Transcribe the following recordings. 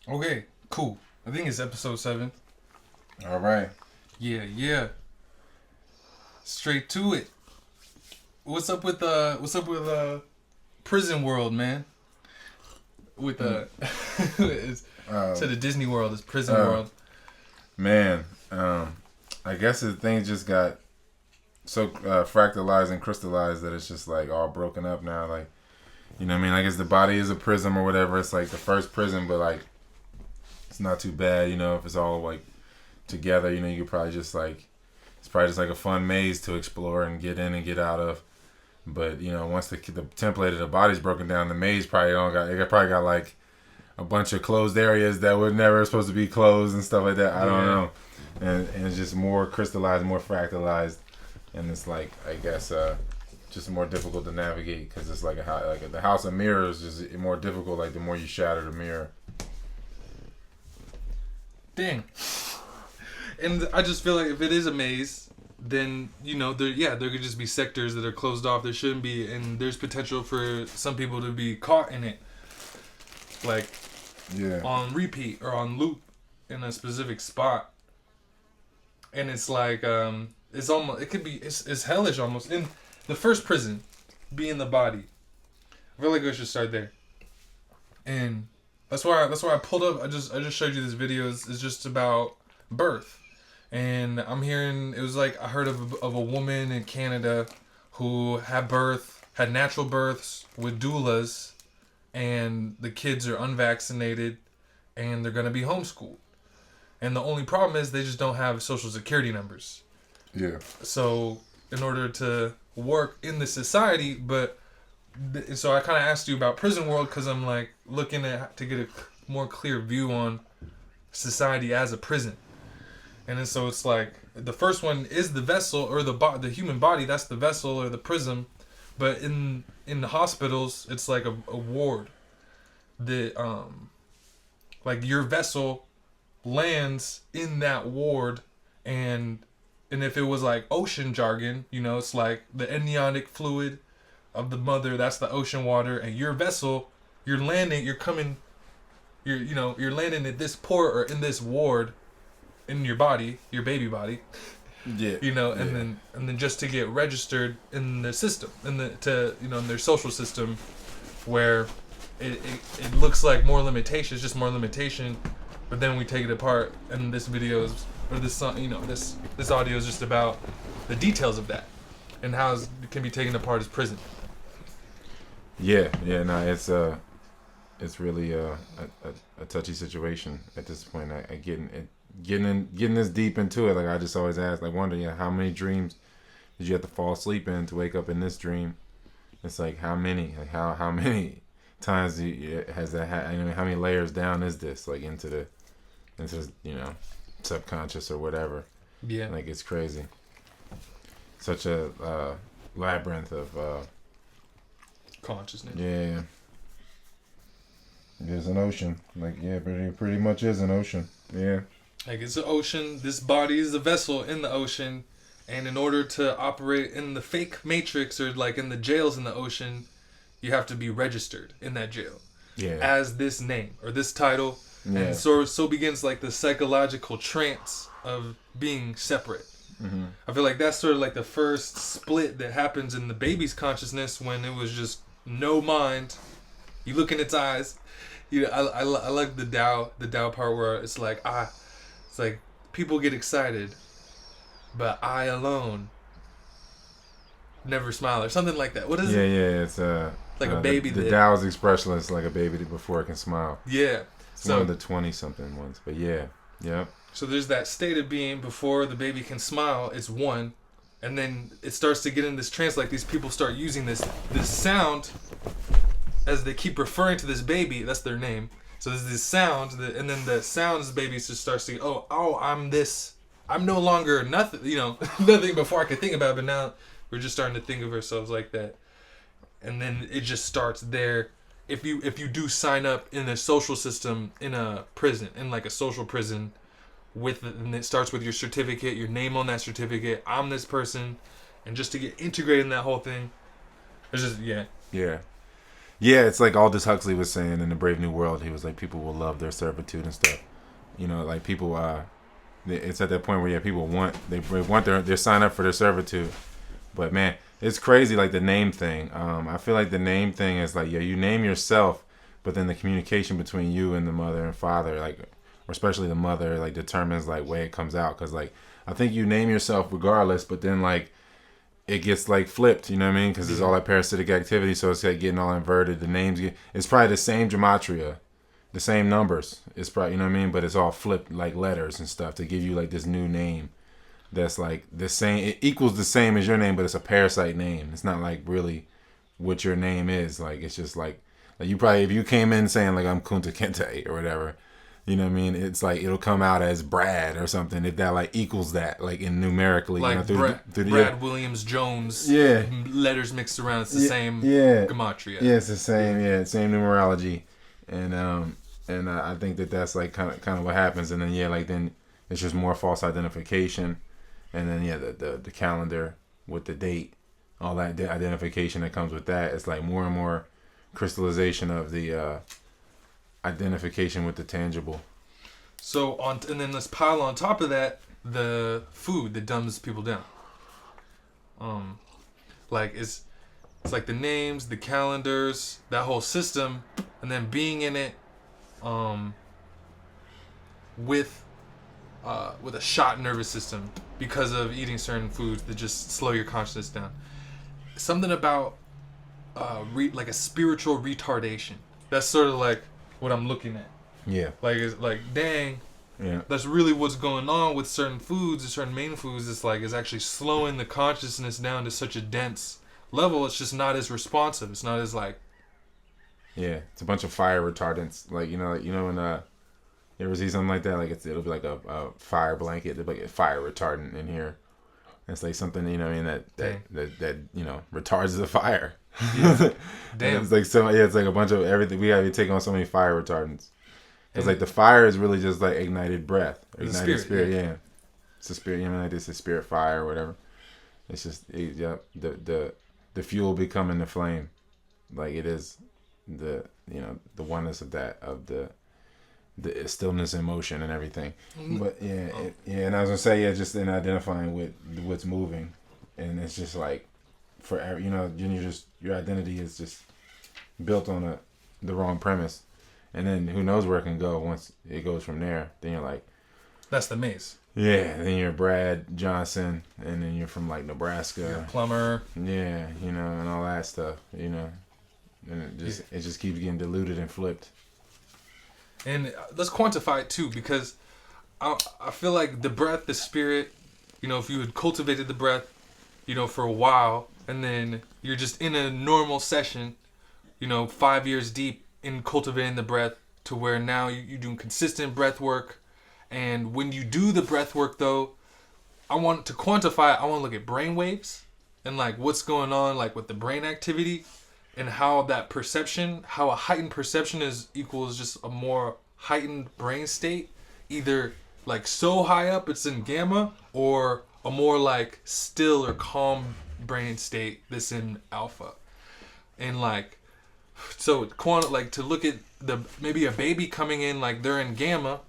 Okay, cool. I think it's episode 7. All right. Yeah. Straight to it. What's up with Prison World, man? With to the Disney World, it's Prison World. Man, I guess the thing just got so fractalized and crystallized that it's just like all broken up now. Like, you know what I mean? I guess the body is a prism or whatever. It's like the first prism, but like it's not too bad, you know, if it's all like together, you know, you could probably just like it's probably just like a fun maze to explore and get in and get out of. But you know, once the template of the body's broken down, the maze probably probably got like a bunch of closed areas that were never supposed to be closed and stuff like that. I don't know, and it's just more crystallized, more fractalized, and it's like I guess just more difficult to navigate because it's like the house of mirrors is more difficult. Like the more you shatter the mirror. Dang. And I just feel like if it is a maze, then, you know, there could just be sectors that are closed off. There shouldn't be, and there's potential for some people to be caught in it. Like, on repeat or on loop in a specific spot. And it's like, it's almost, it could be, it's hellish almost. In the first prison, being the body. I feel like we should start there. And that's why I pulled up. I just showed you this video. It's just about birth, and I'm hearing it was like I heard of a woman in Canada who had natural births with doulas, and the kids are unvaccinated, and they're gonna be homeschooled, and the only problem is they just don't have social security numbers. Yeah. So in order to work in the society, so I kind of asked you about Prison World because I'm like looking to get a more clear view on society as a prison, and then so it's like the first one is the vessel or the human body, that's the vessel or the prism, but in the hospitals it's like a ward that like your vessel lands in that ward, and if it was like ocean jargon, you know, it's like the amniotic fluid of the mother, that's the ocean water, and your vessel, you're landing at this port or in this ward in your body, your baby body. Yeah. You know, and then just to get registered in the system, in their social system, where it looks like more limitation, it's just more limitation, but then we take it apart, and this video is, or this song, you know, this audio is just about the details of that and how it can be taken apart as prison. No, it's really a touchy situation at this point. I getting this deep into it. Like I just always ask, like wonder, how many dreams did you have to fall asleep in to wake up in this dream? It's like how many, like how many times has that had? I mean, how many layers down is this? Like into the subconscious or whatever. Yeah, like it's crazy. Such a labyrinth of. Consciousness. Yeah. It is an ocean. Like, yeah, pretty much is an ocean. Yeah. Like, it's an ocean. This body is a vessel in the ocean. And in order to operate in the fake matrix or, like, in the jails in the ocean, you have to be registered in that jail. Yeah. As this name or this title. Yeah. And so begins, like, the psychological trance of being separate. Mm-hmm. I feel like that's sort of like the first split that happens in the baby's consciousness when it was just no mind. You look in its eyes. I like the Tao part where it's like people get excited, but I alone never smile or something like that. What is it? Yeah, it's like a baby. The Tao is expressionless, like a baby before it can smile. Yeah, it's one of the 20-something ones, but yeah. So there's that state of being before the baby can smile. It's one. And then it starts to get in this trance, like these people start using this sound as they keep referring to this baby. That's their name. So there's this sound, and then the sounds baby just starts to, I'm this. I'm no longer nothing, nothing before I could think about it, but now we're just starting to think of ourselves like that. And then it just starts there. If you do sign up in a social system, in a prison, in like a social prison, and it starts with your certificate, your name on that certificate, I'm this person, and just to get integrated in that whole thing, it's just, yeah. Yeah, it's like Aldous Huxley was saying in the Brave New World. He was like, people will love their servitude and stuff. You know, like people. It's at that point where people want they sign up for their servitude. But man, it's crazy. Like the name thing. I feel like the name thing is like, yeah, you name yourself, but then the communication between you and the mother and father, like, or especially the mother, like determines like way it comes out. Cause like I think you name yourself regardless, but then like it gets like flipped, you know what I mean? Because it's all that parasitic activity, so it's like getting all inverted. The names it's probably the same gematria, the same numbers. It's probably, you know what I mean, but it's all flipped like letters and stuff to give you like this new name that's like the same. It equals the same as your name, but it's a parasite name. It's not like really what your name is. Like it's just like you probably, if you came in saying like I'm Kunta Kinte or whatever, you know what I mean? It's like it'll come out as Brad or something if that like equals that like in numerically. Like you know, through Brad Williams Jones. Yeah. Letters mixed around. It's the same gematria. Yeah, it's the same. Yeah, same numerology, and I think that's like kind of what happens, and then then it's just more false identification, and then the calendar with the date, all that identification that comes with that. It's like more and more crystallization of the identification with the tangible. So and then let's pile on top of that the food that dumbs people down. Like it's like the names, the calendars, that whole system, and then being in it, with a shot nervous system because of eating certain foods that just slow your consciousness down. Something about like a spiritual retardation. That's sort of like what I'm looking at. Yeah. Like it's like, dang. Yeah. That's really what's going on with certain foods or certain main foods. It's like it's actually slowing the consciousness down to such a dense level. It's just not as responsive. It's not as like. Yeah, it's a bunch of fire retardants. Like when you ever see something like that? Like it'll be like a fire blanket. It'll be like a fire retardant in here. It's like something that retards the fire. Yeah. Damn. It's like it's like a bunch of everything. We gotta be taking on so many fire retardants. It's like the fire is really just like ignited breath, ignited spirit. Yeah, it's a spirit. Like it's a spirit fire or whatever. It's just the fuel becoming the flame, like it is the oneness of the stillness and motion and everything. But and I was gonna say just in identifying with what's moving, and it's just like forever. Your identity is just built on the wrong premise. And then who knows where it can go once it goes from there. Then you're like... That's the maze. Yeah, then you're Brad Johnson, and then you're from like Nebraska. You're a plumber. Yeah, and all that stuff, And it just keeps getting diluted and flipped. And let's quantify it too, because I feel like the breath, the spirit, if you had cultivated the breath, for a while, and then you're just in a normal session, 5 years deep, in cultivating the breath to where now you're doing consistent breath work. And when you do the breath work though, I want to quantify it. I want to look at brain waves and like what's going on like with the brain activity and how that perception, how a heightened perception equals just a more heightened brain state, either like so high up it's in gamma or a more like still or calm brain state that's in alpha. And like so to look at maybe a baby coming in like they're in gamma,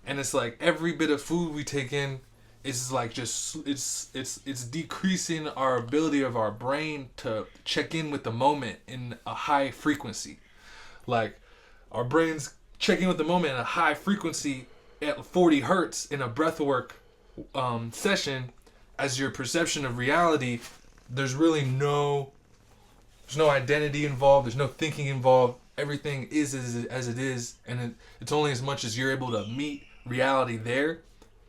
and it's like every bit of food we take in is like just it's decreasing our ability of our brain to check in with the moment in a high frequency. Like our brain's checking with the moment in a high frequency at 40 hertz in a breathwork session. As your perception of reality, there's really no identity involved. There's no thinking involved. Everything is as it is, and it's only as much as you're able to meet reality there,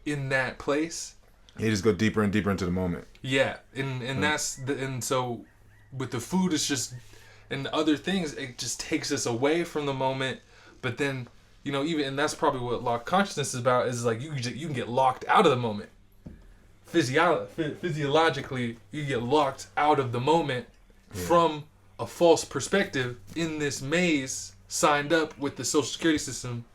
in that place. You just go deeper and deeper into the moment. Yeah, and so with the food, it's just and other things. It just takes us away from the moment. But then and that's probably what locked consciousness is about. Is like you can get locked out of the moment. Physiologically, you get locked out of the moment. Yeah. From a false perspective in this maze, signed up with the social security system.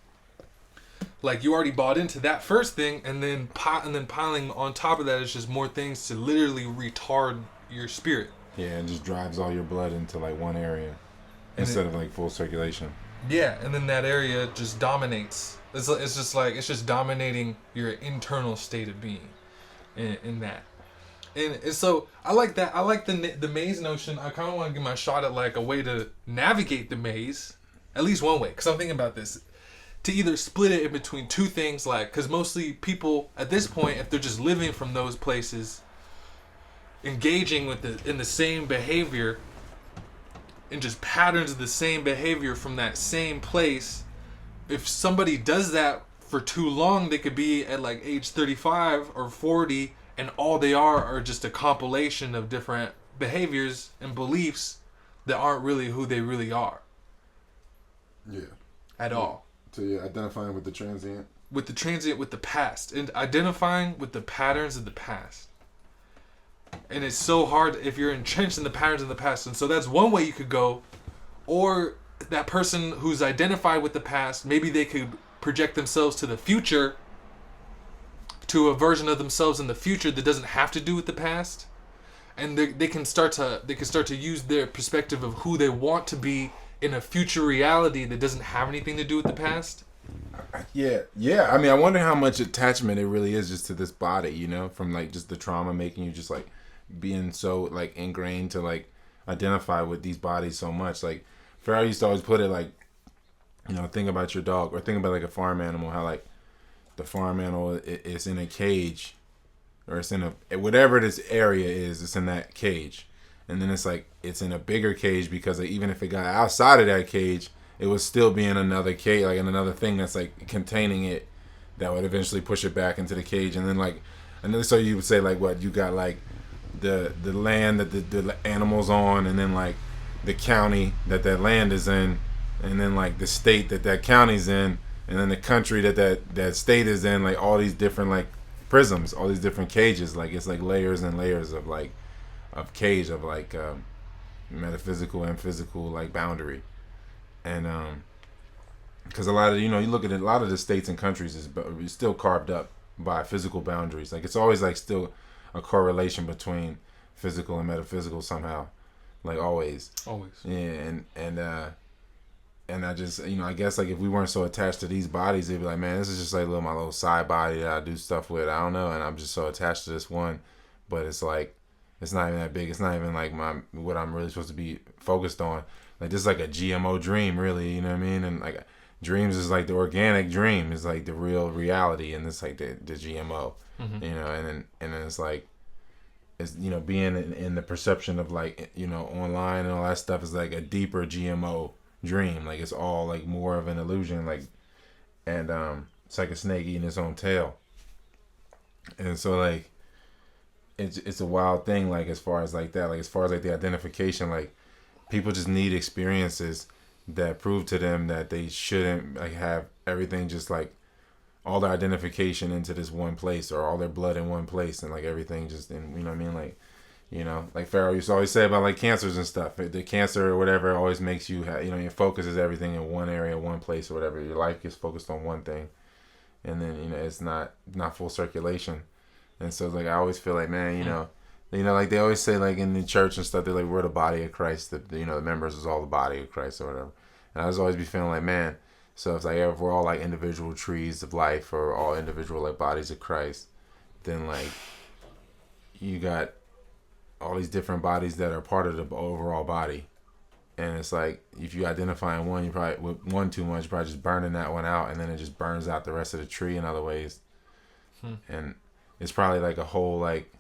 Like you already bought into that first thing, and then piling on top of that is just more things to literally retard your spirit. Yeah, and just drives all your blood into like one area. And instead of like full circulation. yeah, and then that area just dominates. It's just like it's just dominating your internal state of being in that. And so I like that. I like the maze notion. I kind of want to give my shot at like a way to navigate the maze, at least one way. Because I'm thinking about this, to either split it in between two things, like because mostly people at this point, if they're just living from those places, engaging with in the same behavior, and just patterns of the same behavior from that same place. If somebody does that for too long, they could be at like age 35 or 40, and all they are just a compilation of different behaviors and beliefs that aren't really who they really are. Yeah. At all. So you're identifying with the transient? With the transient, with the past, and identifying with the patterns of the past. And it's so hard if you're entrenched in the patterns of the past. And so that's one way you could go. Or that person who's identified with the past, maybe they could project themselves to the future, to a version of themselves in the future that doesn't have to do with the past. And they can start to use their perspective of who they want to be in a future reality that doesn't have anything to do with the past. Yeah. I mean, I wonder how much attachment it really is just to this body, you know, from like just the trauma making you just like being so like ingrained to like identify with these bodies so much. Like Farrell used to always put it like, you know, think about your dog or think about like a farm animal, how like the farm animal is in a cage or it's in a, whatever this area is, it's in that cage. And then it's like, it's in a bigger cage because like, even if it got outside of that cage, it would still be in another cage, like in another thing that's like containing it that would eventually push it back into the cage. And then like, and then so you would say like what, you got like the land that the animal's on, and then like the county that land is in, and then like the state that county's in, and then the country that state is in, like all these different like prisms, all these different cages, like it's like layers and layers of like of cage of like metaphysical and physical like boundary. And because a lot of, you know, you look at it, a lot of the states and countries is still carved up by physical boundaries. Like it's always like still a correlation between physical and metaphysical somehow, like always. Yeah. And I just, you know, I guess like if we weren't so attached to these bodies, they'd be like, man, this is just like my little side body that I do stuff with. I don't know, and I'm just so attached to this one. But it's like, it's not even that big. It's not even like what I'm really supposed to be focused on. Like this is like a GMO dream, really. You know what I mean? And like dreams is like the organic dream is like the real reality, and it's like the GMO. Mm-hmm. You know, and then it's like, it's, you know, being in the perception of like, you know, online and all that stuff is like a deeper GMO dream. Like it's all like more of an illusion. Like, and it's like a snake eating its own tail. And so like, it's a wild thing, like as far as like that, like as far as like the identification, like people just need experiences that prove to them that they shouldn't like have everything just like all their identification into this one place or all their blood in one place, and like everything just in, you know what I mean, like, you know, like Pharaoh used to always say about like cancers and stuff, the cancer or whatever always makes you you know, your focus is everything in one area, one place or whatever, your life is focused on one thing, and then, you know, it's not full circulation. And so like I always feel like, man, you know, like they always say like in the church and stuff, they're like, we're the body of Christ. That, you know, the members is all the body of Christ or whatever. And I just always be feeling like, man, so it's like if we're all like individual trees of life or all individual like bodies of Christ, then like you got all these different bodies that are part of the overall body. And it's like if you identify in one, you probably with one too much, you're probably just burning that one out, and then it just burns out the rest of the tree in other ways. And it's probably like a whole like,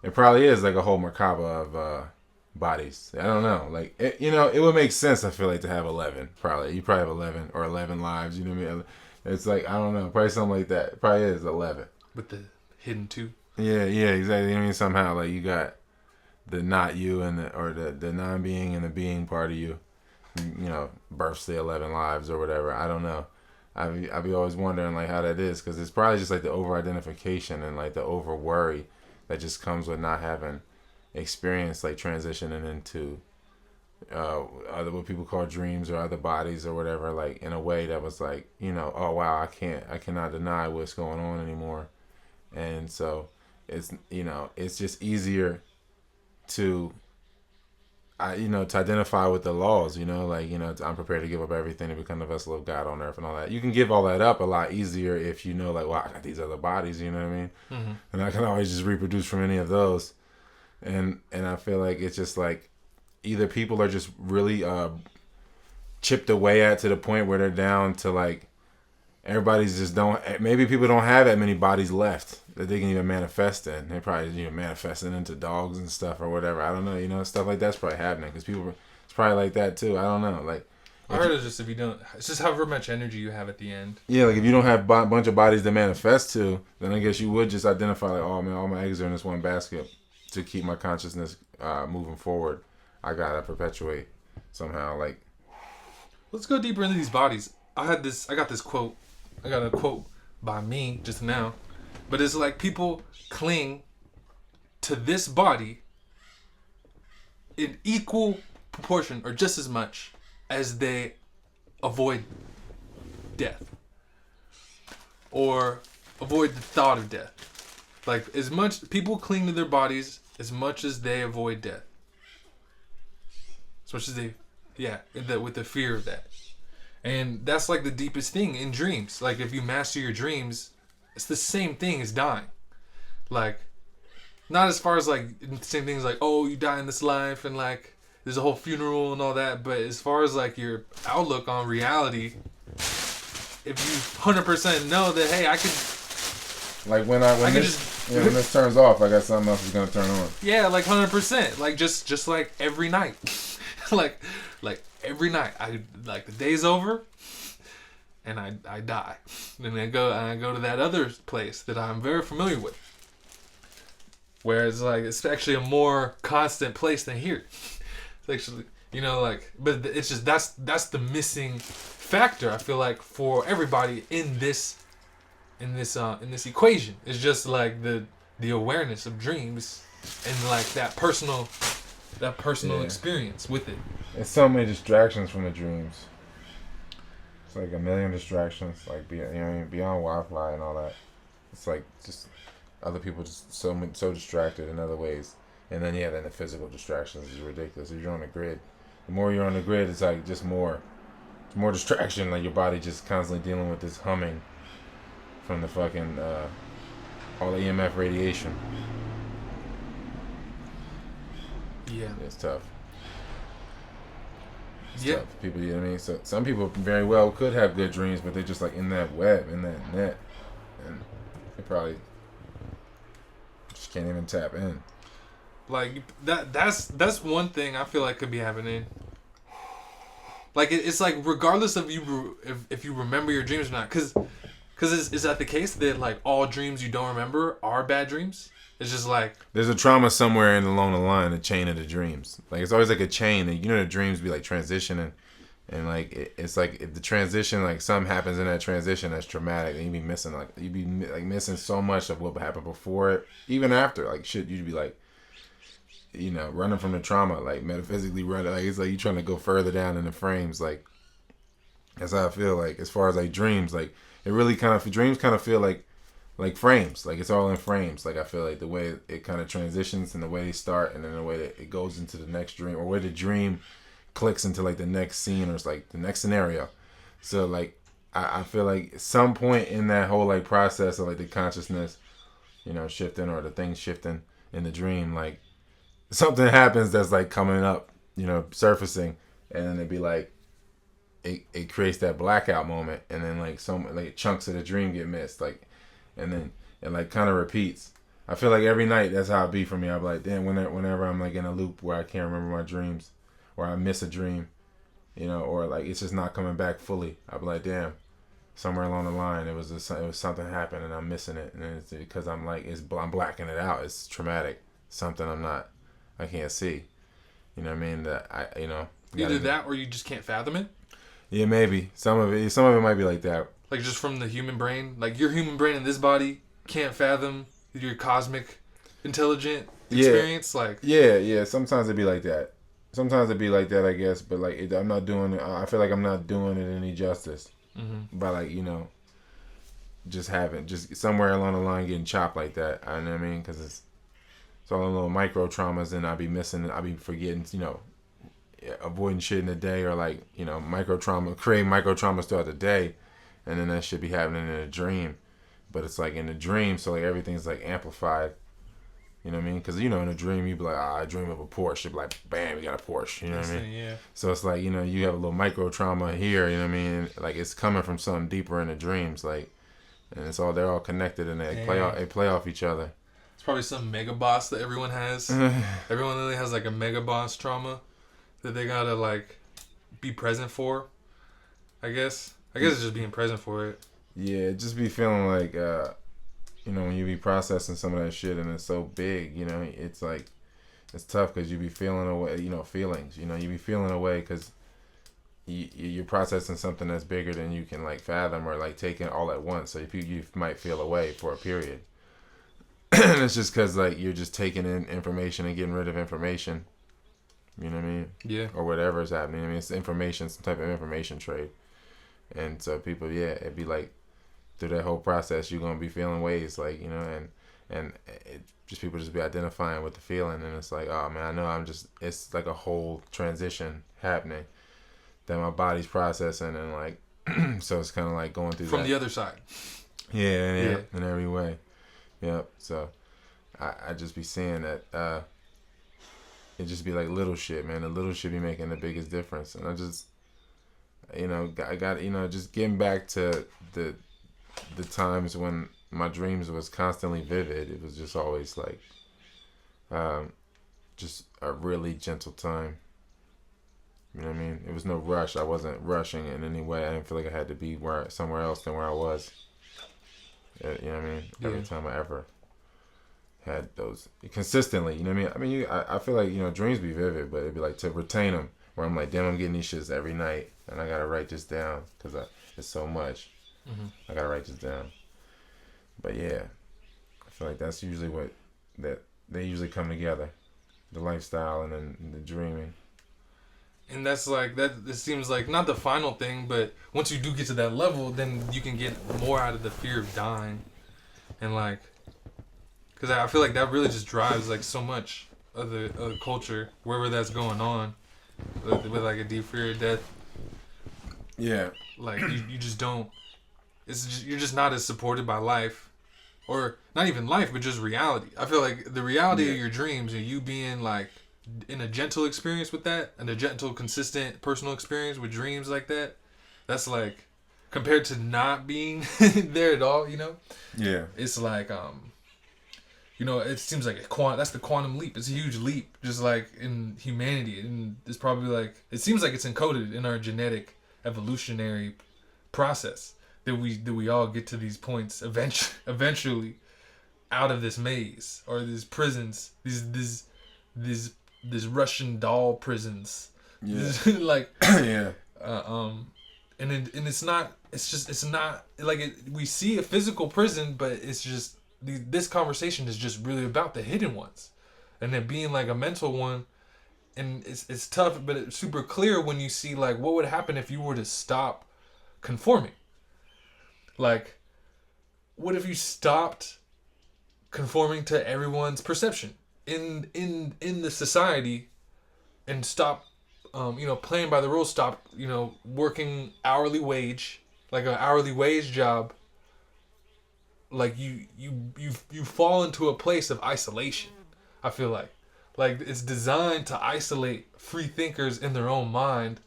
it probably is like a whole Merkaba of bodies. I don't know. Like, it, you know, it would make sense, I feel like, to have 11. Probably. You probably have 11 or 11 lives. You know what I mean? It's like, I don't know. Probably something like that. It probably is 11. With the hidden 2. Yeah, exactly. I mean, somehow, like, you got the not you and the non-being and the being part of you, you know, births the 11 lives or whatever. I don't know. I be always wondering, like, how that is, because it's probably just, like, the over-identification and, like, the over-worry that just comes with not having experience, like, transitioning into other what people call dreams or other bodies or whatever, like, in a way that was, like, you know, oh, wow, I cannot deny what's going on anymore. And so it's, you know, it's just easier to to identify with the laws, like, I'm prepared to give up everything to become the vessel of God on earth and all that. You can give all that up a lot easier if you know, like, well, I got these other bodies, you know what I mean? Mm-hmm. And I can always just reproduce from any of those. And I feel like it's just like either people are just really chipped away at to the point where they're down to like everybody's just maybe people don't have that many bodies left that they can even manifest in. They probably manifesting into dogs and stuff or whatever. I don't know, stuff like that's probably happening because people it's probably like that too. I don't know, like I heard it's just it's just however much energy you have at the end. Yeah, like if you don't have a bunch of bodies to manifest to, then I guess you would just identify like, oh man, all my eggs are in this one basket to keep my consciousness moving forward. I gotta perpetuate somehow. Like, let's go deeper into these bodies. I got this quote. I got a quote by me just now, but it's like people cling to this body in equal proportion or just as much as they avoid death or avoid the thought of death. Like, as much people cling to their bodies as much as they avoid death. As much as they, with the fear of that. And that's like the deepest thing in dreams. Like, if you master your dreams, it's the same thing as dying. Like, not as far as like the same things like, oh, you die in this life and like there's a whole funeral and all that, but as far as like your outlook on reality, if you 100% know that, hey, I could, like when this turns off, I got something else is gonna turn on. Yeah, like 100%, like just like every night, like every night, I like the day's over, and I die, and I go to that other place that I'm very familiar with. Whereas like it's actually a more constant place than here. It's actually, but it's just that's the missing factor, I feel like, for everybody in this equation. It's just like the awareness of dreams and like that personal experience with it. There's so many distractions from the dreams. It's like a million distractions, like beyond Wi-Fi and all that. It's like just other people just so distracted in other ways. And then then the physical distractions is ridiculous. If you're on the grid, the more you're on the grid, it's like just more distraction. Like your body just constantly dealing with this humming from the fucking all the EMF radiation. Yeah, it's tough. It's yeah. tough. People, you know what I mean? So some people very well could have good dreams, but they're just like in that web, in that net, and they probably just can't even tap in. Like that's one thing I feel like could be happening. Like it's like regardless of if you remember your dreams or not, because is that the case that like all dreams you don't remember are bad dreams? It's just like there's a trauma somewhere along the line, the chain of the dreams. Like it's always like a chain, and the dreams be like transitioning, and like it's like if the transition, like something happens in that transition that's traumatic, and you be missing so much of what happened before it, even after. Like shit, you'd be like, running from the trauma, like metaphysically running. Like it's like you trying to go further down in the frames. Like that's how I feel. Like as far as like dreams, like it really dreams kind of feel like frames. Like it's all in frames. Like I feel like the way it kind of transitions and the way they start, and then the way that it goes into the next dream, or where the dream clicks into like the next scene or it's like the next scenario. So like I feel like at some point in that whole like process of like the consciousness, shifting or the things shifting in the dream, like something happens that's like coming up, surfacing, and then it'd be like it creates that blackout moment, and then like some like chunks of the dream get missed, like, and then it like kind of repeats. I feel like every night that's how it be for me. I'm like, damn, whenever I'm like in a loop where I can't remember my dreams, or I miss a dream, or like it's just not coming back fully. I'll be like, damn, somewhere along the line it was something happened and I'm missing it, and it's because I'm blacking it out. It's traumatic, something I can't see. You know what I mean? That either that or you just can't fathom it. Yeah, maybe some of it might be like that. Like just from the human brain, like your human brain in this body can't fathom your cosmic intelligent experience. Like yeah. Sometimes it'd be like that. I guess. But like I'm not doing it. I feel like I'm not doing it any justice. Mm-hmm. By like just somewhere along the line getting chopped like that. You know what I mean? Because it's all the little micro traumas, and I be missing. I be forgetting. avoiding shit in the day, or like, you know, creating micro traumas throughout the day, and then that should be happening in a dream. But it's like in a dream, so like everything's like amplified. You know what I mean? Because, you know, in a dream, you'd be like, I dream of a Porsche. You'd be like, bam, you got a Porsche. You know what I mean? Yeah. So it's like, you know, you have a little micro trauma here, you know what I mean? Like, it's coming from something deeper in the dreams. Like, and they're all connected, and they play off each other. It's probably some mega boss that everyone has. Everyone literally has like a mega boss trauma that they gotta like be present for. I guess it's just being present for it. Yeah, just be feeling like, you know, when you be processing some of that shit and it's so big, you know, it's like, it's tough because you be feeling away, you know, feelings, you know, you be feeling away because you're processing something that's bigger than you can like fathom or like take it all at once. So you might feel away for a period. And it's just because like you're just taking in information and getting rid of information. You know what I mean? Yeah. Or whatever is happening. I mean, it's information, some type of information trade. And so people, it'd be like, through that whole process, you're gonna be feeling ways, like, you know, and people just be identifying with the feeling, and it's like, oh man, I know it's like a whole transition happening that my body's processing, and like, so it's kind of like going through from the other side. Yeah, in every way. Yep. So I just be seeing that it just be like little shit, man. The little shit be making the biggest difference, and I just, you know, I got, you know, just getting back to the times when my dreams was constantly vivid. It was just always like just a really gentle time. You know what I mean? It was no rush. I wasn't rushing in any way. I didn't feel like I had to be somewhere else than where I was. You know what I mean? Yeah. Every time I ever had those consistently, you know what I mean? I feel like, you know, dreams be vivid, but it'd be like to retain them, where I'm like, damn, I'm getting these shits every night, and I gotta write this down because it's so much. Mm-hmm. I gotta write this down. But yeah, I feel like that's usually that they usually come together, the lifestyle and then the dreaming. And that's like that. It seems like not the final thing, but once you do get to that level, then you can get more out of the fear of dying, and like, because I feel like that really just drives like so much of the culture wherever that's going on, with like a deep fear of death. Yeah. Like you just don't. You're just not as supported by life, or not even life, but just reality. I feel like the reality of your dreams and you being like in a gentle experience with that, and a gentle, consistent personal experience with dreams like that, that's like compared to not being there at all, you know? Yeah. It's like you know, it seems like that's the quantum leap. It's a huge leap, just like in humanity, and it's probably like it seems like it's encoded in our genetic evolutionary process. That we all get to these points eventually out of this maze or these prisons, these Russian doll prisons. Yeah. Like yeah. And it's not like we see a physical prison, but it's just this conversation is just really about the hidden ones, and then being like a mental one, and it's tough, but it's super clear when you see like what would happen if you were to stop conforming. Like, what if you stopped conforming to everyone's perception in the society, and stop, you know, playing by the rules? Stop, you know, working hourly wage, like an hourly wage job. Like you fall into a place of isolation. I feel like it's designed to isolate free thinkers in their own mind,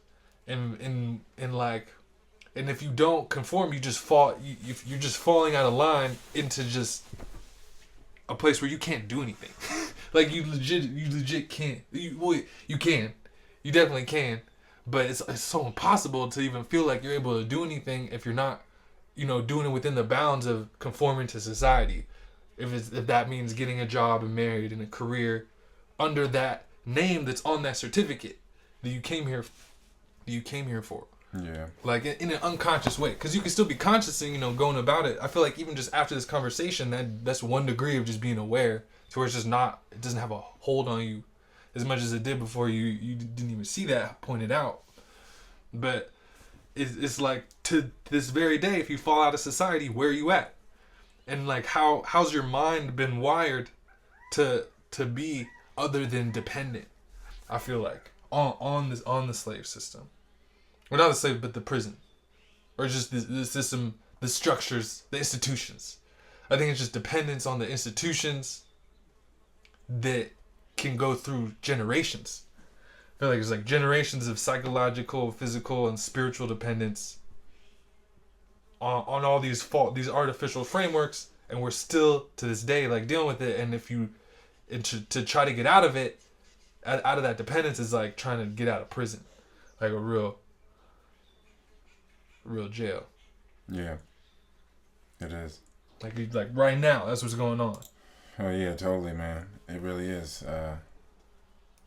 and like. And if you don't conform, you just fall. You're just falling out of line into just a place where you can't do anything. Like you legit can't. You can, you definitely can, but it's so impossible to even feel like you're able to do anything if you're not, you know, doing it within the bounds of conforming to society. If that means getting a job and married and a career under that name that's on that certificate that you came here for. Yeah. Like in an unconscious way, because you can still be conscious and, you know, going about it. I feel like even just after this conversation, that's one degree of just being aware, to where it's just not, it doesn't have a hold on you as much as it did before you didn't even see that pointed out. But it's like to this very day, if you fall out of society, where are you at? And like how's your mind been wired to be other than dependent? I feel like on the slave system, or not the slave, but the prison, or just the system, the structures, the institutions. I think it's just dependence on the institutions that can go through generations. I feel like it's like generations of psychological, physical, and spiritual dependence on all these artificial frameworks, and we're still to this day like dealing with it. And to try to get out of it, out of that dependence, is like trying to get out of prison, like a real jail. Yeah, it is. Like right now, that's what's going on. Oh yeah, totally, man. It really is.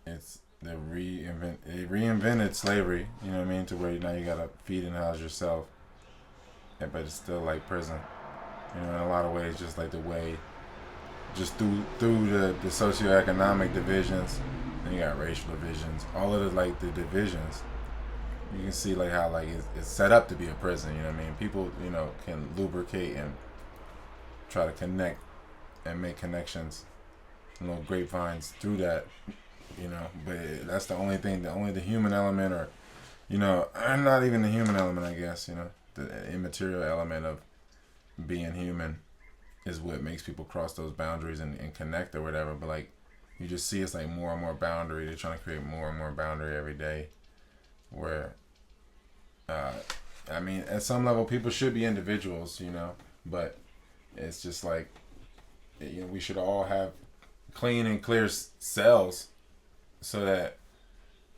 It's they reinvented slavery. You know what I mean? To where now you gotta feed and house yourself, but it's still like prison. You know, in a lot of ways, just like the way, just through the socioeconomic divisions, and you got racial divisions, all of the divisions. You can see like how like it's set up to be a prison. You know what I mean? People, you know, can lubricate and try to connect and make connections, you know, grapevines through that, you know. But that's the only thing, the human element, or, you know, not even the human element, I guess, you know, the immaterial element of being human is what makes people cross those boundaries and connect or whatever. But like, you just see it's like more and more boundary. They're trying to create more and more boundary every day, where, I mean, at some level, people should be individuals, you know, but it's just like, you know, we should all have clean and clear cells so that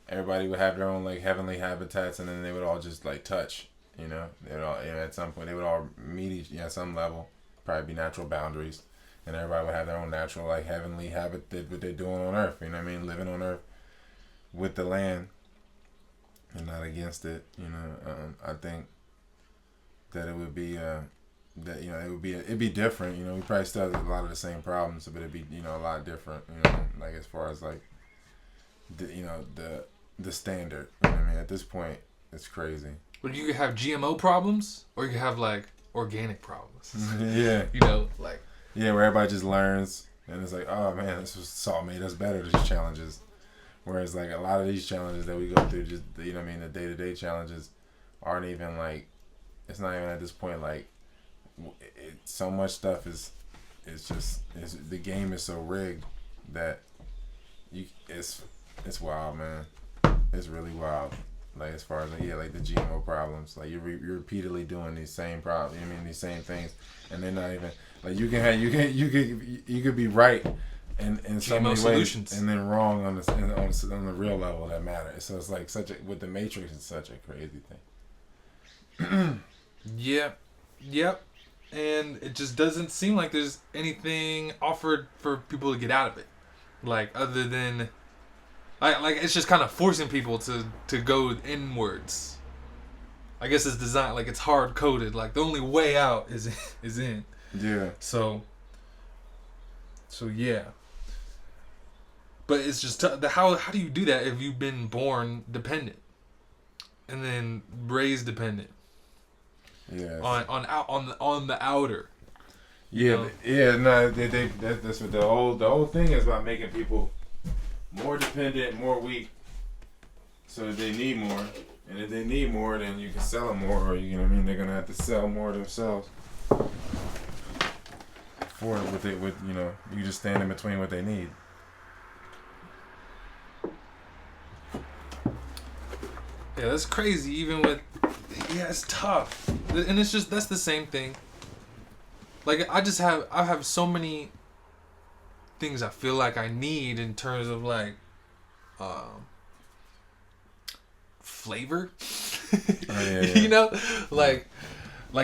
everybody would have their own like heavenly habitats, and then they would all just like touch, you know, they would all, you know, at some point they would all meet each, at some level, probably be natural boundaries, and everybody would have their own natural like heavenly habitat, what they're doing on Earth, you know what I mean, living on Earth with the land and not against it, you know. I think that it would be that, you know, it'd be different, you know. We probably still have a lot of the same problems, but it'd be, you know, a lot different, you know, like as far as like you know, the standard, you know what I mean. At this point, it's crazy. But you could have GMO problems, or you could have like organic problems. Yeah, you know, like, yeah, where everybody just learns and it's like, oh man, this was salt made us better, these challenges. Whereas like a lot of these challenges that we go through, just, you know what I mean, the day-to-day challenges aren't even like, it's not even at this point like, so much stuff is the game is so rigged that it's wild, man. It's really wild. Like as far as like, yeah, like the GMO problems, like you're repeatedly doing these same problems. I mean, these same things, and they're not even like you could be right in so many solutions, ways, and then wrong on the real level that matters. So it's like with the Matrix, it's such a crazy thing. Yep. And it just doesn't seem like there's anything offered for people to get out of it, like other than like it's just kind of forcing people to go inwards. I guess it's designed like it's hard coded. Like the only way out is in. Yeah. So yeah. But it's just how do you do that if you've been born dependent and then raised dependent? Yeah. On the outer. Yeah. Know? Yeah. No. That's what the whole thing is about, making people more dependent, more weak, so that they need more. And if they need more, then you can sell them more, or you know what I mean. They're gonna have to sell more themselves for what they would. You know, you just stand in between what they need. Yeah, that's crazy. Even with, yeah, it's tough, and it's just that's the same thing. Like I have so many things I feel like I need in terms of like, flavor. Oh, yeah. You know, like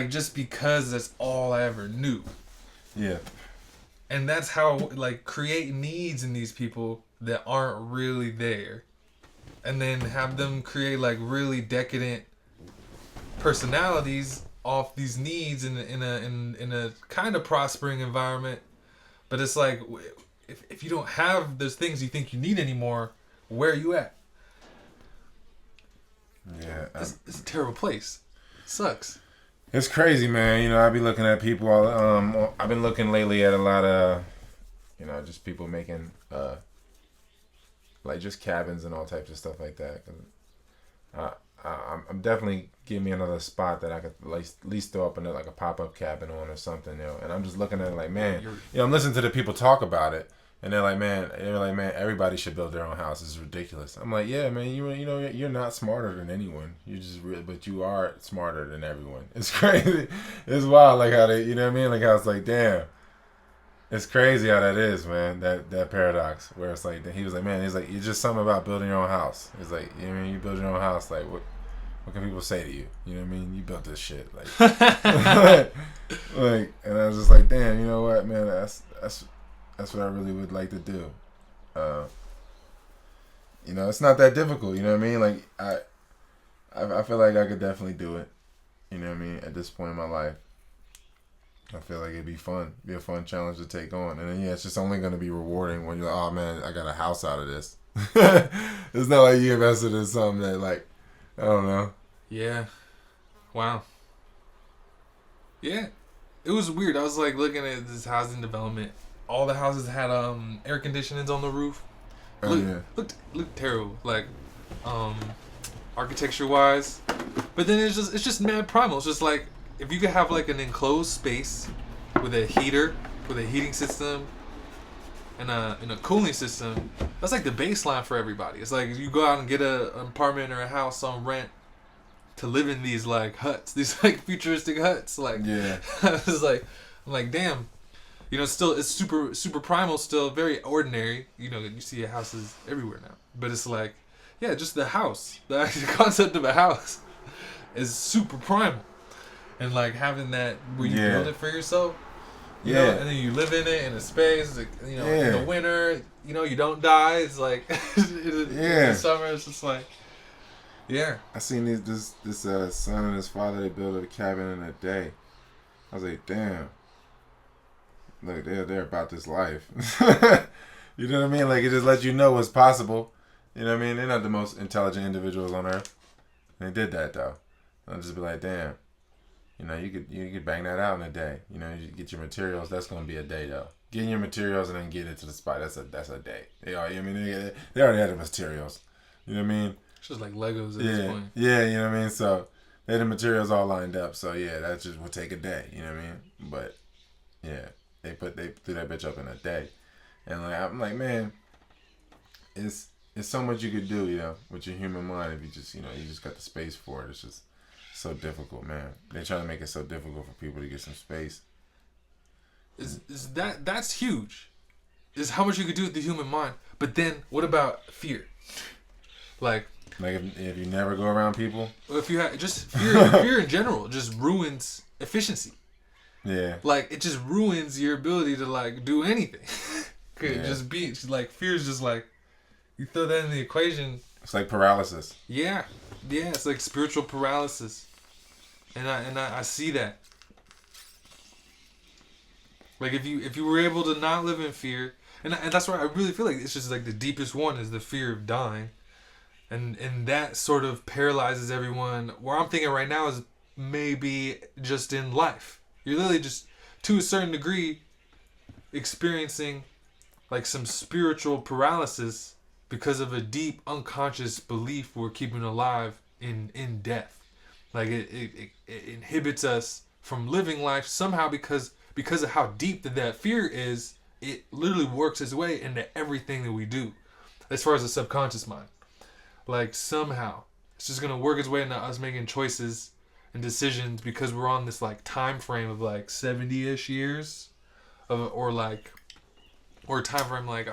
just because that's all I ever knew. Yeah. And that's how like create needs in these people that aren't really there. And then have them create like really decadent personalities off these needs in a kind of prospering environment. But it's like if you don't have those things you think you need anymore, where are you at? Yeah, it's a terrible place. It sucks. It's crazy, man. You know, I be looking at people. I've been looking lately at a lot of, you know, just people making like just cabins and all types of stuff like that. 'Cause I'm definitely give me another spot that I could like at least throw up like a pop up cabin on or something, you know. And I'm just looking at it like, man, you know, I'm listening to the people talk about it, and they're like, man, everybody should build their own house. It's ridiculous. I'm like, yeah, man, you know, you're not smarter than anyone. You just really, but you are smarter than everyone. It's crazy. It's wild, like how they, you know what I mean? Like how it's like, damn. It's crazy how that is, man. That paradox where it's like he was like, man, he's like, it's just something about building your own house. It's like, you know what I mean, you build your own house, like what can people say to you? You know what I mean? You built this shit, like, like, and I was just like, damn, you know what, man? That's what I really would like to do. You know, it's not that difficult. You know what I mean? Like I feel like I could definitely do it. You know what I mean? At this point in my life. I feel like it'd be fun. Be a fun challenge to take on. And then, yeah, it's just only going to be rewarding when you're like, oh, man, I got a house out of this. It's not like you invested in something that, like, I don't know. Yeah. Wow. Yeah. It was weird. I was, like, looking at this housing development. All the houses had air conditionings on the roof. Looked terrible. Like, architecture-wise. But then it's just mad primal. It's just, like, if you could have like an enclosed space with a heater, with a heating system, and a cooling system, that's like the baseline for everybody. It's like you go out and get an apartment or a house on rent to live in these like huts, these like futuristic huts. Like, yeah, it's like I'm like, damn, you know, still it's super primal, still very ordinary. You know, you see houses everywhere now, but it's like, yeah, just the house, the actual concept of a house is super primal. And like having that where you build it for yourself, you know, and then you live in it in a space, like, you know, in the winter, you know, you don't die. It's like in the summer, it's just like, yeah. I seen this son and his father, they built a cabin in a day. I was like, damn, look, they're about this life. You know what I mean? Like it just lets you know what's possible. You know what I mean? They're not the most intelligent individuals on earth. They did that though. I'll just be like, damn. You know, you could bang that out in a day. You know, you get your materials. That's gonna be a day though. Getting your materials and then getting it to the spot. That's a day. They already had the materials. You know what I mean? It's just like Legos at this point. Yeah, you know what I mean. So they had the materials all lined up. So yeah, that just will take a day. You know what I mean? But yeah, they threw that bitch up in a day, and like I'm like, man, it's so much you could do, you know, with your human mind if you just got the space for it. It's just so difficult, man. They're trying to make it so difficult for people to get some space. That's huge. Is how much you could do with the human mind. But then what about fear? Like if you never go around people? If you have just fear in general just ruins efficiency. Yeah. Like it just ruins your ability to like do anything. Just be like fear is just like you throw that in the equation. It's like paralysis. Yeah. Yeah, it's like spiritual paralysis. And I see that. Like if you were able to not live in fear, and that's why I really feel like it's just like the deepest one is the fear of dying, and that sort of paralyzes everyone. Where I'm thinking right now is maybe just in life, you're literally just to a certain degree experiencing like some spiritual paralysis because of a deep unconscious belief we're keeping alive in death. Like it inhibits us from living life somehow because of how deep that fear is. It literally works its way into everything that we do as far as the subconscious mind. Like somehow it's just going to work its way into us making choices and decisions because we're on this like time frame of like 70-ish years or a time frame like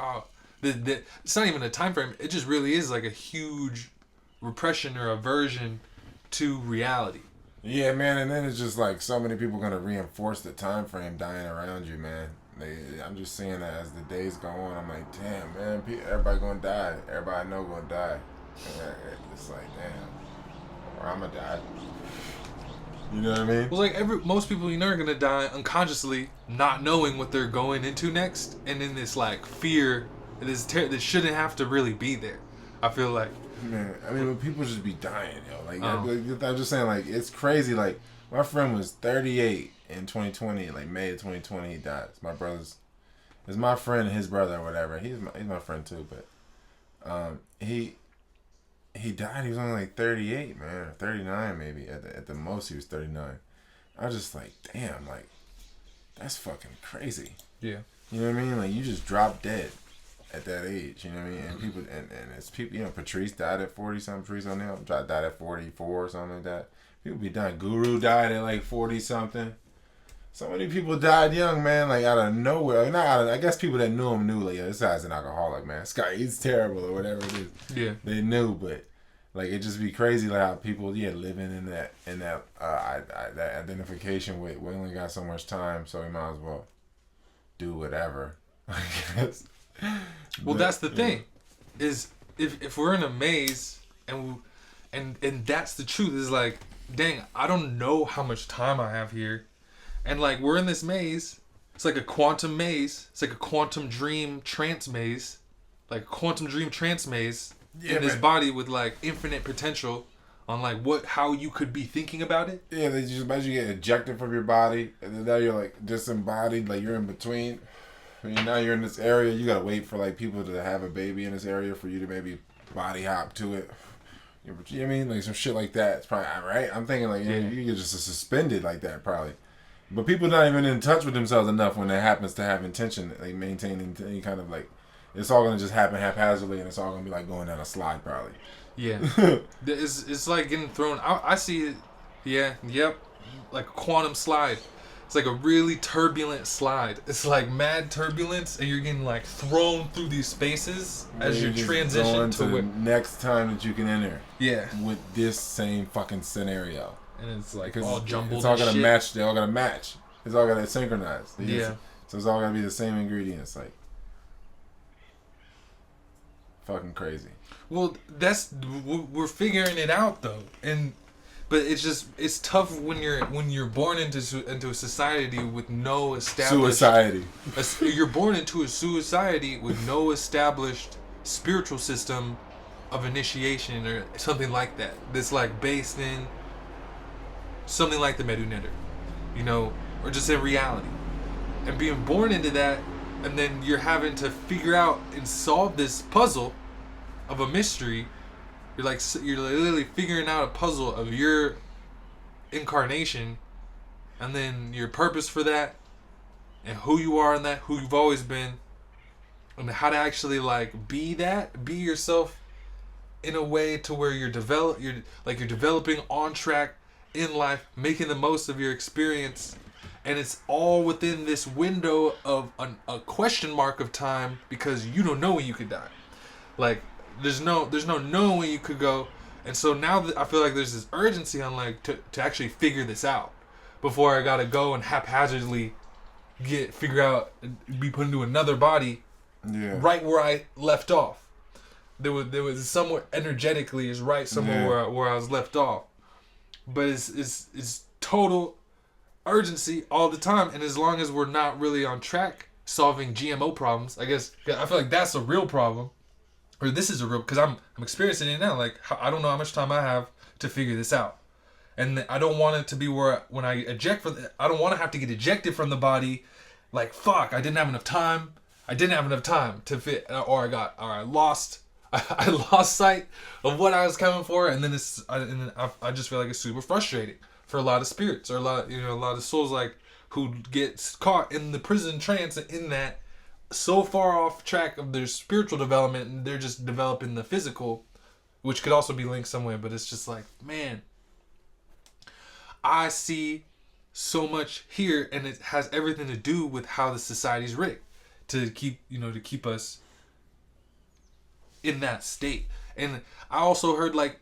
it's not even a time frame. It just really is like a huge repression or aversion to reality. Yeah, man, and then it's just like so many people gonna reinforce the time frame dying around you, man. I'm just seeing that as the days go on. I'm like, damn, man, everybody gonna die. Everybody I know gonna die. And it's like, damn, or I'm gonna die. You know what I mean? Well, like most people you know are gonna die unconsciously, not knowing what they're going into next, and in this like fear, that shouldn't have to really be there. I feel like. Man, I mean, people just be dying, yo. Like, I'm just saying, like, it's crazy. Like, my friend was 38 in 2020, like May of 2020, he died. It's my friend and his brother or whatever. He's my friend too, but He died. He was only like 38, man, or 39 maybe. At the most, he was 39. I was just like, damn, like that's fucking crazy. Yeah. You know what I mean? Like you just dropped dead at that age. You know what I mean? And people and it's people. You know, Patrice died at 40 something. Patrice O'Neal died at 44 or something like that. People be dying. Guru died at like 40 something. So many people died young, man, like out of nowhere. Not out of, I guess people that knew him knew, like, yeah, this guy's an alcoholic, man. This guy, he's terrible or whatever it is. Yeah. They knew, but like it just be crazy, like how people, living in that that identification with we only got so much time, so we might as well do whatever. I guess. Well, that's the thing, is if we're in a maze and that's the truth, is like, dang, I don't know how much time I have here. And like we're in this maze, it's like a quantum maze. It's like a quantum dream trance maze, like a quantum dream trance maze in this body with like infinite potential on like how you could be thinking about it. Yeah, they just imagine you get ejected from your body, and then now you're like disembodied, like you're in between. And now you're in this area. You gotta wait for like people to have a baby in this area for you to maybe body hop to it. You know what I mean? Like some shit like that. It's probably right. I'm thinking like you get just suspended like that probably. But people not even in touch with themselves enough when it happens to have intention, like maintaining any kind of like, it's all gonna just happen haphazardly, and it's all gonna be like going down a slide probably. Yeah, it's like getting thrown. I see it. Yeah, yep, like a quantum slide. It's like a really turbulent slide. It's like mad turbulence, and you're getting like thrown through these spaces as you transition to the next time that you can enter. Yeah, with this same fucking scenario. And it's like all jumbled. It's all gonna shit. match. They all gotta match. It's all gotta synchronize. Yeah. So it's all gotta be the same ingredients. Like fucking crazy. Well, we're figuring it out though, but it's tough when you're born into a society with no established You're born into a society with no established spiritual system of initiation or something like that. That's like based in something like the Medu Neter, or just in reality. And being born into that, and then you're having to figure out and solve this puzzle of a mystery. You're literally figuring out a puzzle of your incarnation, and then your purpose for that, and who you are in that, who you've always been, and how to actually like be yourself in a way to where you're developing on track in life, making the most of your experience, and it's all within this window of a question mark of time, because you don't know when you could die. Like there's no knowing when you could go, and so now that I feel like there's this urgency on like to actually figure this out before I gotta go and haphazardly figure out and be put into another body, right where I left off. There was somewhere energetically is right somewhere where I was left off. But it's total urgency all the time, and as long as we're not really on track solving GMO problems, I guess I feel like that's a real problem, or this is a real, because I'm experiencing it now. Like I don't know how much time I have to figure this out, and I don't want it to be where when I eject I don't want to have to get ejected from the body. Like fuck, I didn't have enough time. To fit, or I lost. I lost sight of what I was coming for, and then I just feel like it's super frustrating for a lot of spirits, or a lot of souls like who gets caught in the prison trance, in that so far off track of their spiritual development, and they're just developing the physical, which could also be linked somewhere. But it's just like, man, I see so much here, and it has everything to do with how the society's rigged to keep us in that state. And I also heard like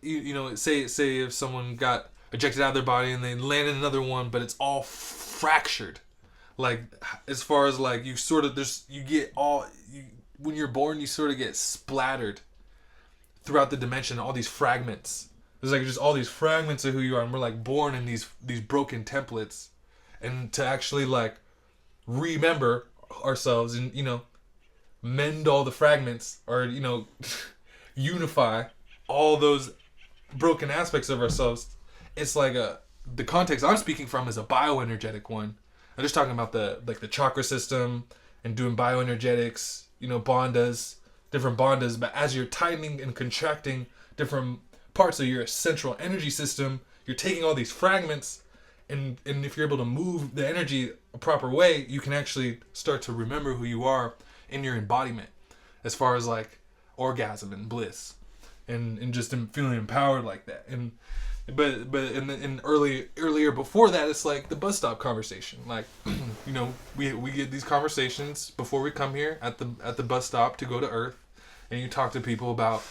say if someone got ejected out of their body and they landed another one, but it's all fractured, like as far as like when you're born you sort of get splattered throughout the dimension, all these fragments. There's like just all these fragments of who you are, and we're like born in these broken templates, and to actually like remember ourselves and mend all the fragments, or unify all those broken aspects of ourselves. It's like the context I'm speaking from is a bioenergetic one. I'm just talking about the chakra system and doing bioenergetics, bandhas, different bandhas, but as you're tightening and contracting different parts of your central energy system, you're taking all these fragments, and if you're able to move the energy a proper way, you can actually start to remember who you are in your embodiment, as far as like orgasm and bliss, and just feeling empowered like that. And but in earlier before that, it's like the bus stop conversation. Like, you know, we get these conversations before we come here at the bus stop to go to Earth, and you talk to people about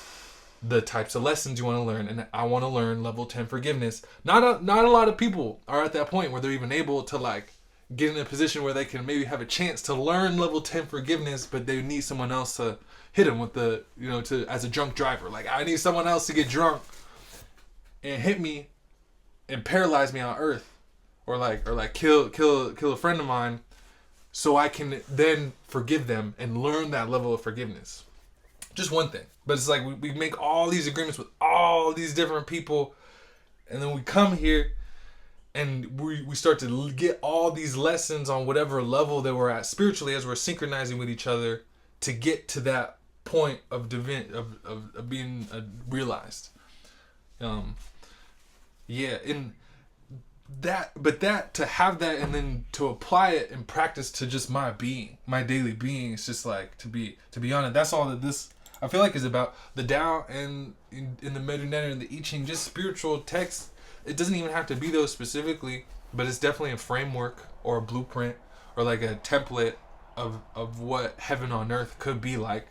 the types of lessons you want to learn. And I want to learn level 10 forgiveness. Not a lot of people are at that point where they're even able to like get in a position where they can maybe have a chance to learn level 10 forgiveness, but they need someone else to hit them with the, you know, to as a drunk driver. Like, I need someone else to get drunk and hit me and paralyze me on Earth, or kill a friend of mine, so I can then forgive them and learn that level of forgiveness. Just one thing. But it's like we make all these agreements with all these different people, and then we come here and we start to get all these lessons on whatever level that we're at spiritually, as we're synchronizing with each other to get to that point of of being realized. Yeah, and that to have that and then to apply it in practice to just my being, my daily being, it's just like to be honest, that's all that this I feel like is about. The Tao and in the Meduneta and the I Ching, just spiritual texts. It doesn't even have to be those specifically, but it's definitely a framework or a blueprint or like a template of what heaven on earth could be like.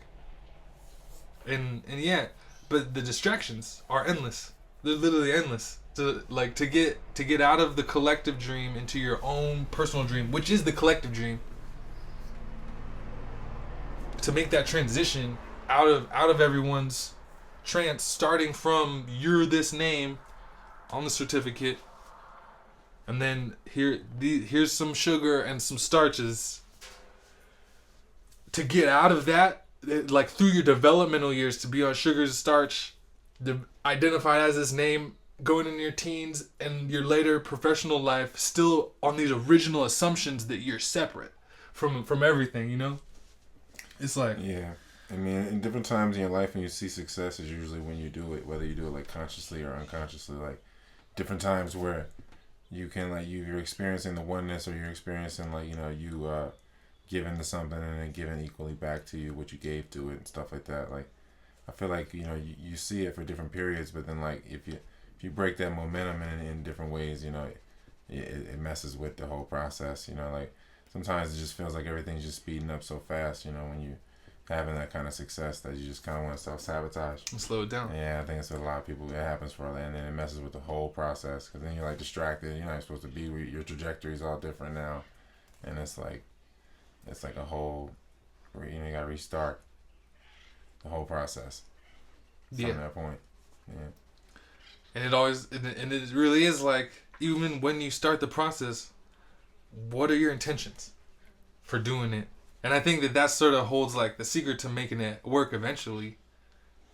And yeah, but the distractions are endless. They're literally endless. To get out of the collective dream into your own personal dream, which is the collective dream. To make that transition out of everyone's trance, starting from you're this name on the certificate, and then here's some sugar and some starches. To get out of that, like through your developmental years, to be on sugar and starch, identified as this name, going into your teens and your later professional life, still on these original assumptions that you're separate from everything, you know? It's like... Yeah. I mean, in different times in your life when you see success is usually when you do it, whether you do it like consciously or unconsciously, like different times where you can like you're experiencing the oneness, or you're experiencing like, you know, you giving to something and then giving equally back to you what you gave to it and stuff like that. Like, I feel like, you know, you see it for different periods, but then like if you break that momentum in different ways, you know, it messes with the whole process. You know, like sometimes it just feels like everything's just speeding up so fast, you know, when you having that kind of success that you just kind of want to self-sabotage and slow it down. Yeah, I think it's what a lot of people, it happens for, and then it messes with the whole process, because then you're like distracted. You're not supposed to be, your trajectory is all different now, and it's like a whole, you know, you gotta restart the whole process from that point. Yeah. And it really is like, even when you start the process, what are your intentions for doing it? And I think that sort of holds like the secret to making it work eventually,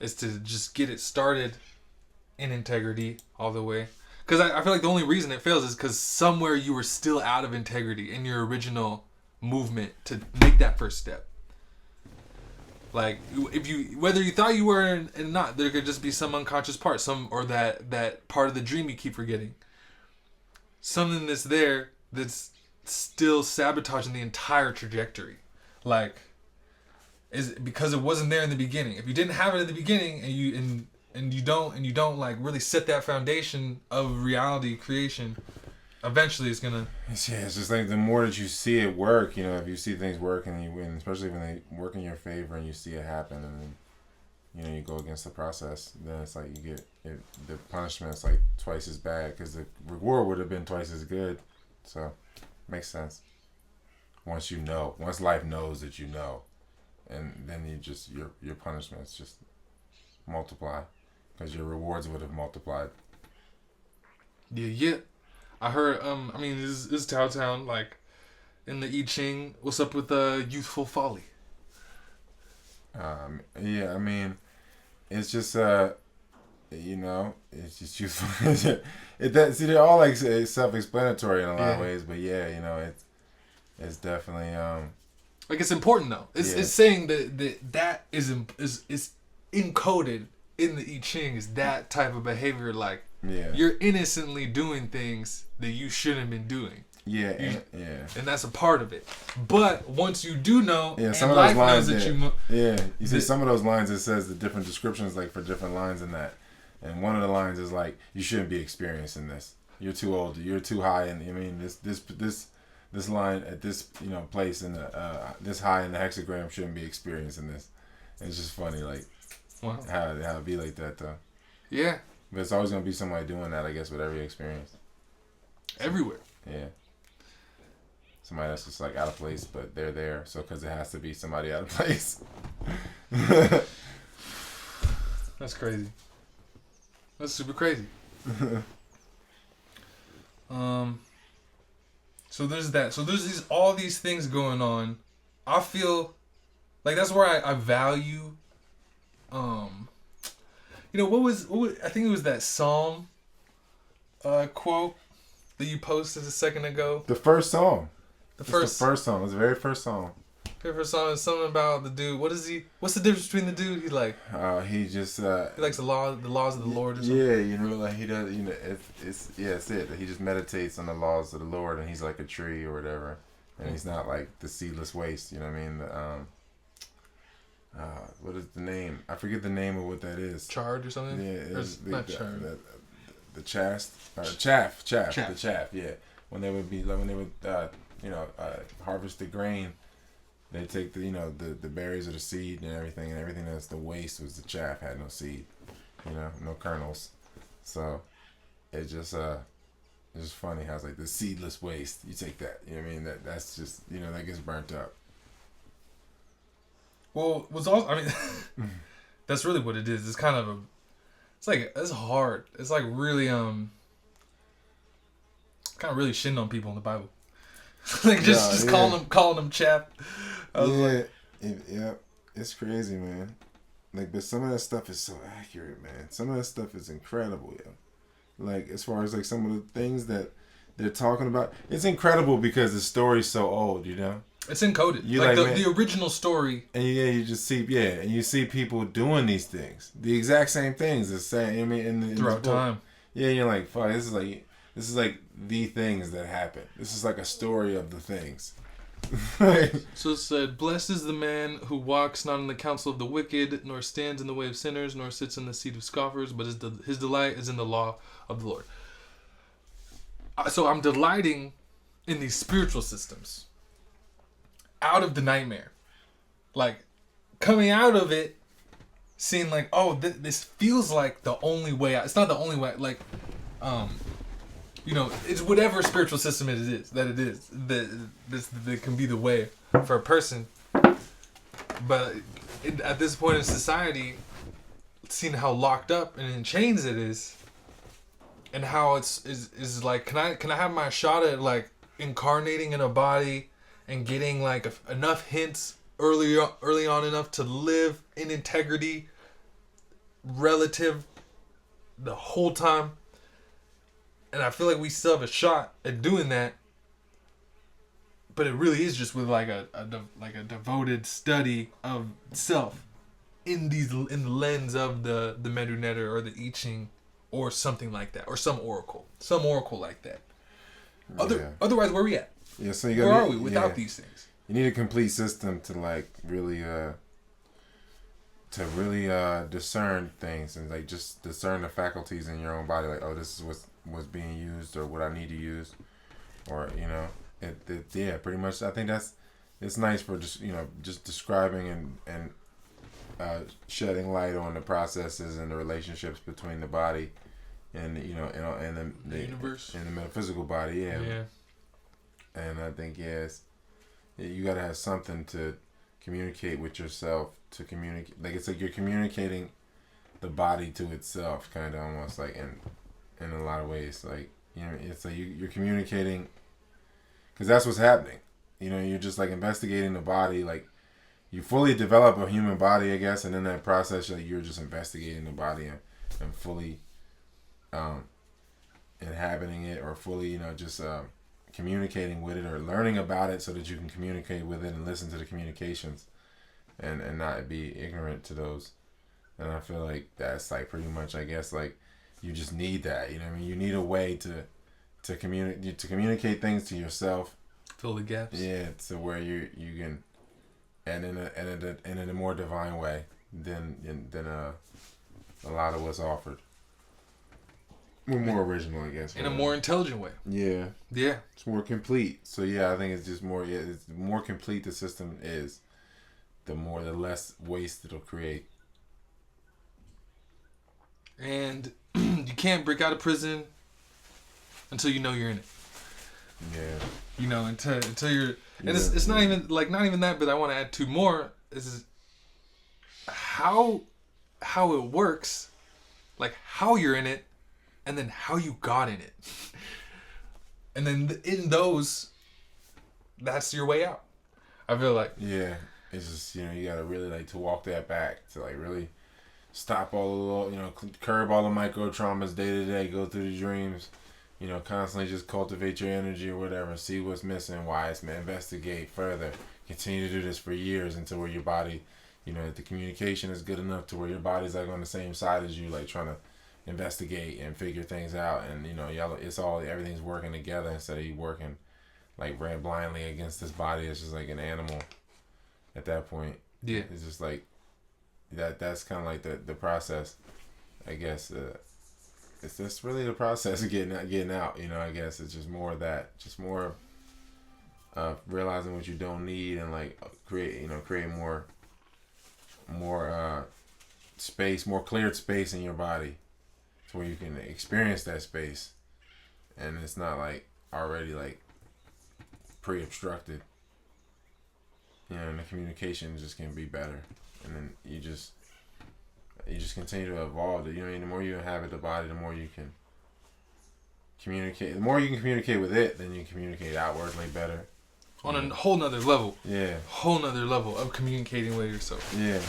is to just get it started in integrity all the way. Because I feel like the only reason it fails is because somewhere you were still out of integrity in your original movement to make that first step. Like, whether you thought you were and not, there could just be some unconscious part, or that part of the dream you keep forgetting. Something that's there that's still sabotaging the entire trajectory. Like, is because it wasn't there in the beginning. If you didn't have it in the beginning, and you don't like really set that foundation of reality creation, eventually it's gonna... It's just like the more that you see it work, you know, if you see things work and you win, especially when they work in your favor and you see it happen, and then, you know, you go against the process, then it's like you get the punishment's like twice as bad, because the reward would have been twice as good. So makes sense. Once life knows that you know, and then your punishments just multiply, because your rewards would have multiplied. Yeah. I heard, I mean, this is Tao Town, like, in the I Ching, what's up with youthful folly? Yeah, I mean, it's just, you know, it's just youthful. See, they're all, like, self-explanatory in a lot of ways, but yeah, you know, it's definitely, Like, it's important though. It's saying that is encoded in the I Ching is that type of behavior. Like, you're innocently doing things that you shouldn't been doing. Yeah, and that's a part of it. But once you do know, some of those lines you see some of those lines. It says the different descriptions like for different lines in that, and one of the lines is like, you shouldn't be experiencing this. You're too old. You're too high, and I mean this line at this place in the this high in the hexagram shouldn't be experiencing this. And it's just funny, like how it be like that though. Yeah, but it's always gonna be somebody doing that, I guess, with every experience. Everywhere. Yeah. Somebody that's just like out of place, but they're there. So because it has to be somebody out of place. That's crazy. That's super crazy. So there's that. So there's all these things going on. I feel like that's where I value. What was I think it was that Psalm quote that you posted a second ago. The first song. The first song. It was the very first song. The first song is something about the dude. What's the difference between the dude? He like. He just. He likes the laws of the Lord. Or something? Yeah, like he does. It's it. He just meditates on the laws of the Lord, and he's like a tree or whatever, and he's not like the seedless waste. You know what I mean? What is the name? I forget the name of what that is. Chard or something. Yeah, not chard. The chaff. The chaff. Yeah, when they would harvest the grain, they take the berries or the seed and everything that's the waste was the chaff, had no seed, no kernels. So it's just funny how it's like the seedless waste. You take that, you know what I mean? That's just that gets burnt up. Well, that's really what it is. It's kind of it's hard. It's like really kind of really shitting on people in the Bible. Like calling them chaff. It's crazy, man. Like, but some of that stuff is so accurate, man. Some of that stuff is incredible, yo. Like, as far as like some of the things that they're talking about, it's incredible because the story's so old, It's encoded. The original story. And you just see, and you see people doing these things, the exact same things, the same. In throughout time. Yeah, you're like, fuck, this is like the things that happen. This is like a story of the things. So it said, "Blessed is the man who walks not in the counsel of the wicked, nor stands in the way of sinners, nor sits in the seat of scoffers, but his delight is in the law of the Lord." So I'm delighting in these spiritual systems. Out of the nightmare. Like, coming out of it, seeing like, oh, this feels like the only way out. It's not the only way. Like, it's whatever spiritual system it is that can be the way for a person. But at this point in society, seeing how locked up and in chains it is, and how is like, can I have my shot at like incarnating in a body and getting like enough hints early on enough to live in integrity relative the whole time. And I feel like we still have a shot at doing that, but it really is just with like a devoted study of self in the lens of the Medu-Neter or the I Ching or something like that, or some oracle like that. Otherwise, where are we at? Yeah, so where are we without these things? You need a complete system to like really discern things and like just discern the faculties in your own body. Like, oh, this is what's being used or what I need to use, or pretty much. I think it's nice for just describing and shedding light on the processes and the relationships between the body and and the universe and the metaphysical body. Yeah. And I think you gotta have something to communicate with yourself, to communicate. Like, it's like you're communicating the body to itself, kind of almost like in a lot of ways. Like, it's like you're communicating, because that's what's happening. You're just like investigating the body. Like, you fully develop a human body, I guess, and in that process, like, you're just investigating the body and fully inhabiting it, or fully, just communicating with it or learning about it so that you can communicate with it and listen to the communications and not be ignorant to those. And I feel like that's like pretty much, I guess, like you just need that. You know what I mean? You need a way to communicate things to yourself. Fill the gaps. Yeah, to where you can, and in a more divine way than a lot of what's offered. We're more original, I guess. In a more intelligent way. Yeah. Yeah. It's more complete. So yeah, I think it's just more. Yeah, it's more complete the system is, the less waste it'll create. And you can't break out of prison until you know you're in it. Yeah. You know, until you're, and it's not even that. But I want to add two more. Is how it works, like how you're in it, and then how you got in it, and then in those, that's your way out. I feel like. Yeah, it's just, you know, you gotta really like to walk that back, to like really stop all the little, you know, curb all the micro traumas day to day, go through the dreams, you know, constantly just cultivate your energy or whatever, see what's missing, why it's, investigate further, continue to do this for years until where your body, you know, the communication is good enough to where your body's like on the same side as you, like trying to investigate and figure things out, and you know, everything's working together instead of you working like ran blindly against this body. It's just like an animal at that point. Yeah, it's just like that's kind of like the process, I guess. It's just really the process of getting out, you know. I guess it's just more of that, just more realizing what you don't need, and like create more space, more cleared space in your body, to where you can experience that space, and it's not like already like pre-obstructed. You know, and the communication just can be better, and then you just continue to evolve. You know, the more you inhabit the body, the more you can communicate. The more you can communicate with it, then you communicate outwardly better. On a whole nother level. Yeah. Whole nother level of communicating with yourself. Yeah.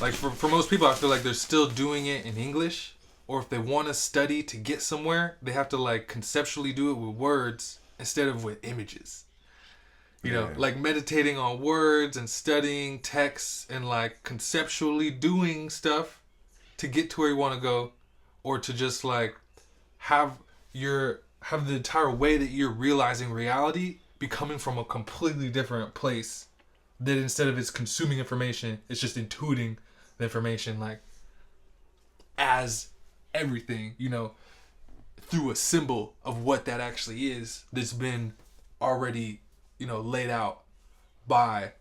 Like for most people, I feel like they're still doing it in English, or if they want to study to get somewhere, they have to like conceptually do it with words instead of with images. You know, like meditating on words and studying texts and like conceptually doing stuff to get to where you want to go, or to just like have the entire way that you're realizing reality be coming from a completely different place. That instead of it's consuming information, it's just intuiting the information like as everything, you know, through a symbol of what that actually is that's been already, you know, laid out by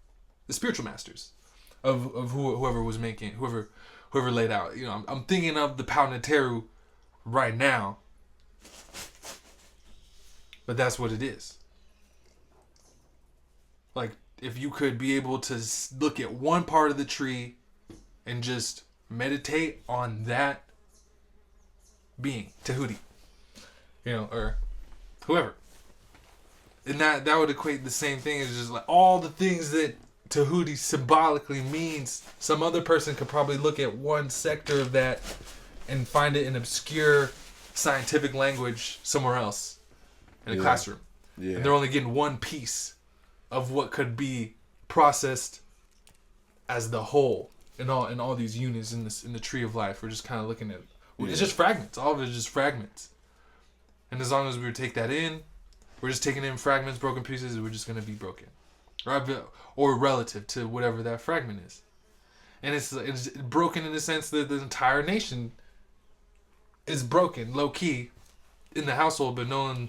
the spiritual masters of whoever was making, whoever laid out. You know, I'm thinking of the Pau Neteru right now, but that's what it is. Like, if you could be able to look at one part of the tree and just meditate on that being, Tahuti, you know, or whoever. And that would equate the same thing as just like all the things that Tahuti symbolically means. Some other person could probably look at one sector of that and find it in obscure scientific language somewhere else in a classroom. Yeah. And they're only getting one piece of what could be processed as the whole in all these units in the tree of life. We're just kind of looking at it's just fragments. All of it is just fragments. And as long as we take that in, we're just taking in fragments, broken pieces, we're just going to be broken. Or relative to whatever that fragment is. And it's broken in the sense that the entire nation is broken, low key, in the household, but no one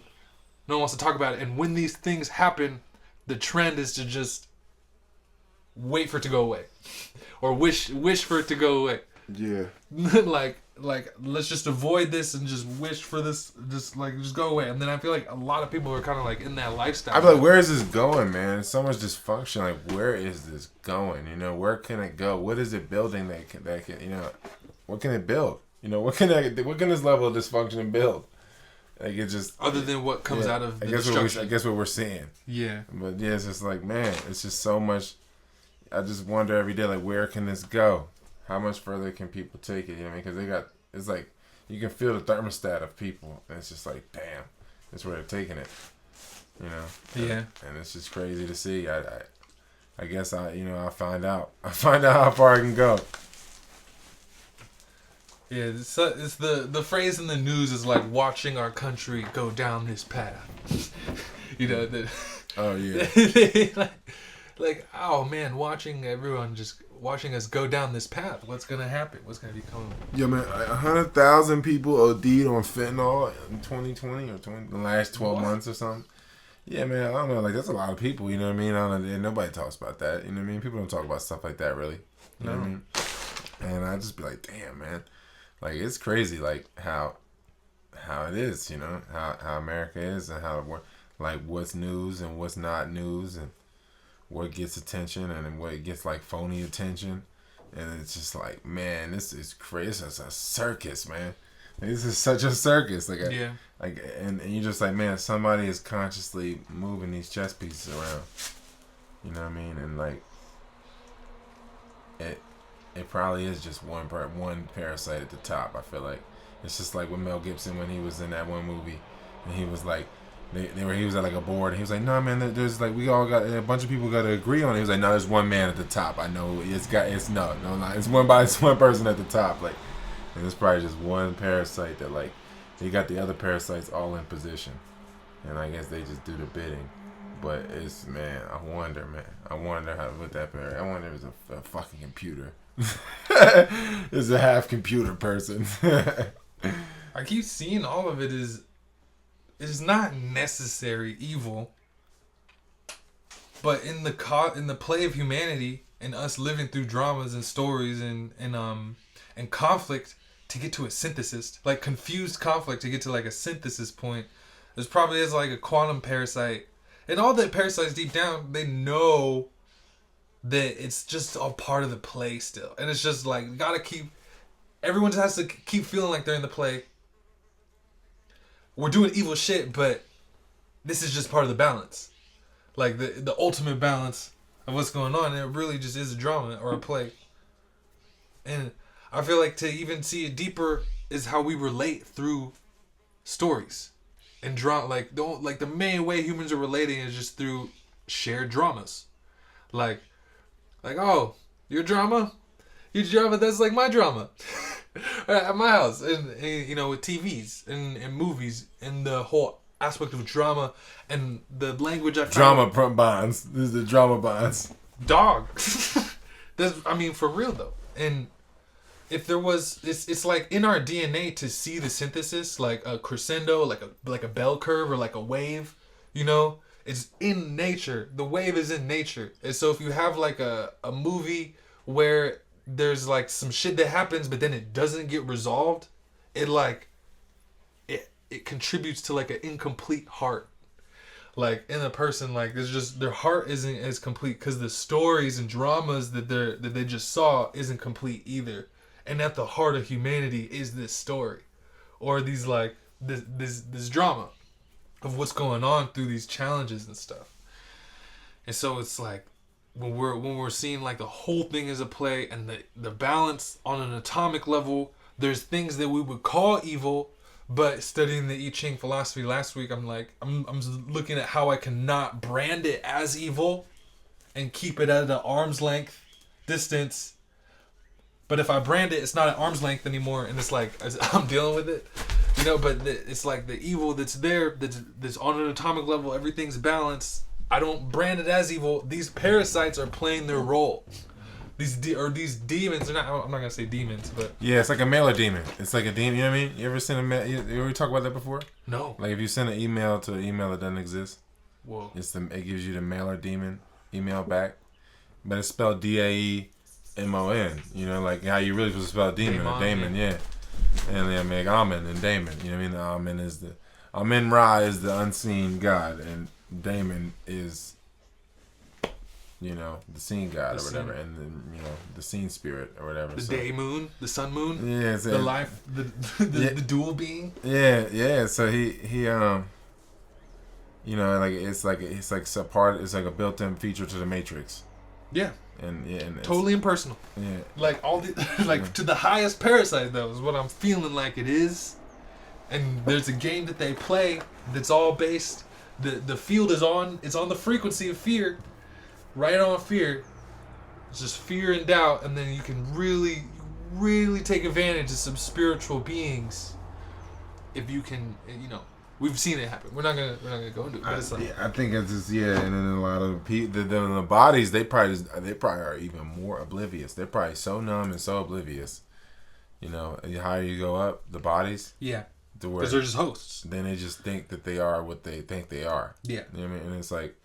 wants to talk about it. And when these things happen, the trend is to just wait for it to go away. Or wish for it to go away. Yeah. like let's just avoid this and just wish for this, just go away. And then I feel like a lot of people are kind of like in that lifestyle. I'm like, where is this going, man? So much dysfunction. Like, where is this going? You know, where can it go? What is it building that can you know, what can it build? You know, what can this level of dysfunction build? Like, it just other than what comes out of the destruction. I guess what we're seeing. Yeah. But yeah, it's just like, man, it's just so much. I just wonder every day, like, where can this go? How much further can people take it? You know what I mean? Because it's like, you can feel the thermostat of people. And it's just like, damn, that's where they're taking it. You know. Yeah. And it's just crazy to see. I guess I'll find out. I find out how far I can go. Yeah, it's the phrase in the news is like watching our country go down this path. You know that. Oh yeah. like oh man, watching us go down this path. What's gonna happen? What's gonna be coming? Yeah, man. 100,000 people OD'd on fentanyl in 2020 or the last 12 months or something. Yeah, man. I don't know. Like that's a lot of people. You know what I mean? I don't know. Nobody talks about that. You know what I mean? People don't talk about stuff like that really. You know what I mean? And I just be like, damn, man. Like it's crazy, like how it is, you know, how America is and how like what's news and what's not news and what gets attention and what gets like phony attention, and it's just like, man, this is crazy. It's a circus, man. This is such a circus, like yeah, like and you're just like, man, somebody is consciously moving these chess pieces around, you know what I mean, and like it probably is just one parasite at the top. I feel like it's just like with Mel Gibson when he was in that one movie, and he was like, he was at like a board, and he was like, no man, there's like we all got a bunch of people got to agree on it. He was like, no, there's one man at the top. I know it's one person at the top. Like, and it's probably just one parasite that like they got the other parasites all in position, and I guess they just do the bidding. But it's, man, I wonder how with that parasite. I wonder if it's a fucking computer. It's a half computer person. I keep seeing all of it is not necessary evil, but in the play of humanity and us living through dramas and stories and conflict to get to a synthesis, like confused conflict to get to like a synthesis point, there's probably is like a quantum parasite, and all the parasites deep down they know that it's just a part of the play still. And it's just like, everyone just has to keep feeling like they're in the play. We're doing evil shit, but this is just part of the balance. Like the ultimate balance of what's going on. And it really just is a drama or a play. And I feel like to even see it deeper is how we relate through stories. And like the main way humans are relating is just through shared dramas. Like, oh, your drama? That's like my drama. At my house. And, you know, with TVs and movies and the whole aspect of drama and the language I found. Drama bonds. This is the drama bonds. Dog. For real though. And if there was, it's like in our DNA to see the synthesis, like a crescendo, like a bell curve or like a wave, you know? It's in nature. The wave is in nature. And so if you have like a movie where there's like some shit that happens but then it doesn't get resolved, it contributes to like an incomplete heart. Like in a person, like there's just their heart isn't as complete because the stories and dramas that they just saw isn't complete either. And at the heart of humanity is this story, or these like this drama of what's going on through these challenges and stuff. And so it's like when we're seeing like the whole thing as a play and the balance on an atomic level, there's things that we would call evil, but studying the I Ching philosophy last week, I'm looking at how I cannot brand it as evil and keep it at an arm's length distance. But if I brand it, it's not at arm's length anymore, and it's like I'm dealing with it. You know, but it's like the evil that's there, that's on an atomic level, everything's balanced. I don't brand it as evil. These parasites are playing their role. These demons are not. I'm not gonna say demons, but yeah, it's like a mailer demon. It's like a demon. You know what I mean? You ever send you ever talk about that before? No. Like if you send an email to an email that doesn't exist, whoa, it gives you the mailer demon email back, but it's spelled DAEMON. You know, like how you really supposed to spell demon or daemon, yeah. And they make Amen and Damon. You know what I mean? The Amen is Amen Ra is the unseen God, and Damon is, you know, the seen God or whatever, and then, you know, the seen spirit or whatever. The day moon, the sun moon, yeah, the life, the dual being. Yeah. So he you know, like it's like a part. It's like a built-in feature to the Matrix. Yeah. And totally impersonal. Yeah. Like all the to the highest parasite though is what I'm feeling like it is. And there's a game that they play that's all based the field is on. It's on the frequency of fear, right on fear. It's just fear and doubt, and then you can really, really take advantage of some spiritual beings. If you can, we've seen it happen. We're not gonna go into it. But it's like, I think it's just and then a lot of people, the bodies, they probably are even more oblivious. They're probably so numb and so oblivious. The higher you go up, the bodies. Yeah. Because they're just hosts. Then they just think that they are what they think they are. Yeah. You know what I mean? And it's like,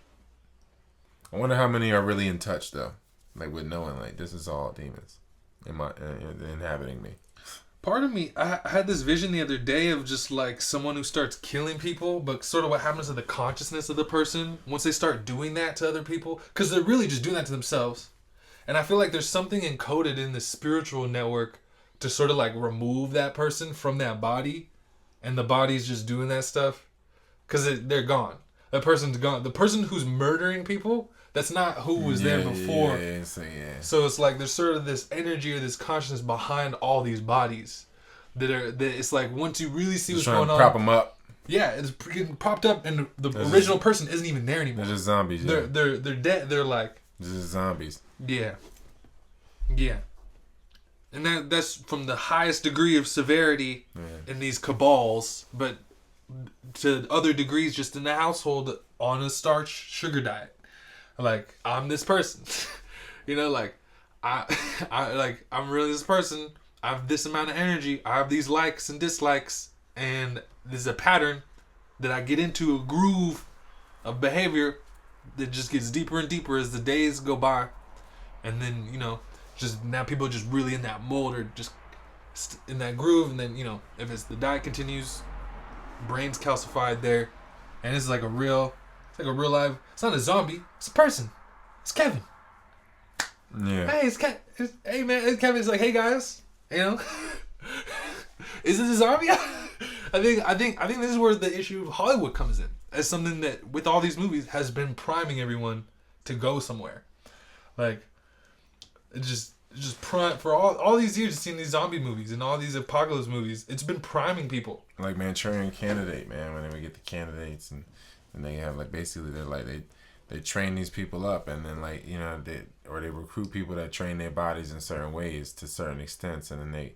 I wonder how many are really in touch though, like with knowing like this is all demons, inhabiting me. Part of me, I had this vision the other day of just like someone who starts killing people, but sort of what happens to the consciousness of the person once they start doing that to other people, because they're really just doing that to themselves. And I feel like there's something encoded in the spiritual network to sort of like remove that person from that body, and the body's just doing that stuff because they're gone. That person's gone. The person who's murdering people, that's not who was there before. So it's like there's sort of this energy or this consciousness behind all these bodies that it's like once you really see what's going on, prop them up. Yeah, it's getting propped up, and the original person isn't even there anymore. They're just zombies. Yeah. They're dead. They're like just zombies. Yeah. And that's from the highest degree of severity in these cabals, but to other degrees just in the household on a starch sugar diet. Like, I'm this person. Like I'm really this person. I have this amount of energy. I have these likes and dislikes, and there's a pattern that I get into, a groove of behavior that just gets deeper and deeper as the days go by. And then, just now people are just really in that mold or just in that groove. And then, if it's the diet continues, brain's calcified there. And it's like a real live, it's not a zombie, it's a person. It's Kevin. Yeah. Hey, hey man, it's Kevin. It's like, hey guys, is it a zombie? I think this is where the issue of Hollywood comes in, as something that with all these movies has been priming everyone to go somewhere. Like, it's just prime for all these years, seeing these zombie movies and all these apocalypse movies. It's been priming people. Like Manchurian Candidate, man. When they get the candidates and they have like basically they're like they train these people up, and then like they recruit people that train their bodies in certain ways to certain extents, and then they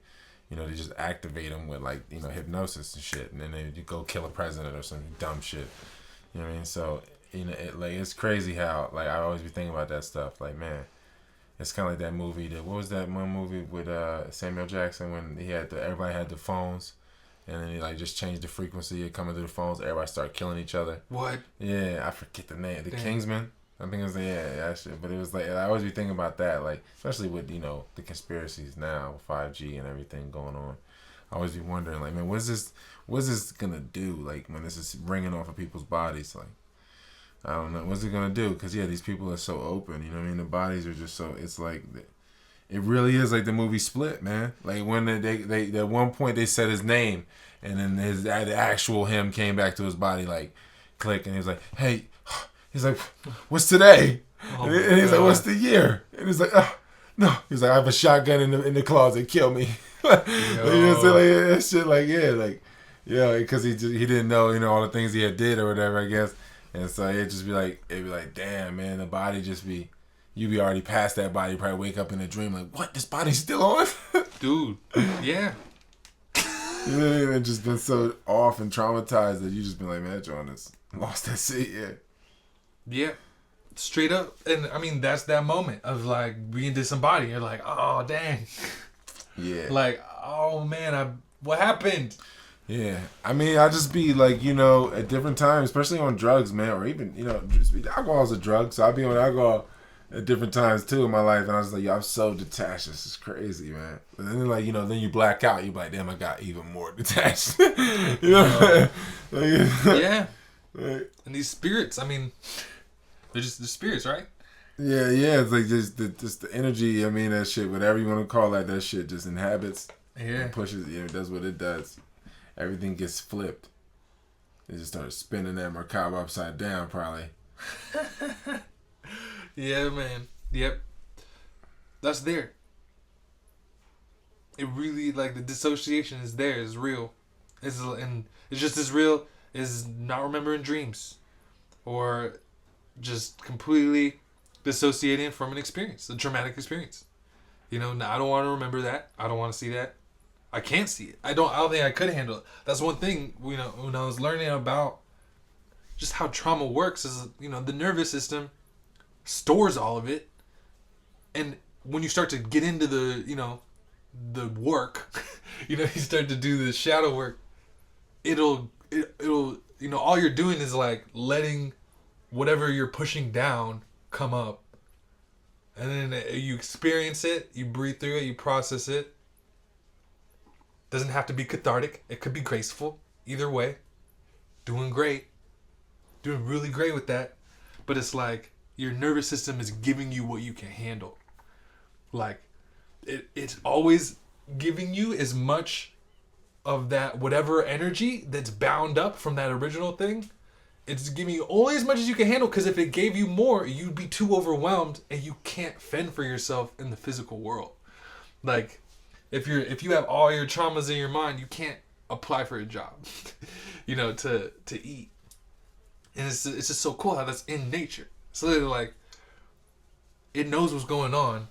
just activate them with like hypnosis and shit, and then they go kill a president or some dumb shit. You know what I mean? So it's crazy how like I always be thinking about that stuff. Like, man, it's kind of like that movie. What was that one movie with Samuel Jackson when everybody had the phones, and then he like just changed the frequency of coming through the phones. Everybody started killing each other. What? Yeah, I forget the name. The Kingsman. I think it was that shit. But it was like I always be thinking about that, like especially with the conspiracies now, 5G and everything going on. I always be wondering, like, man, what's this gonna do? Like when this is ringing off of people's bodies, like. I don't know. What's it going to do? Because, these people are so open. You know what I mean? The bodies are just so... It's like... It really is like the movie Split, man. Like when they at one point they said his name, and then the actual him came back to his body, like, click, and he was like, hey... He's like, what's today? And he's like, what's the year? And he's like, no. He's like, I have a shotgun in the closet. Kill me. You know what I'm saying? Like, that shit, like, because he didn't know, all the things he had did or whatever, I guess. And so it'd be like, damn, man, the body you be already past that body. You probably wake up in a dream like, what? This body's still on? Dude, yeah. And just been so off and traumatized that you just been like, man, John has lost that seat, Yeah, straight up. And I mean, that's that moment of like being disembodied. You're like, oh, dang. Yeah. Like, oh, man, what happened? Yeah, I mean, I just be like, at different times, especially on drugs, man, or even, alcohol is a drug, so I be on alcohol at different times too in my life, and I was like, yo, I'm so detached, this is crazy, man. And then like, then you black out, you be like, damn, I got even more detached. Yeah. Like, and these spirits, I mean, they're just the spirits, right? Yeah, it's like just the energy, I mean, that shit, whatever you want to call that shit just inhabits, and pushes, it does what it does. Everything gets flipped. They just started spinning that Merkaba upside down, probably. Yeah, man. Yep. That's there. It really, like, the dissociation is there. It's real. And it's just as real as not remembering dreams. or just completely dissociating from an experience, a traumatic experience. You know, I don't want to remember that. I don't want to see that. I can't see it. I don't think I could handle it. That's one thing, you know, when I was learning about just how trauma works is, you know, the nervous system stores all of it. And when you start to get into the, you know, the work, you know, you start to do the shadow work, it'll, you know, all you're doing is like letting whatever you're pushing down come up. And then you experience it, you breathe through it, you process it. Doesn't have to be cathartic. It could be graceful. Either way. Doing great. Doing really great with that. But it's like your nervous system is giving you what you can handle. Like, it's always giving you as much of that whatever energy that's bound up from that original thing. It's giving you only as much as you can handle, because if it gave you more, you'd be too overwhelmed and you can't fend for yourself in the physical world. Like, if you have all your traumas in your mind, you can't apply for a job, you know, to eat. And it's just so cool how that's in nature. So like, it knows what's going on.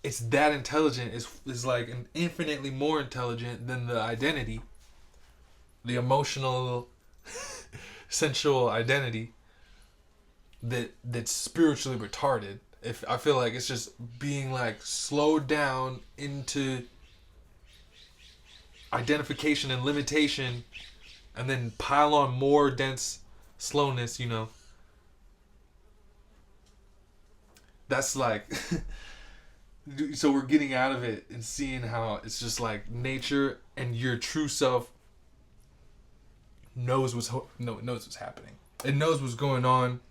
It's that intelligent. It's like infinitely more intelligent than the identity, the emotional, sensual identity that's spiritually retarded. If I feel like it's just being like slowed down into identification and limitation, and then pile on more dense slowness, you know. That's like so we're getting out of it and seeing how it's just like nature and your true self knows what's happening. It knows what's going on.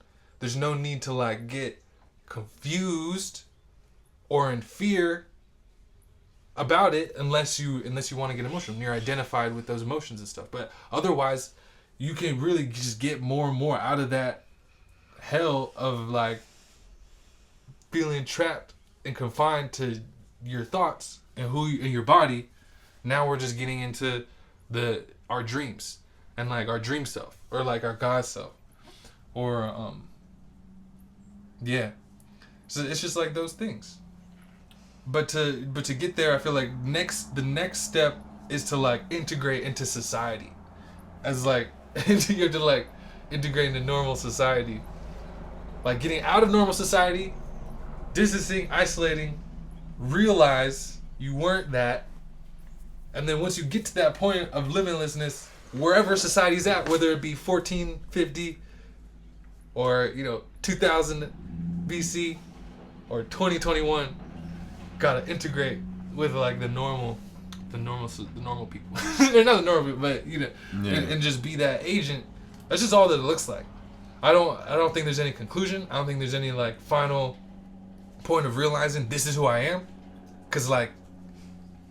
There's no need to like get confused or in fear about it unless you want to get emotional. You're identified with those emotions and stuff. But otherwise, you can really just get more and more out of that hell of like feeling trapped and confined to your thoughts and and your body. Now we're just getting into our dreams and like our dream self or like our God self or yeah. So it's just like those things. But to get there, I feel like the next step is to like integrate into society, as like you have to like integrate into normal society, like getting out of normal society, distancing, isolating, realize you weren't that, and then once you get to that point of limitlessness, wherever society's at, whether it be 1450 or 2000 BC or 2021. Gotta integrate with like the normal people. They're not the normal people, but and just be that agent. That's just all that it looks like. I don't think there's any conclusion. I don't think there's any like final point of realizing this is who I am, because like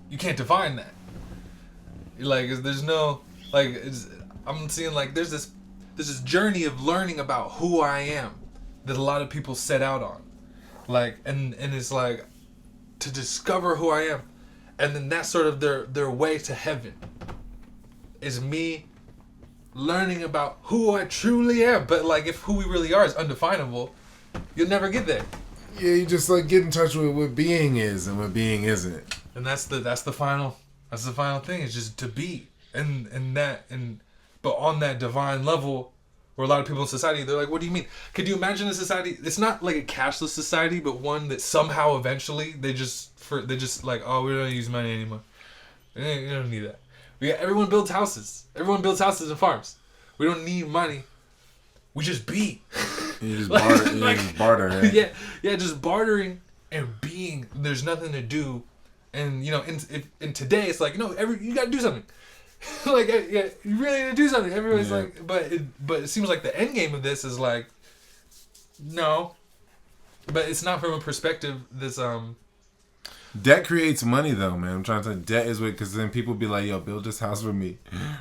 you can't define that. Like there's no like I'm seeing like there's this journey of learning about who I am that a lot of people set out on, like and it's like to discover who I am, and then that's sort of their way to heaven is me learning about who I truly am. But like if who we really are is undefinable, you'll never get there. Yeah, you just like get in touch with what being is and what being isn't. And that's the final thing, is just to be but on that divine level. Where a lot of people in society, they're like, what do you mean? Could you imagine a society? It's not like a cashless society, but one that somehow eventually they just like, oh, we don't use money anymore. We don't need that. Everyone builds houses. Everyone builds houses and farms. We don't need money. We just be. You just barter. Just barter. Right? Yeah, just bartering and being. There's nothing to do, and in today it's like you gotta do something. Like you really need to do something. Everyone's like, but it seems like the end game of this is like, no, but it's not from a perspective that's Debt creates money though, man. I'm trying to say debt is what, because then people be like, yo, build this house for me,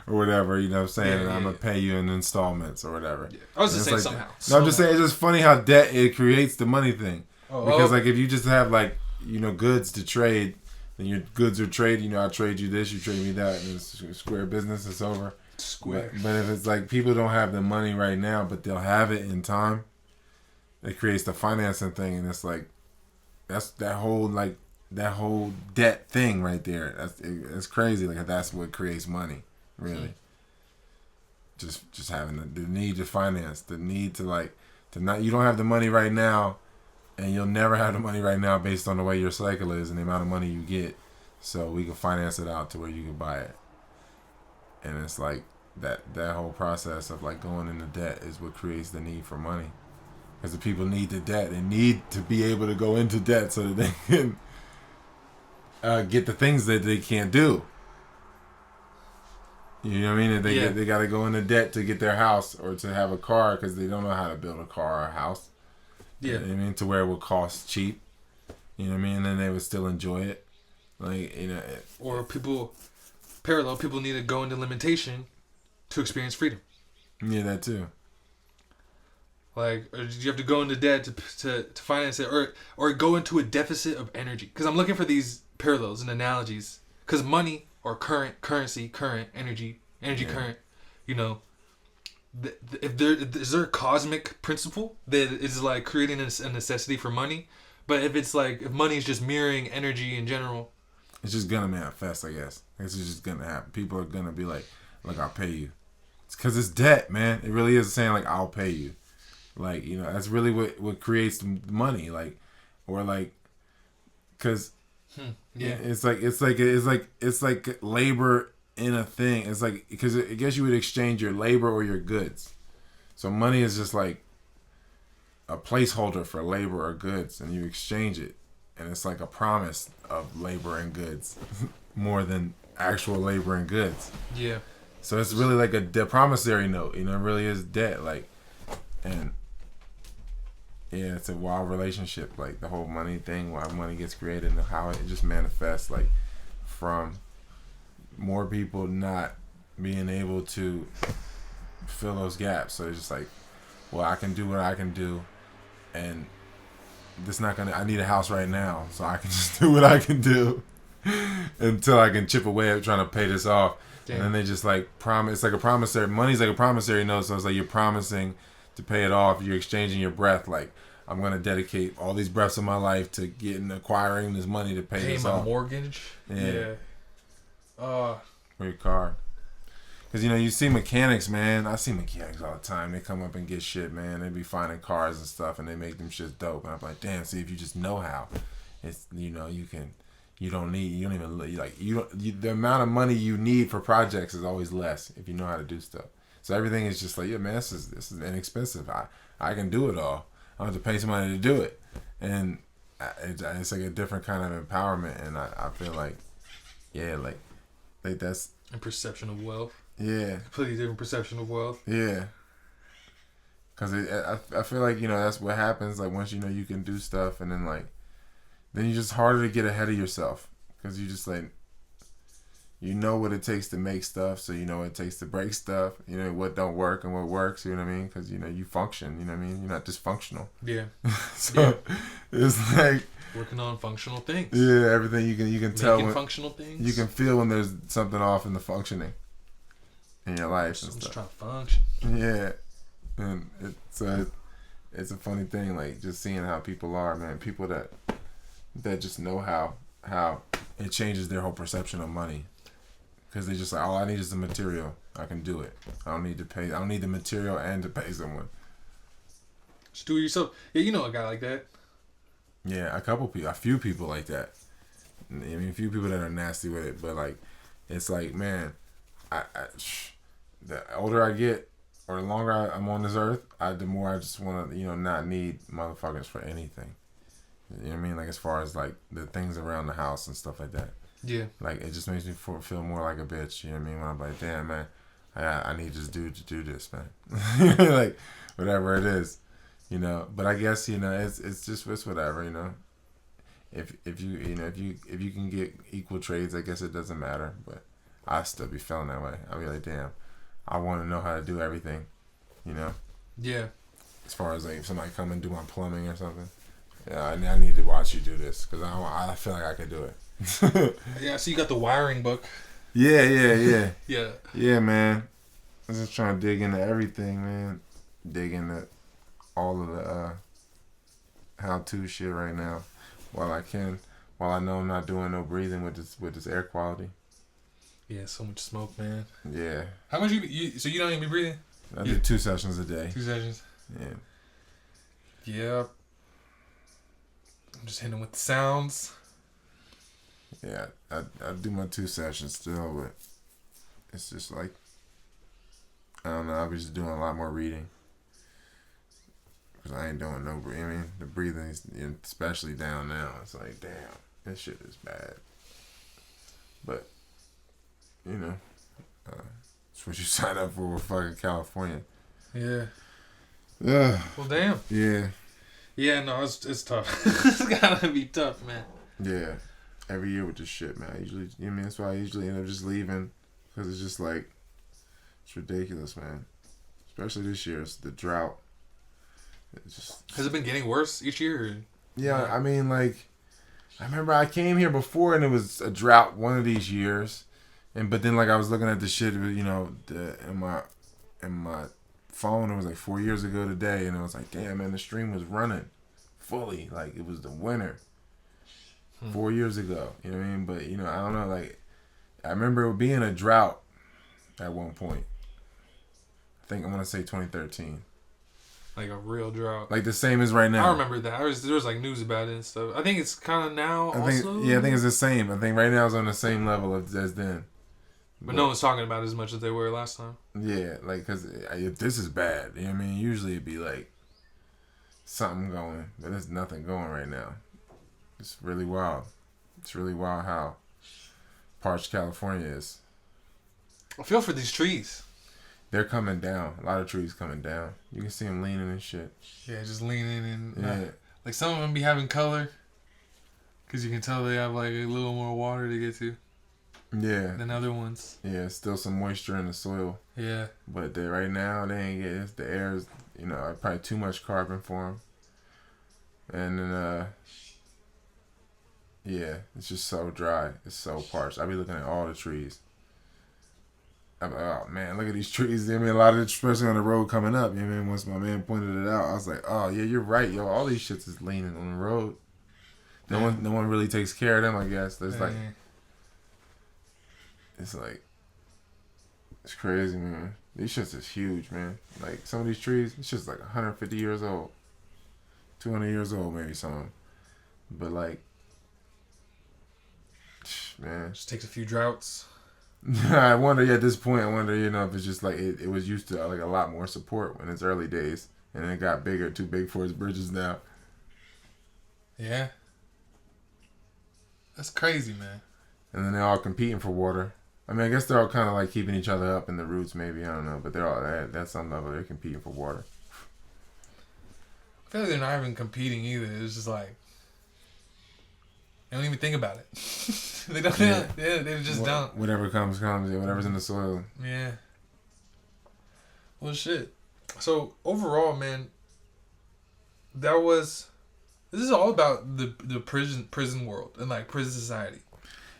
or whatever. You know what I'm saying? And I'm gonna pay you in installments or whatever. Yeah. I was just saying somehow. No, I'm just saying it's just funny how debt it creates the money thing, because like if you just have like goods to trade. Then your goods are traded. I trade you this, you trade me that, and it's square business. It's over. Square. But if it's like people don't have the money right now, but they'll have it in time, it creates the financing thing, and it's like that's that whole debt thing right there. It's crazy. Like that's what creates money, really. Just having the need to finance, the need to not. You don't have the money right now, and you'll never have the money right now based on the way your cycle is and the amount of money you get. So we can finance it out to where you can buy it, and it's like that whole process of like going into debt is what creates the need for money. Because the people need the debt and need to be able to go into debt so that they can get the things that they can't do. You know what I mean? They got to go into debt to get their house or to have a car because they don't know how to build a car or a house. Yeah. You know what I mean? To where it would cost cheap. You know what I mean? And then they would still enjoy it. Like, you know. Or people need to go into limitation to experience freedom. Yeah, that too. Like, or you have to go into debt to finance it, or go into a deficit of energy. Because I'm looking for these parallels and analogies. Because money or currency, energy, current, you know, is there a cosmic principle that is like creating a necessity for money? But if money is just mirroring energy in general, it's just gonna manifest, I guess. It's just gonna happen. People are gonna be like, I'll pay you. It's because it's debt, man. It really is saying like, I'll pay you. Like, you know, that's really what creates the money. Like, or like, because it's like labor in a thing. It's like, because I guess you would exchange your labor or your goods. So money is just like a placeholder for labor or goods, and you exchange it, and it's like a promise of labor and goods more than actual labor and goods. Yeah. So it's really like a promissory note. You know, it really is debt. Like, and yeah, it's a wild relationship. Like the whole money thing, why money gets created, and how it just manifests. Like from more people not being able to fill those gaps. So it's just like, well, I can do what I can do, and this not gonna. I need a house right now, so I can just do what I can do until I can chip away at trying to pay this off. Damn. And then they just like promise. It's like a promissory. Money's like a promissory note, so it's like you're promising to pay it off. You're exchanging your breath. Like, I'm gonna dedicate all these breaths of my life to acquiring this money to pay this my off. Mortgage. Yeah. For your car. Because, you know, you see mechanics, man. I see mechanics all the time. They come up and get shit, man. They be finding cars and stuff, and they make them shit dope. And I'm like, damn, see, if you just know how, it's, you know, the amount of money you need for projects is always less if you know how to do stuff. So everything is just like, yeah, man, this is inexpensive. I can do it all. I don't have to pay somebody to do it. And it's like a different kind of empowerment. And I feel like, yeah, like that's... And perception of wealth. Yeah. Completely different perception of wealth. Yeah. Because I feel like, you know, that's what happens. Like, once you know you can do stuff, and then, like, then you're just harder to get ahead of yourself. Because you just, like, you know what it takes to make stuff, so you know what it takes to break stuff. You know what don't work and what works, you know what I mean? Because, you know, you function, you know what I mean? You're not dysfunctional. Yeah. So, it's like... Working on functional things. Yeah, everything you can tell. Making functional things. You can feel when there's something off in the functioning in your life and stuff. Trying to function. Yeah, and it's a funny thing, like just seeing how people are, man. People that just know how it changes their whole perception of money, because they just like, all I need is the material. I can do it. I don't need to pay. I don't need the material and to pay someone. Just do it yourself. Yeah, you know a guy like that. Yeah, a few people like that. I mean, a few people that are nasty with it, but like, it's like, man, the older I get, or the longer I'm on this earth, the more I just want to, you know, not need motherfuckers for anything. You know what I mean? Like, as far as like the things around the house and stuff like that. Yeah. Like, it just makes me feel more like a bitch. You know what I mean? When I'm like, damn, man, I need this dude to do this, man. Like, whatever it is. You know, but I guess, you know, it's whatever, you know. If you can get equal trades, I guess it doesn't matter. But I still be feeling that way. I'll be like, damn, I want to know how to do everything, you know. Yeah. As far as like if somebody come and do my plumbing or something, yeah, I need to watch you do this because I feel like I could do it. Yeah. So you got the wiring book. Yeah. Yeah. Yeah, man. I'm just trying to dig into everything, man. Dig into all of the how-to shit right now, while I can. While I know I'm not doing no breathing with this air quality. Yeah, so much smoke, man. Yeah. How much so you don't even be breathing? I do 2 sessions a day. 2 sessions. Yeah. Yeah. I'm just hitting with the sounds. Yeah, I do my 2 sessions still, but it's just like, I don't know, I was just doing a lot more reading. Because I ain't doing no breathing. I mean, the breathing, is, especially down now, it's like, damn, this shit is bad. But, it's what you sign up for with fucking California. Yeah. Yeah. Well, damn. Yeah. Yeah, no, it's tough. It's gotta be tough, man. Yeah. Every year with this shit, man. That's why I usually end up just leaving. Because it's just like, it's ridiculous, man. Especially this year. It's the drought. It's just... Has it been getting worse each year? Or? Yeah, I mean, like, I remember I came here before and it was a drought one of these years. But then, like, I was looking at the shit, in my phone. It was like 4 years ago today. And it was like, damn, man, the stream was running fully. Like, it was the winter. 4 years ago, you know what I mean? But, I don't know, like, I remember it being a drought at one point. I think I'm going to say 2013. Like a real drought. Like the same as right now. I remember that. There was like news about it and stuff. I think it's kind of now I think it's the same. I think right now it's on the same level as then. But no one's talking about it as much as they were last time. Yeah, like, because if this is bad, you know what I mean? Usually it'd be like something going, but there's nothing going right now. It's really wild. It's really wild how parched California is. I feel for these trees. They're coming down. A lot of trees coming down. You can see them leaning and shit. Yeah, just leaning and yeah. Like some of them be having color, because you can tell they have like a little more water to get to. Yeah. Than other ones. Yeah, still some moisture in the soil. Yeah. But right now they ain't getting the air is probably too much carbon for them. And then yeah, it's just so dry. It's so parched. I be looking at all the trees. I'm like, oh man, look at these trees. I mean, a lot of it, especially on the road coming up. You know what I mean? Once my man pointed it out, I was like, oh yeah, you're right, yo. All these shits is leaning on the road. No one really takes care of them. I guess there's like, it's crazy, man. These shits is huge, man. Like some of these trees, it's just like 150 years old, 200 years old, maybe some of them. But like, man, just takes a few droughts. I wonder at this point. I wonder, if it's just like it was used to like a lot more support in its early days, and it got bigger, too big for its bridges now. Yeah, that's crazy, man. And then they're all competing for water. I mean, I guess they're all kind of like keeping each other up in the roots, maybe, I don't know, but they're all at some level they're competing for water. I feel like they're not even competing either. It's just like they don't even think about it. They don't. Yeah. They just don't. Whatever comes. Yeah, whatever's in the soil. Yeah. Well, shit. So overall, man, this is all about the prison world and like prison society.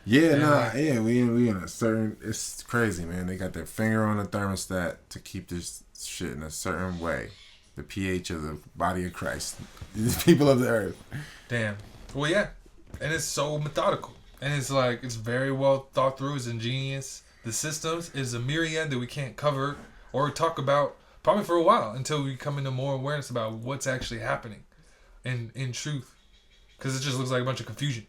Yeah, we in a certain. It's crazy, man. They got their finger on the thermostat to keep this shit in a certain way. The pH of the body of Christ, the people of the earth. Damn. Well, yeah, and it's so methodical. And it's like, it's very well thought through. It's ingenious. The systems is a myriad that we can't cover or talk about probably for a while until we come into more awareness about what's actually happening in truth. Because it just looks like a bunch of confusion.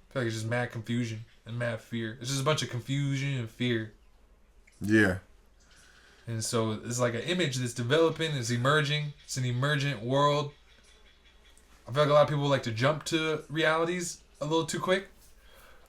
I feel like it's just mad confusion and mad fear. It's just a bunch of confusion and fear. Yeah. And so it's like an image that's developing. It's emerging. It's an emergent world. I feel like a lot of people like to jump to realities a little too quick.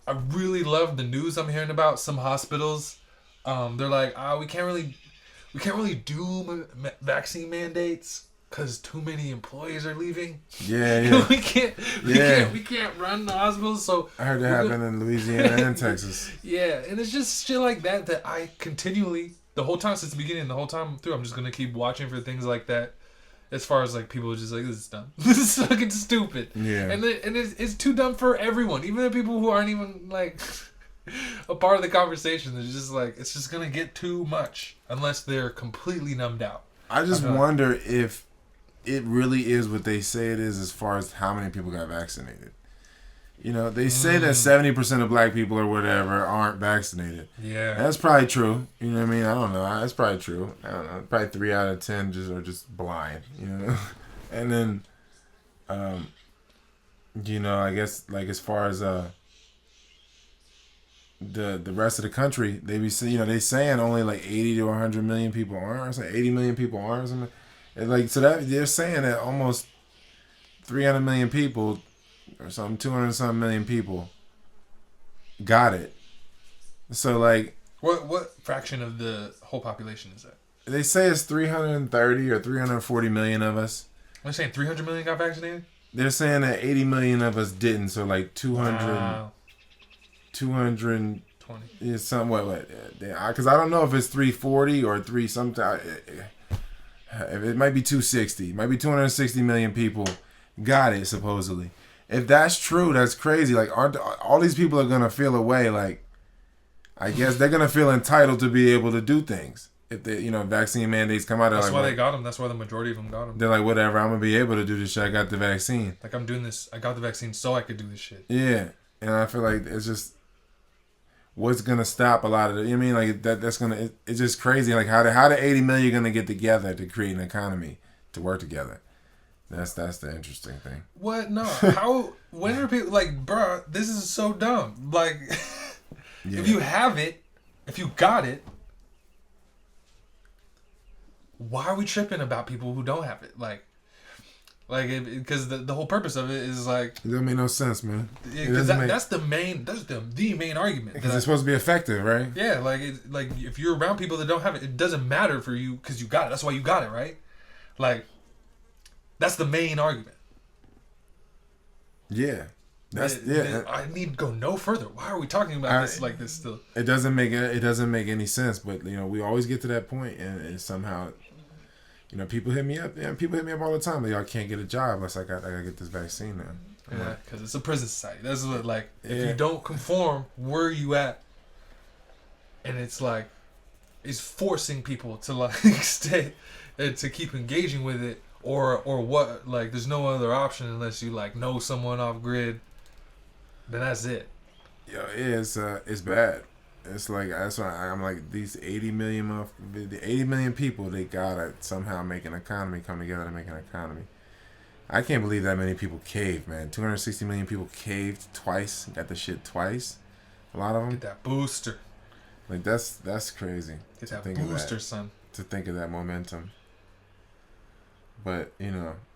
I really love the news I'm hearing about some hospitals. They're like, we can't really do vaccine mandates because too many employees are leaving. Yeah. we can't run the hospitals. So I heard that happen in Louisiana and Texas. Yeah, and it's just shit like that I continually, the whole time since the beginning, the whole time through, I'm just gonna keep watching for things like that. As far as like people are just like, this is dumb. This is fucking stupid. Yeah. And it's too dumb for everyone. Even the people who aren't even like a part of the conversation that's just like, it's just gonna get too much unless they're completely numbed out. I just Okay. wonder if it really is what they say it is as far as how many people got vaccinated. You know, they say that 70% of black people or whatever aren't vaccinated. Yeah. That's probably true. You know what I mean? I don't know. That's probably true. I don't know. Probably 3 out of 10 just are just blind. You know, and then, you know, I guess like as far as the rest of the country, they be they saying only like 80 to 100 million people aren't. Or something, 80 million people aren't. Or something. And like so that they're saying that almost 300 million people or something, 200 some million people got it. So like, What fraction of the whole population is that? they say it's 330 or 340 million of us. They're saying 300 million got vaccinated? They're saying that 80 million of us didn't. So like 200, Wow. 200 20. is something. What? Because I don't know if it's 340 or 3 something. It might be 260. It might be 260 million people got it supposedly. If that's true, that's crazy. Like, aren't all these people are gonna feel a way? Like, I guess they're gonna feel entitled to be able to do things if they, vaccine mandates come out. That's like, why they got them. That's why the majority of them got them. They're like, whatever. I'm gonna be able to do this shit. I got the vaccine. Like, I'm doing this. I got the vaccine so I could do this shit. Yeah, and I feel like it's just what's gonna stop a lot of it. You know what I mean? Like that's gonna. It's just crazy. Like how the 80 million gonna get together to create an economy to work together. That's the interesting thing. What? No. How? When are people like, bruh, this is so dumb. Like, Yeah. if you have it, if you got it, why are we tripping about people who don't have it? Like because the whole purpose of it is like, It doesn't make no sense, man. because that's the main argument. Because it's supposed to be effective, right? Yeah, like if you're around people that don't have it, it doesn't matter for you because you got it. That's why you got it, right? Like, that's the main argument. Yeah. I need to go no further. Why are we talking about this like this still? It doesn't make any sense, but we always get to that point, and somehow, people hit me up. Yeah, people hit me up all the time. Like, I can't get a job unless I gotta get this vaccine now. Yeah, because it's a prison society. That's what, like, if Yeah. you don't conform, where are you at? And it's like, it's forcing people to like stay, to keep engaging with it, or what? Like, there's no other option unless you like know someone off grid. Then that's it. Yo, it's bad. It's like that's why I'm like these 80 million people, they gotta somehow make an economy come together to make an economy. I can't believe that many people caved, man. 260 million people caved twice, got the shit twice. A lot of them. Get that booster. Like that's crazy. Get to that think of booster, son. To think of that momentum. But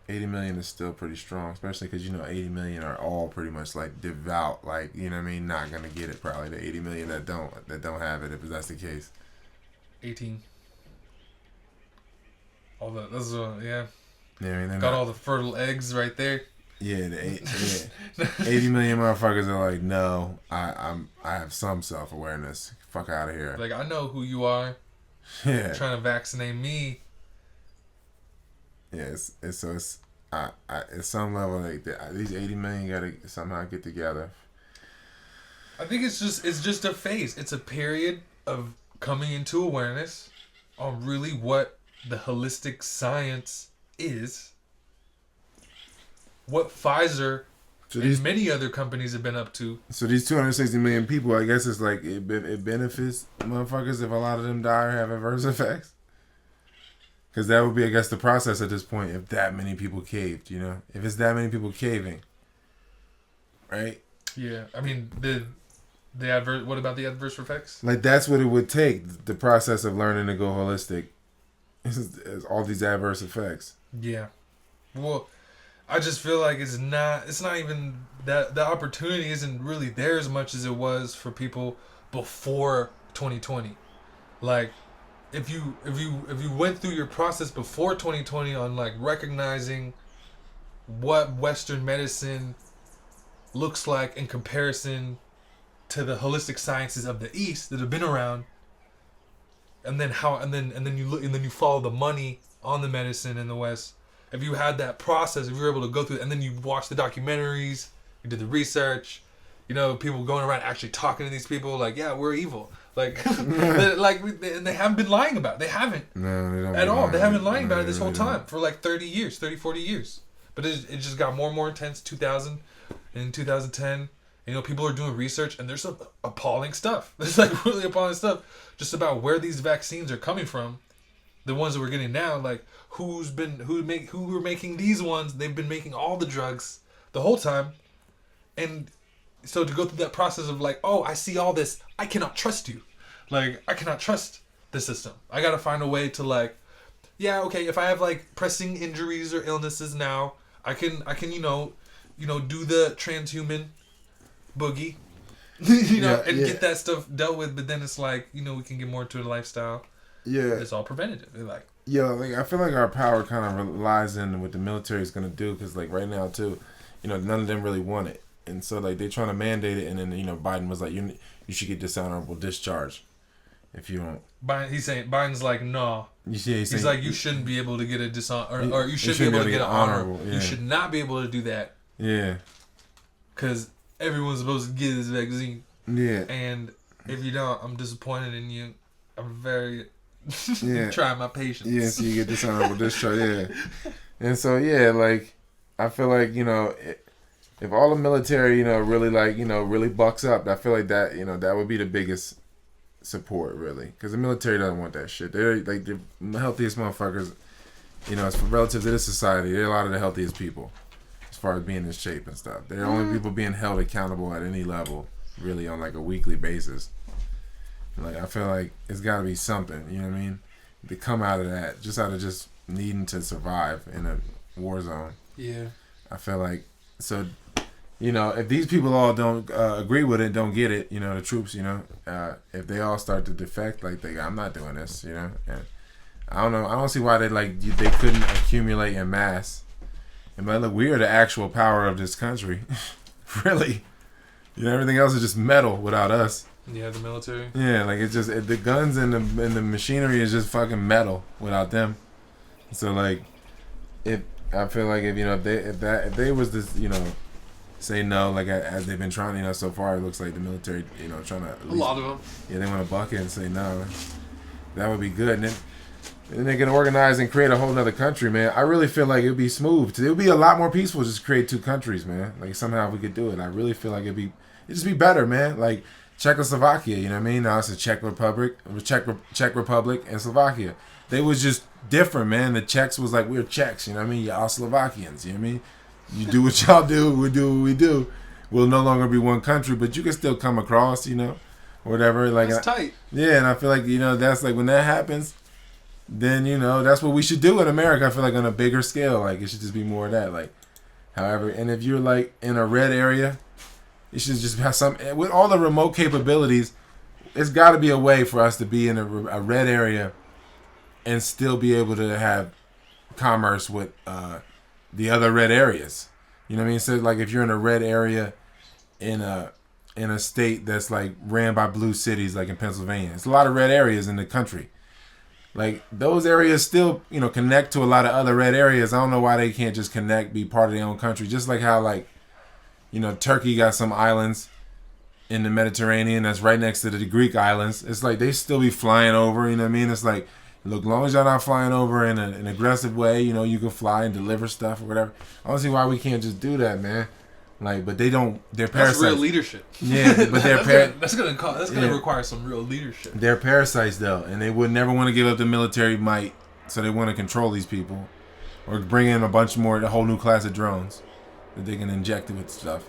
80 million is still pretty strong, especially because 80 million are all pretty much like devout, like not gonna get it. Probably the 80 million that don't have it, if that's the case. 18. All the yeah. Yeah, I mean, Got all the fertile eggs right there. Yeah, 80 million motherfuckers are like, no, I have some self awareness. Fuck out of here. Like, I know who you are. Yeah. Trying to vaccinate me. Yeah, it's at some level like these 80 million gotta somehow get together. I think it's just a phase. It's a period of coming into awareness on really what the holistic science is. What Pfizer and many other companies have been up to. So these 260 million people, I guess it's like it benefits motherfuckers if a lot of them die or have adverse effects. Because that would be, I guess, the process at this point if that many people caved, If it's that many people caving, right? Yeah, I mean, what about the adverse effects? Like, that's what it would take, the process of learning to go holistic. Is all these adverse effects. Yeah. Well, I just feel like it's not even that the opportunity isn't really there as much as it was for people before 2020. Like, if you went through your process before 2020 on like recognizing what Western medicine looks like in comparison to the holistic sciences of the East that have been around, and then you follow the money on the medicine in the West. If you had that process, if you were able to go through it, and then you watch the documentaries, you did the research, You know, people going around actually talking to these people like, yeah, we're evil. Like, and they haven't been lying about it. They haven't. No, they don't. At all. They haven't been lying about it this whole time for like 30 years, 40 years. But it just got more and more intense 2000 and 2010. You know, people are doing research and there's some appalling stuff. There's like really appalling stuff just about where these vaccines are coming from. The ones that we're getting now, like who were making these ones. They've been making all the drugs the whole time. And so to go through that process of like, oh, I see all this, I cannot trust you. Like, I cannot trust the system. I gotta find a way to like, yeah, okay, if I have like pressing injuries or illnesses now, I can you know, do the transhuman boogie, get that stuff dealt with. But then it's like, you know, we can get more into a lifestyle. Yeah, it's all preventative. Like, yeah, like I feel like our power kind of relies in what the military is gonna do, because like right now too, you know, none of them really want it, and so like they're trying to mandate it, and then, you know, Biden was like, you should get dishonorable discharge if you don't. Biden's like, no. He's like, you shouldn't be able to get a or you should be able to get an honorable. Yeah. You should not be able to do that. Yeah. Because everyone's supposed to get this vaccine. Yeah. And if you don't, I'm disappointed in you. I'm very yeah. trying my patience. Yeah, so you get dishonorable discharge. Yeah. And so yeah, like I feel like, you know, if all the military, you know, really like, you know, really bucks up, I feel like that, you know, that would be the biggest support, really, because the military doesn't want that shit. They're like the healthiest motherfuckers, you know, as for relative to this society. They're a lot of the healthiest people as far as being in shape and stuff. They're the only people being held accountable at any level, really, on like a weekly basis. Like, I feel like it's got to be something, you know what I mean, to come out of that, just out of just needing to survive in a war zone. Yeah, I feel like, so, you know, if these people all don't agree with it, don't get it, you know, the troops, you know, if they all start to defect, like, I'm not doing this, you know, and I don't know, I don't see why they couldn't accumulate en masse. And but look, we are the actual power of this country, really. You know, everything else is just metal without us. Yeah, the military. Yeah, like it's just the guns and the machinery is just fucking metal without them. So like, I feel like if they was this, you know, say no, like as they've been trying, you know, so far it looks like the military, you know, trying to at least, a lot of them. Yeah, they want to buck it and say no. That would be good, and then they can organize and create a whole other country, man. I really feel like it'd be smooth. It would be a lot more peaceful just to create two countries, man. Like somehow we could do it. I really feel like it'd just be better, man. Like Czechoslovakia, you know what I mean? Now it's a Czech Republic and Slovakia. They was just different, man. The Czechs was like, we're Czechs, you know what I mean? Y'all Slovakians, you know what I mean? You do what y'all do, we do what we do. We'll no longer be one country, but you can still come across, you know, whatever. Like, that's tight. Yeah, and I feel like, you know, that's like when that happens, then, you know, that's what we should do in America. I feel like on a bigger scale, like it should just be more of that. Like, however, and if you're like in a red area, it should just have some, with all the remote capabilities, it's got to be a way for us to be in a red area and still be able to have commerce with the other red areas. You know what I mean? So like if you're in a red area in a state that's like ran by blue cities, like in Pennsylvania, it's a lot of red areas in the country. Like those areas still, you know, connect to a lot of other red areas. I don't know why they can't just connect, be part of their own country. Just like how, like, you know, Turkey got some islands in the Mediterranean that's right next to the Greek islands. It's like they still be flying over, you know what I mean? It's like, look, as long as y'all not flying over in an aggressive way, you know, you can fly and deliver stuff or whatever. I don't see why we can't just do that, man. Like, but they don't. They're parasites. That's real leadership. Yeah, but that's gonna require some real leadership. They're parasites though, and they would never want to give up the military might, so they want to control these people, or bring in a whole new class of drones that they can inject it with stuff.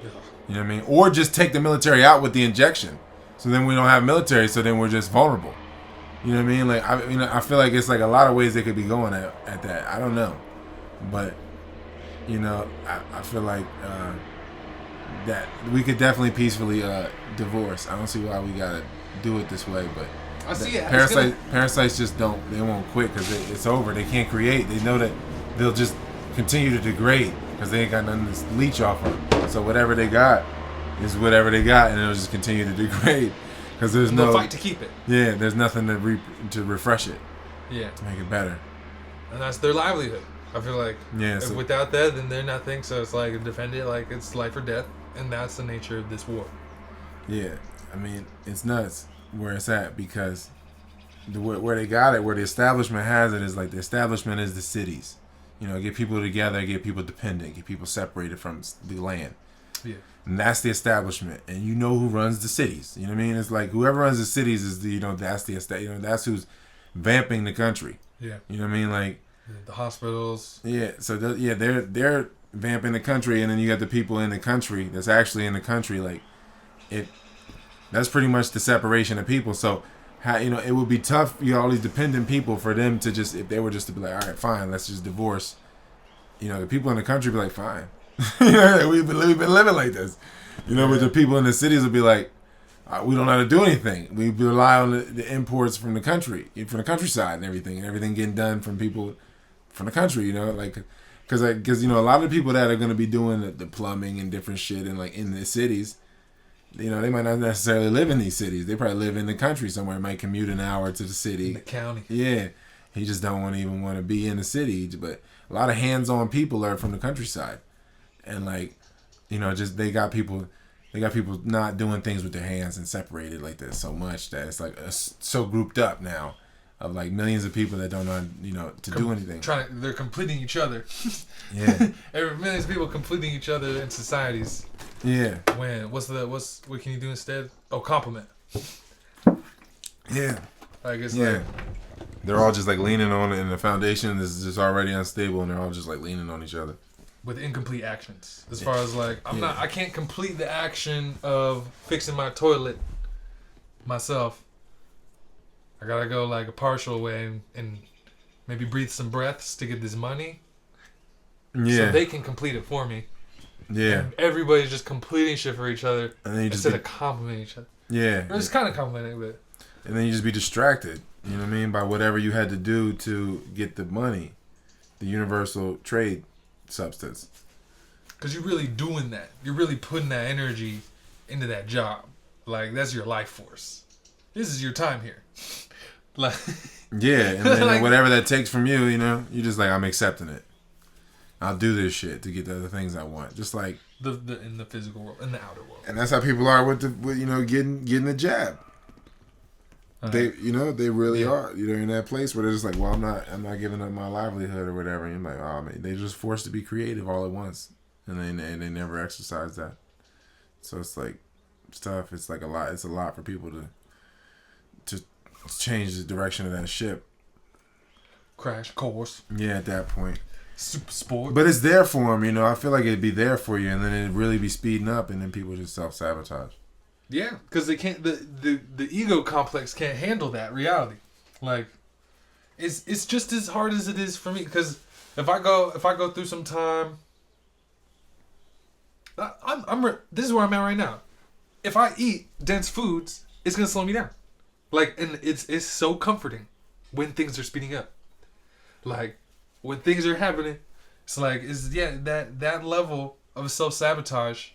Yeah. You know what I mean? Or just take the military out with the injection, so then we don't have military, so then we're just vulnerable. You know what I mean? Like, I feel like it's like a lot of ways they could be going at that. I don't know, but. You know, I feel like that we could definitely peacefully divorce. I don't see why we gotta do it this way, but I see it. Parasites just they won't quit because it's over. They can't create. They know that they'll just continue to degrade because they ain't got nothing to leech off of. So whatever they got is whatever they got, and it'll just continue to degrade because there's no fight to keep it. Yeah, there's nothing to refresh it. Yeah, to make it better. And that's their livelihood. I feel like if without that, then they're nothing. So it's like defend it like it's life or death, and that's the nature of this war. Yeah, I mean it's nuts where it's at because where they got it, where the establishment has it is like the establishment is the cities. You know, get people together, get people dependent, get people separated from the land. Yeah. And that's the establishment, and you know who runs the cities. You know what I mean? It's like whoever runs the cities is that's who's vamping the country. Yeah. You know what I mean? Like the hospitals. Yeah. So they're vamping the country, and then you got the people in the country that's actually in the country. Like that's pretty much the separation of people. So it would be tough. You got all these dependent people for them to just if they were just to be like, all right, fine, let's just divorce. The people in the country be like, fine. we've been living like this, but the people in the cities will be like, we don't know how to do anything. We rely on the imports from the countryside and everything getting done from people from the country, because a lot of the people that are going to be doing the plumbing and different shit and like in the cities, they might not necessarily live in these cities. They probably live in the country somewhere. Might commute an hour to the city, in the county. Yeah, he just don't even want to be in the city. But a lot of hands-on people are from the countryside. And just they got people not doing things with their hands and separated like this so much that it's like so grouped up now of like millions of people that don't know to do anything. They're completing each other. Yeah. Millions of people completing each other in societies. Yeah. What can you do instead? Oh, compliment. Yeah. I guess. Yeah. They're all just like leaning on it, and the foundation is just already unstable, and they're all just like leaning on each other. With incomplete actions, as far as like I can't complete the action of fixing my toilet myself. I gotta go like a partial way and maybe breathe some breaths to get this money. Yeah. So they can complete it for me. Yeah. And everybody's just completing shit for each other and then instead of complimenting each other. Yeah. Or just kind of complimenting, but. And then you just be distracted. You know what I mean? By whatever you had to do to get the money, the universal trade substance. Because you're really doing that. You're really putting that energy into that job. Like, that's your life force. This is your time here. Like, yeah, and then like, whatever that takes from you, you're just like, I'm accepting it. I'll do this shit to get the other things I want. Just like in the physical world, in the outer world. And that's how people are with getting the jab. They they really are. In that place where they're just like, well, I'm not giving up my livelihood or whatever. And you're like, oh man, they're just forced to be creative all at once, and they never exercise that. So it's like stuff. It's like a lot. It's a lot for people to change the direction of that ship. Crash course. Yeah, at that point. Super sport. But it's there for them. I feel like it'd be there for you, and then it'd really be speeding up, and then people just self-sabotage. Yeah, because they can't. The ego complex can't handle that reality. Like, it's just as hard as it is for me. Because if I go through some time, this is where I'm at right now. If I eat dense foods, it's gonna slow me down. Like, and it's so comforting when things are speeding up. Like, when things are happening, it's like that level of self-sabotage.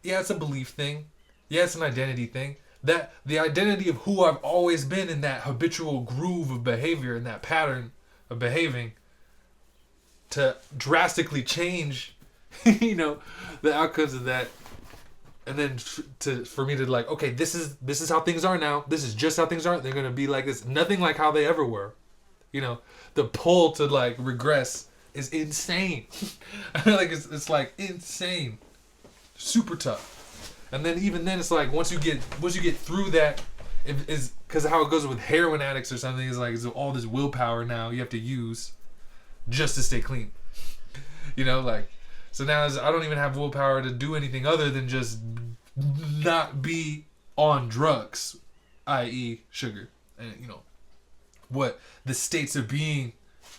Yeah, it's a belief thing. Yeah, it's an identity thing. That the identity of who I've always been in that habitual groove of behavior and that pattern of behaving to drastically change, the outcomes of that, and then for me to like, okay, this is how things are now. This is just how things are. They're gonna be like this. Nothing like how they ever were. The pull to like regress is insane. Like it's like insane, super tough. And then even then, it's like once you get through that, it is because how it goes with heroin addicts or something is like it's all this willpower now you have to use just to stay clean. So now I don't even have willpower to do anything other than just not be on drugs, i.e. sugar, and what the states of being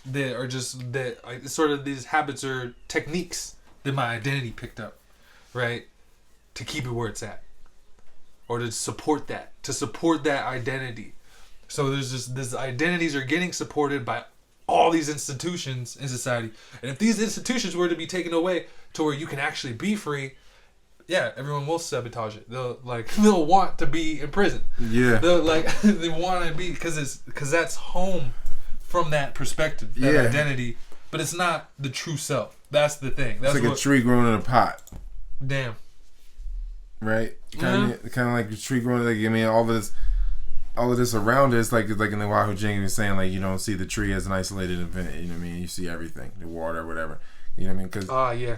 that are just that sort of these habits or techniques that my identity picked up, right? To keep it where it's at, or to support that identity. So there's just these identities are getting supported by all these institutions in society, and if these institutions were to be taken away to where you can actually be free, yeah, everyone will sabotage it. They'll want to be in prison. Yeah, they want to be because that's home from that perspective, that identity but it's not the true self. That's the thing. That's it's like a tree growing in a pot. Damn. Right? Kind of like a tree growing. Like, I mean, all of this around it, it's like in the Wahoo Jing, you're saying like you don't see the tree as an isolated event. You know what I mean? You see everything, the water, whatever. You know what I mean?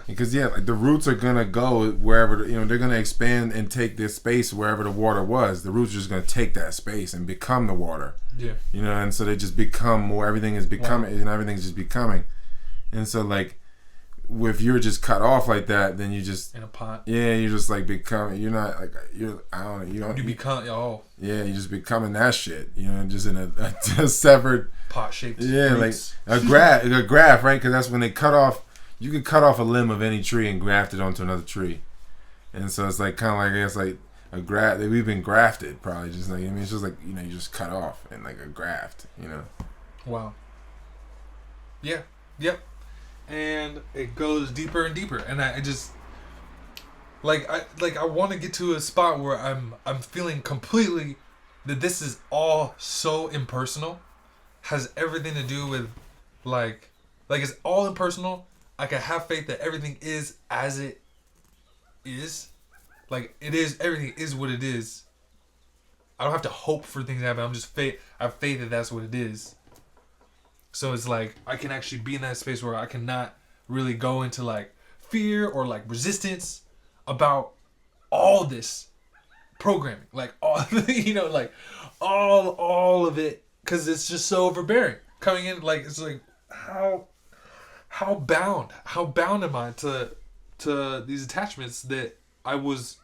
Because like the roots are gonna go wherever they're gonna expand and take this space wherever the water was. The roots are just gonna take that space and become the water. Yeah. You know, and so they just become more. Everything is becoming, and everything's just becoming. And so like, if you're just cut off like that, then you just in a pot. Yeah, you just like becoming. You're not like I don't know. You don't. You become Yeah, you just becoming that shit. You know, just in a severed pot shaped. Yeah, roots. like a graft, right? Because that's when they cut off. You can cut off a limb of any tree and graft it onto another tree, and so it's like kind of like I guess like a graft. We've been grafted, probably just like it's just like you just cut off and like a graft, Wow. Yeah. Yep. And it goes deeper and deeper, and I just I want to get to a spot where I'm feeling completely that this is all so impersonal, has everything to do with like it's all impersonal. I can have faith that everything is as it is. Like, it is, everything is what it is. I don't have to hope for things to happen. I have faith that that's what it is. So it's like, I can actually be in that space where I cannot really go into like fear or like resistance about all this programming. Like, all, like all of it. Because it's just so overbearing. Coming in, like, it's like, how bound am I to these attachments that I was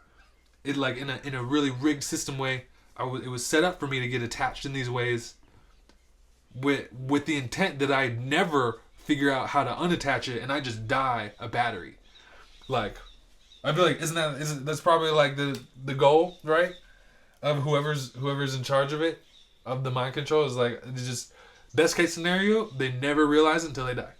in a really rigged system way. It was set up for me to get attached in these ways with the intent that I never figure out how to unattach it and I just die a battery. Like, I feel like that's probably like the goal, right? Of whoever's in charge of it, of the mind control, is like, it's just best case scenario, they never realize it until they die.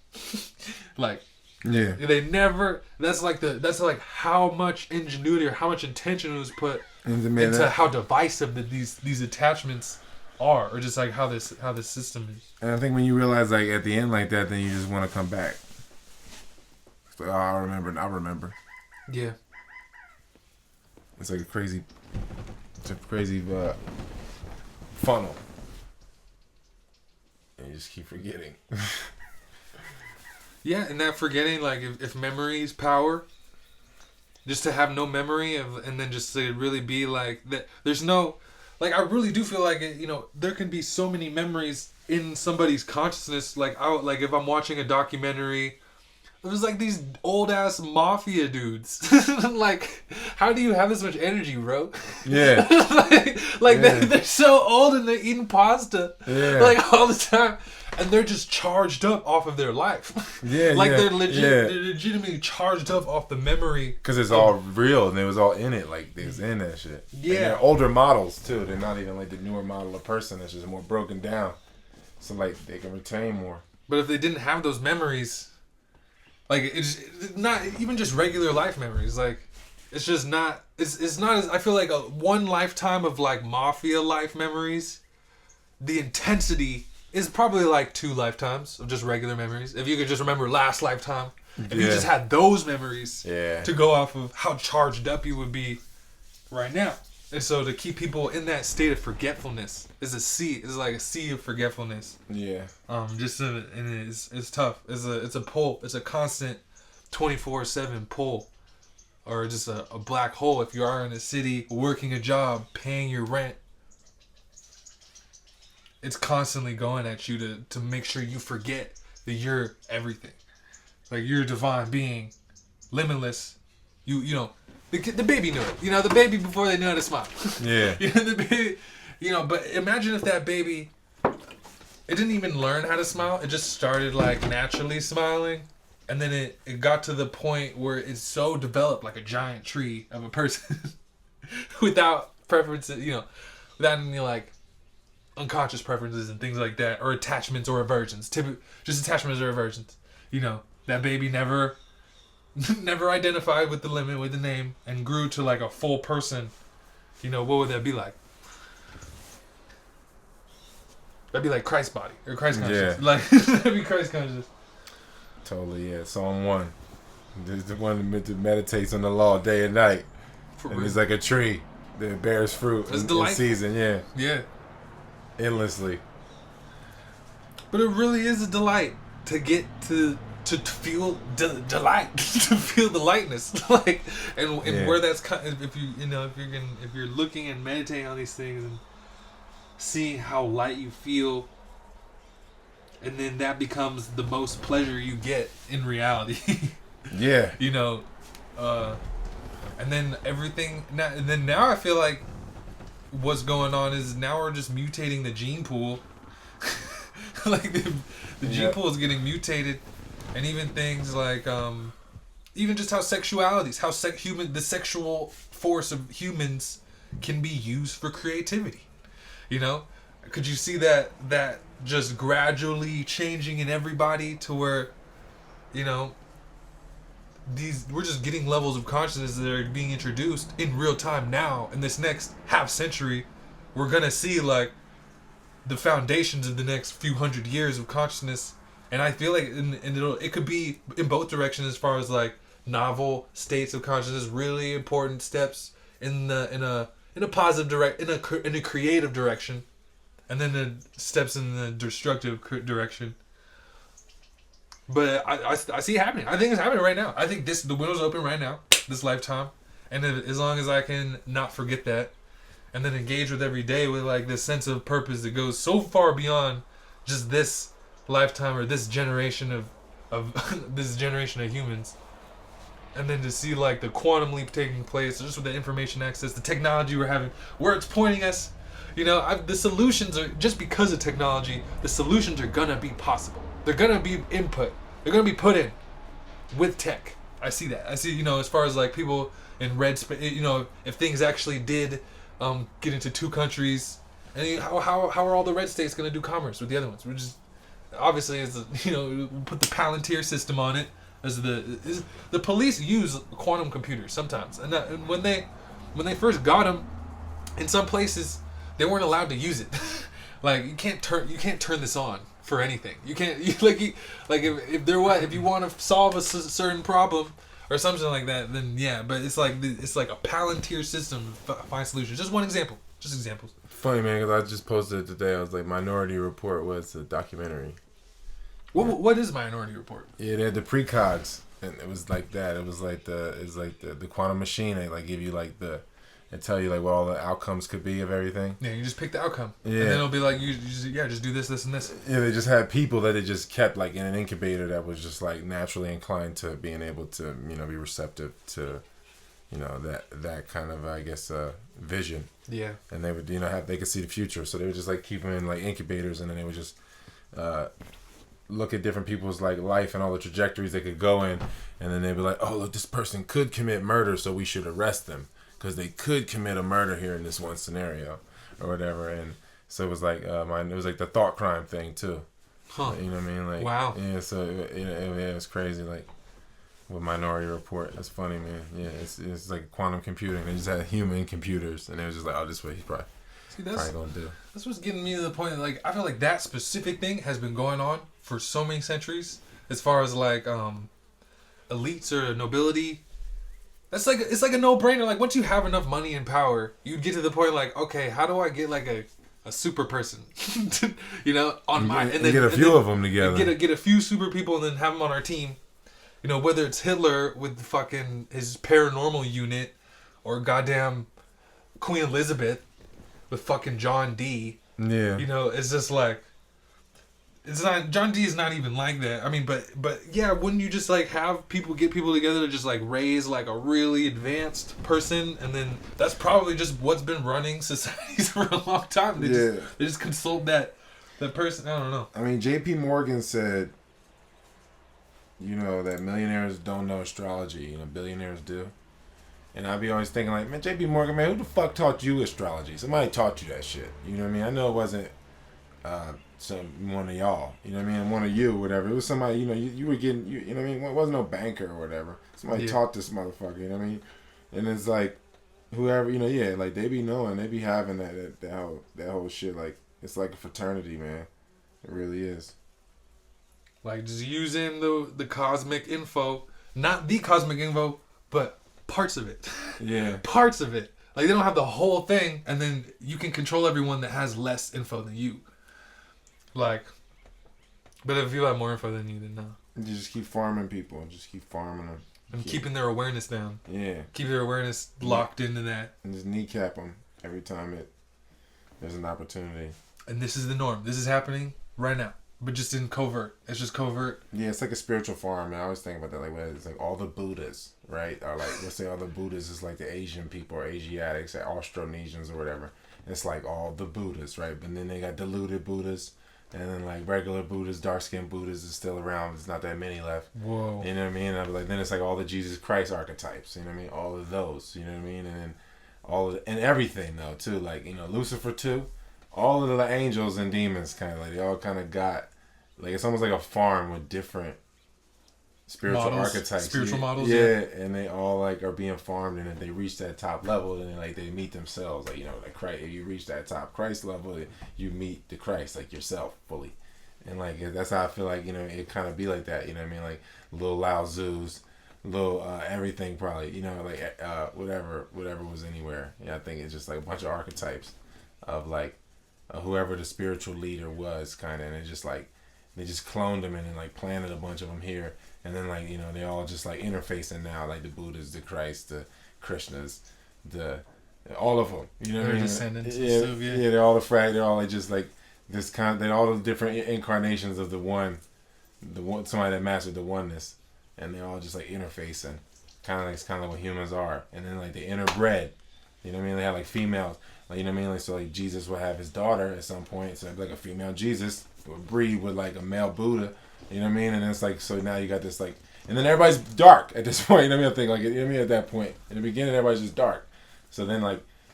Like, yeah, they never. That's like how much ingenuity or how much intention was put into how divisive these attachments are, or just like how this system is. And I think when you realize like at the end like that, then you just want to come back. It's like, oh, I remember. Yeah. It's like a crazy funnel, and you just keep forgetting. Yeah, and that forgetting, like, if memory is power, just to have no memory and then just to really be like that. There's no, like, I really do feel like there can be so many memories in somebody's consciousness. Like, if I'm watching a documentary, it was like these old ass mafia dudes. Like, how do you have this much energy, bro? Yeah. They're so old and they're eating pasta, like, all the time. And they're just charged up off of their life. Yeah, they're legitimately charged up off the memory. Because it's all real and they was all in it. Like, they was in that shit. Yeah. And they're older models, too. They're not even like the newer model of person. It's just more broken down. So, like, they can retain more. But if they didn't have those memories, like, it's not even just regular life memories. Like, it's just not, it's not as, I feel like one lifetime of, like, mafia life memories, the intensity is probably like 2 lifetimes of just regular memories. If you could just remember last lifetime, if you just had those memories to go off of how charged up you would be right now. And so to keep people in that state of forgetfulness is like a sea of forgetfulness. Yeah. And it's tough. It's a pull. It's a constant 24/7 pull, or just a black hole. If you are in a city, working a job, paying your rent, it's constantly going at you to make sure you forget that you're everything. Like, you're a divine being, limitless. The baby knew it. The baby before they knew how to smile. Yeah. The baby, but imagine if that baby, it didn't even learn how to smile. It just started like naturally smiling. And then it got to the point where it's so developed, like a giant tree of a person without preferences, without any like unconscious preferences and things like that, or attachments or aversions. Just attachments or aversions. That baby never identified with the limit, with the name, and grew to like a full person. What would that be like? That'd be like Christ body or Christ consciousness. Yeah. Like, that'd be Christ consciousness. Totally, yeah. Psalm 1. There's the one that meditates on the law day and night. For and real. it's like a tree that bears fruit It's in delightful. season, yeah. Yeah. Endlessly. But it really is a delight to get to feel delight, to feel the lightness, like, and Yeah. where that's if you're looking and meditating on these things and seeing how light you feel, and then that becomes the most pleasure you get in reality. Yeah. You know, and then everything. Now I feel like what's going on is now we're just mutating the gene pool. Like the gene pool is getting mutated, and even things like even just how sexualities, the sexual force of humans can be used for creativity. You know, could you see that just gradually changing in everybody to where, you know, we're just getting levels of consciousness that are being introduced in real time now. In this next half century, we're gonna see like the foundations of the next few hundred years of consciousness, and I feel like it could be in both directions as far as like novel states of consciousness, really important steps in a positive in a creative direction, and then the steps in the destructive direction. But I see it happening. I think it's happening right now. I think the window's open right now, this lifetime, and as long as I can not forget that, and then engage with every day with like this sense of purpose that goes so far beyond just this lifetime or this generation of this generation of humans, and then to see like the quantum leap taking place, just with the information access, the technology we're having, where it's pointing us. You know, the solutions are just because of technology. The solutions are gonna be possible. They're gonna be input. They're gonna be put in with tech. I see that. I see. You know, as far as like people in red space. You know, if things actually did get into two countries, and how are all the red states gonna do commerce with the other ones? We're just obviously as we'll put the Palantir system on it. As the police use quantum computers sometimes, and when they first got them, in some places they weren't allowed to use it. Like you can't turn this on for anything. You can't if you want to solve a certain problem or something like that, then yeah. But it's like a Palantir system to find solutions. Just one example. Just examples. Funny, man, because I just posted it today. I was like, Minority Report was a documentary. What is Minority Report? Yeah, they had the precogs, and it was like that. It was like the quantum machine. They like give you like and tell you like what all the outcomes could be of everything. Yeah, you just pick the outcome. Yeah. And then it'll be like just do this, and this. Yeah, they just had people that they just kept like in an incubator that was just like naturally inclined to being able to be receptive to that kind of I guess vision. Yeah. And they would they could see the future, so they would just like keep them in like incubators, and then they would just look at different people's like life and all the trajectories they could go in, and then they'd be like, oh look, this person could commit murder, so we should arrest them because they could commit a murder here in this one scenario or whatever. And so it was like it was like the thought crime thing too. Huh. You know what I mean? Like, wow. Yeah, so it was crazy. Like with Minority Report, that's funny, man. Yeah, it's like quantum computing. They just had human computers, and it was just like, oh, this way he's probably gonna do. That's what's getting me to the point that, like, I feel like that specific thing has been going on for so many centuries. As far as like elites or nobility, it's like a no-brainer. Like once you have enough money and power, you get to the point like, okay, how do I get like a super person, on my and then get a few of them together. Get a few super people and then have them on our team. Whether it's Hitler with fucking his paranormal unit, or goddamn Queen Elizabeth with fucking John D. Yeah. It's just like, it's not, John D is not even like that. I mean, but yeah, wouldn't you just like have get people together to just like raise like a really advanced person, and then that's probably just what's been running societies for a long time. They just consult that person. I don't know. I mean, J.P. Morgan said, that millionaires don't know astrology, billionaires do. And I'd be always thinking like, man, J.P. Morgan, man, who the fuck taught you astrology? Somebody taught you that shit. You know what I mean? I know it wasn't one of y'all. You know what I mean? One of you, whatever. It was somebody, you were getting, you know what I mean? It wasn't no banker or whatever. Somebody taught this motherfucker, you know what I mean? And it's like, whoever, like they be knowing, they be having that whole shit. Like, it's like a fraternity, man. It really is. Like just using the cosmic info, not the cosmic info, but parts of it. Yeah. Parts of it. Like they don't have the whole thing, and then you can control everyone that has less info than you. Like, but if you have more info than you, then no. You just keep farming people. Just keep farming them. And keeping their awareness down. Yeah. Keep their awareness locked into that. And just kneecap them every time there's an opportunity. And this is the norm. This is happening right now. But just in covert. It's just covert. Yeah, it's like a spiritual farm. I always think about that. Like, it's like all the Buddhas, right? Or like, let's say all the Buddhas is like the Asian people or Asiatics, like Austronesians or whatever. It's like all the Buddhas, right? But then they got diluted Buddhas. And then like regular Buddhas, dark-skinned Buddhas is still around. There's not that many left. Whoa. You know what I mean? And like then it's like all the Jesus Christ archetypes. You know what I mean? All of those. You know what I mean? And then and everything though too. Like Lucifer too. All of the angels and demons kind of like they all kind of got like it's almost like a farm with different spiritual archetypes. Spiritual models. Yeah, and they all like are being farmed, and if they reach that top level, then like they meet themselves. Like like Christ, if you reach that top Christ level, you meet the Christ like yourself fully, and like that's how I feel like it kind of be like that. You know what I mean? Like little Lao Tzus, little everything probably. Like whatever was anywhere. Yeah, I think it's just like a bunch of archetypes of like whoever the spiritual leader was, kind of, and it just like they just cloned them and then like planted a bunch of them here. And then, like, they all just, like, interfacing now, like the Buddhas, the Christ, the Krishnas, all of them. You know what I mean? Descendants. Yeah, stuff, yeah, they're all they're all, like, just, like, this they're all the different incarnations of the one, somebody that mastered the oneness. And they're all just, like, interfacing. It's kind of like what humans are. And then, like, they interbred. You know what I mean? They have, like, females. Like, you know what I mean? Like, so, like, Jesus will have his daughter at some point. So, like, a female Jesus would breed with, like, a male Buddha. You know what I mean? And it's like, so now you got this like, and then everybody's dark at this point. You know what I mean? I think like, you know what I mean? At that point, in the beginning, everybody's just dark. So then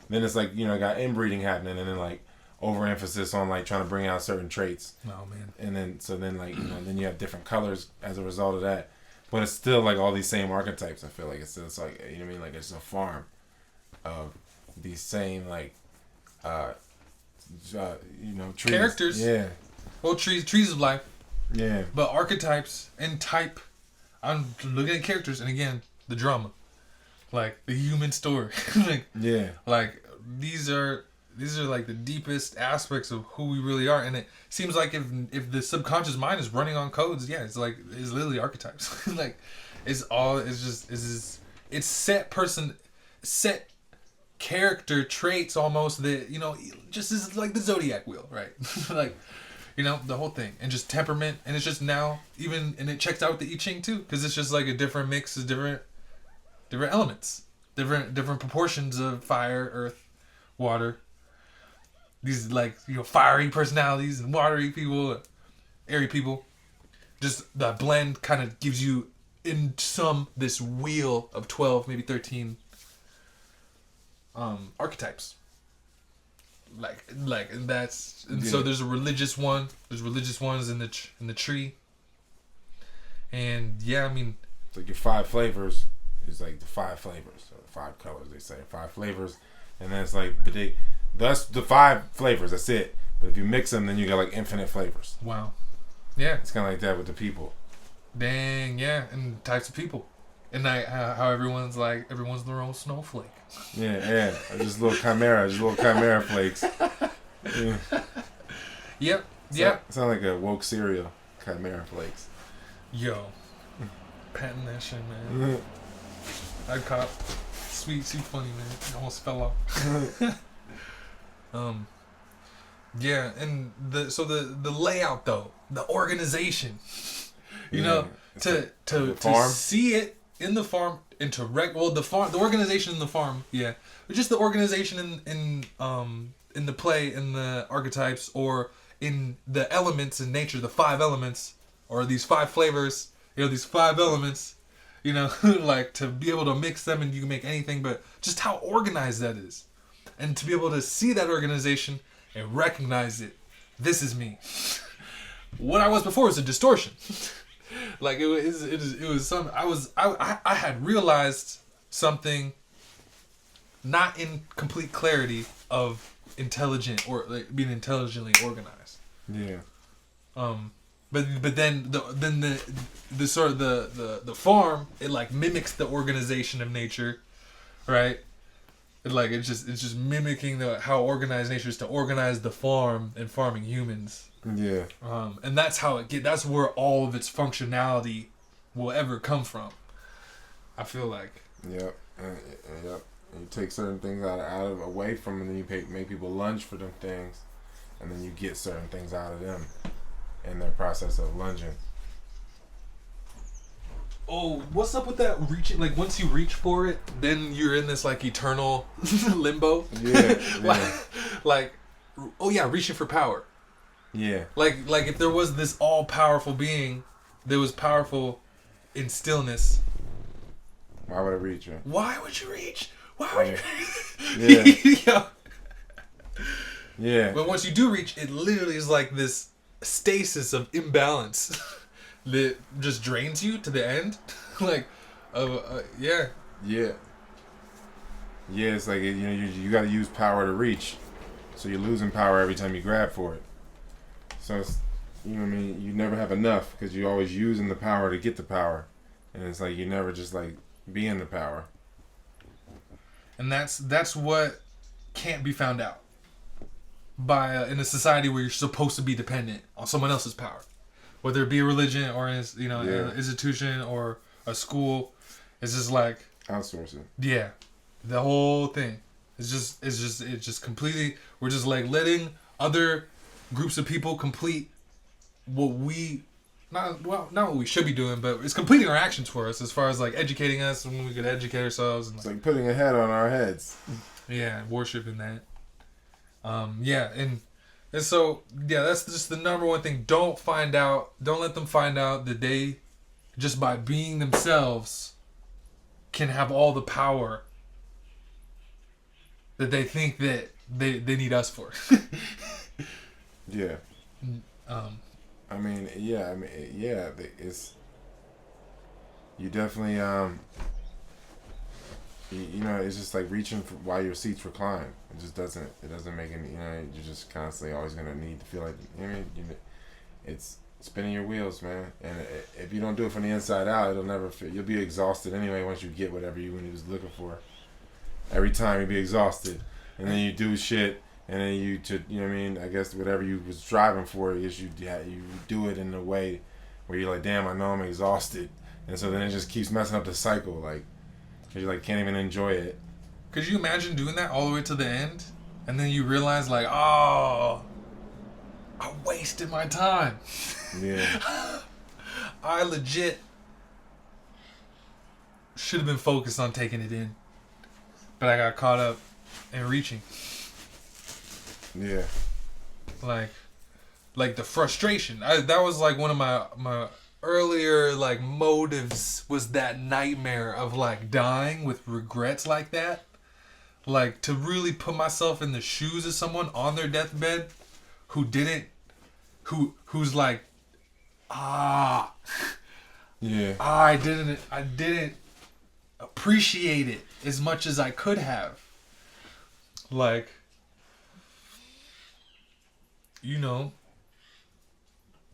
it's like, got inbreeding happening, and then like overemphasis on like trying to bring out certain traits. Oh man. And then, so then like, then you have different colors as a result of that. But it's still like all these same archetypes. I feel like it's like, you know what I mean? Like it's a farm of these same like, trees. Characters. Yeah. Well, trees of life. Yeah. But archetypes and type, I'm looking at characters, and again, the drama, like the human story, like these are like the deepest aspects of who we really are, and it seems like if the subconscious mind is running on codes, it's literally archetypes, like it's set character traits almost that just is like the zodiac wheel, right? Like. The whole thing. And just temperament. And it's just now, and it checks out with the I Ching too. Because it's just like a different mix of different elements. Different proportions of fire, earth, water. These like, fiery personalities and watery people, airy people. Just the blend kind of gives you, in this wheel of 12, maybe 13 archetypes. So there's a religious one. There's religious ones in the tree. And yeah, I mean, it's like your 5 flavors is like the 5 flavors, or 5 colors. They say 5 flavors, and then it's like, that's the 5 flavors. That's it. But if you mix them, then you got like infinite flavors. Wow. Yeah. It's kind of like that with the people. Dang, yeah, and types of people, and like how everyone's their own snowflake. Yeah, just little chimera flakes. Yeah. Yep. Yeah. Sound like a woke cereal, chimera flakes. Yo, patent that shit, man. I caught sweet funny, man. It almost fell off. Yeah, and the layout though, the organization, to see it in the farm and to the organization in the farm, yeah, but just the organization in the play, in the archetypes, or in the elements in nature, the 5 elements, or these 5 flavors, these 5 elements, like to be able to mix them and you can make anything, but just how organized that is, and to be able to see that organization and recognize it. This is me. What I was before was a distortion. Like it was some. I had realized something, not in complete clarity of intelligent or like being intelligently organized. Yeah. But then the sort of the farm, it like mimics the organization of nature, right? It's just mimicking how organized nature is to organize the farm and farming humans. Yeah. And that's how that's where all of its functionality will ever come from. I feel like. Yep. Yep. You take certain things away from them, and then you make people lunge for them things, and then you get certain things out of them in their process of lunging. Oh, what's up with that reaching? Like, once you reach for it, then you're in this, like, eternal limbo. Yeah. like, oh yeah, reaching for power. Yeah. Like if there was this all-powerful being that was powerful in stillness. Why would I reach you? Why would you reach? Why would Yeah. you? Yeah. Yeah. But once you do reach, it literally is like this stasis of imbalance that just drains you to the end. Yeah. Yeah. Yeah, it's like, you got to use power to reach. So you're losing power every time you grab for it. So it's, you never have enough because you're always using the power to get the power. And it's like you never just like be in the power. And that's what can't be found out by in a society where you're supposed to be dependent on someone else's power, whether it be a religion or an institution or a school. It's just like Outsourcing. Yeah, the whole thing. It's just completely. We're just like letting other groups of people complete what we not what we should be doing, but it's completing our actions for us as far as like educating us when we could educate ourselves. And it's like putting a head on our heads. Yeah, worshiping that. And so that's just the number one thing. Don't let them find out that they just by being themselves can have all the power that they think that they need us for. Yeah. It's you definitely it's just like reaching for while your seats recline. It doesn't make any, you're just constantly always gonna need to feel like, it's spinning your wheels, man. And if you don't do it from the inside out, it'll never feel, you'll be exhausted anyway once you get whatever you was looking for. Every time you'll be exhausted, and then you do shit. And then I guess whatever you was striving for is you do it in a way where you're like, damn, I know I'm exhausted. And so then it just keeps messing up the cycle, like, cause you like can't even enjoy it. Could you imagine doing that all the way to the end? And then you realize like, oh, I wasted my time. Yeah. I legit should have been focused on taking it in. But I got caught up in reaching. Yeah. Like the frustration. That was like one of my earlier like motives, was that nightmare of like dying with regrets like that. Like to really put myself in the shoes of someone on their deathbed who's like, I didn't appreciate it as much as I could have. Like,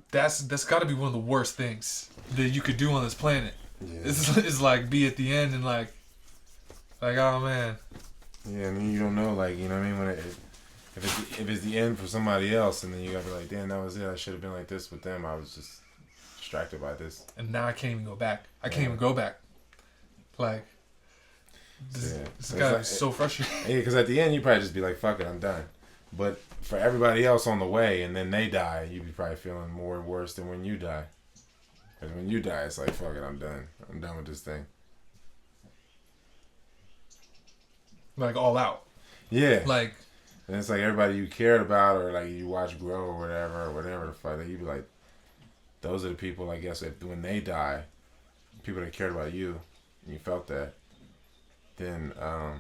that's got to be one of the worst things that you could do on this planet. Yeah. It's like be at the end and like oh man. Yeah, and then you don't know, like, when if it's the end for somebody else, and then you gotta be like, damn, that was it. I should have been like this with them. I was just distracted by this. And now I can't even go back. I can't even go back. Like, this gotta be so frustrating. Yeah, because at the end you probably just be like, fuck it, I'm done. But for everybody else on the way, and then they die, you'd be probably feeling more worse than when you die. Because when you die, it's like, fuck it, I'm done. I'm done with this thing. Like, all out. Yeah. Like, and it's like everybody you cared about or like you watch grow or whatever the fuck, you'd be like, those are the people, I guess, when they die, people that cared about you, and you felt that, then I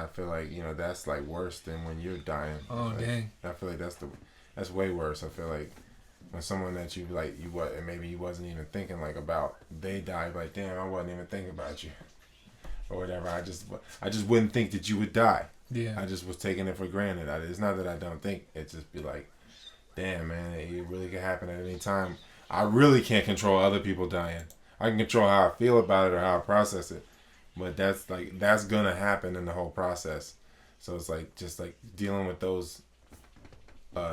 feel like, that's like worse than when you're dying. Oh, like, dang. I feel like that's way worse. I feel like when someone that you like, and maybe you wasn't even thinking like about, they died, like, damn, I wasn't even thinking about you. Or whatever. I just wouldn't think that you would die. Yeah. I just was taking it for granted. It's not that I don't think. It just be like, damn, man, it really could happen at any time. I really can't control other people dying. I can control how I feel about it or how I process it, but that's gonna happen in the whole process. So it's like just like dealing with those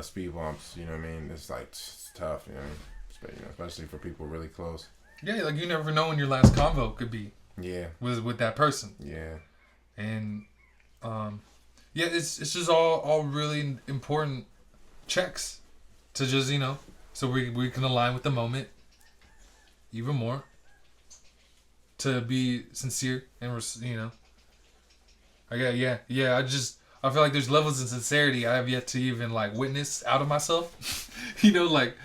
speed bumps. You know what I mean? It's like it's tough. You know, especially for people really close. Yeah, like you never know when your last convo could be. Yeah. With that person. Yeah. And yeah, it's just all really important checks to just, so we can align with the moment even more, to be sincere and I feel like there's levels of sincerity I have yet to even like witness out of myself. Like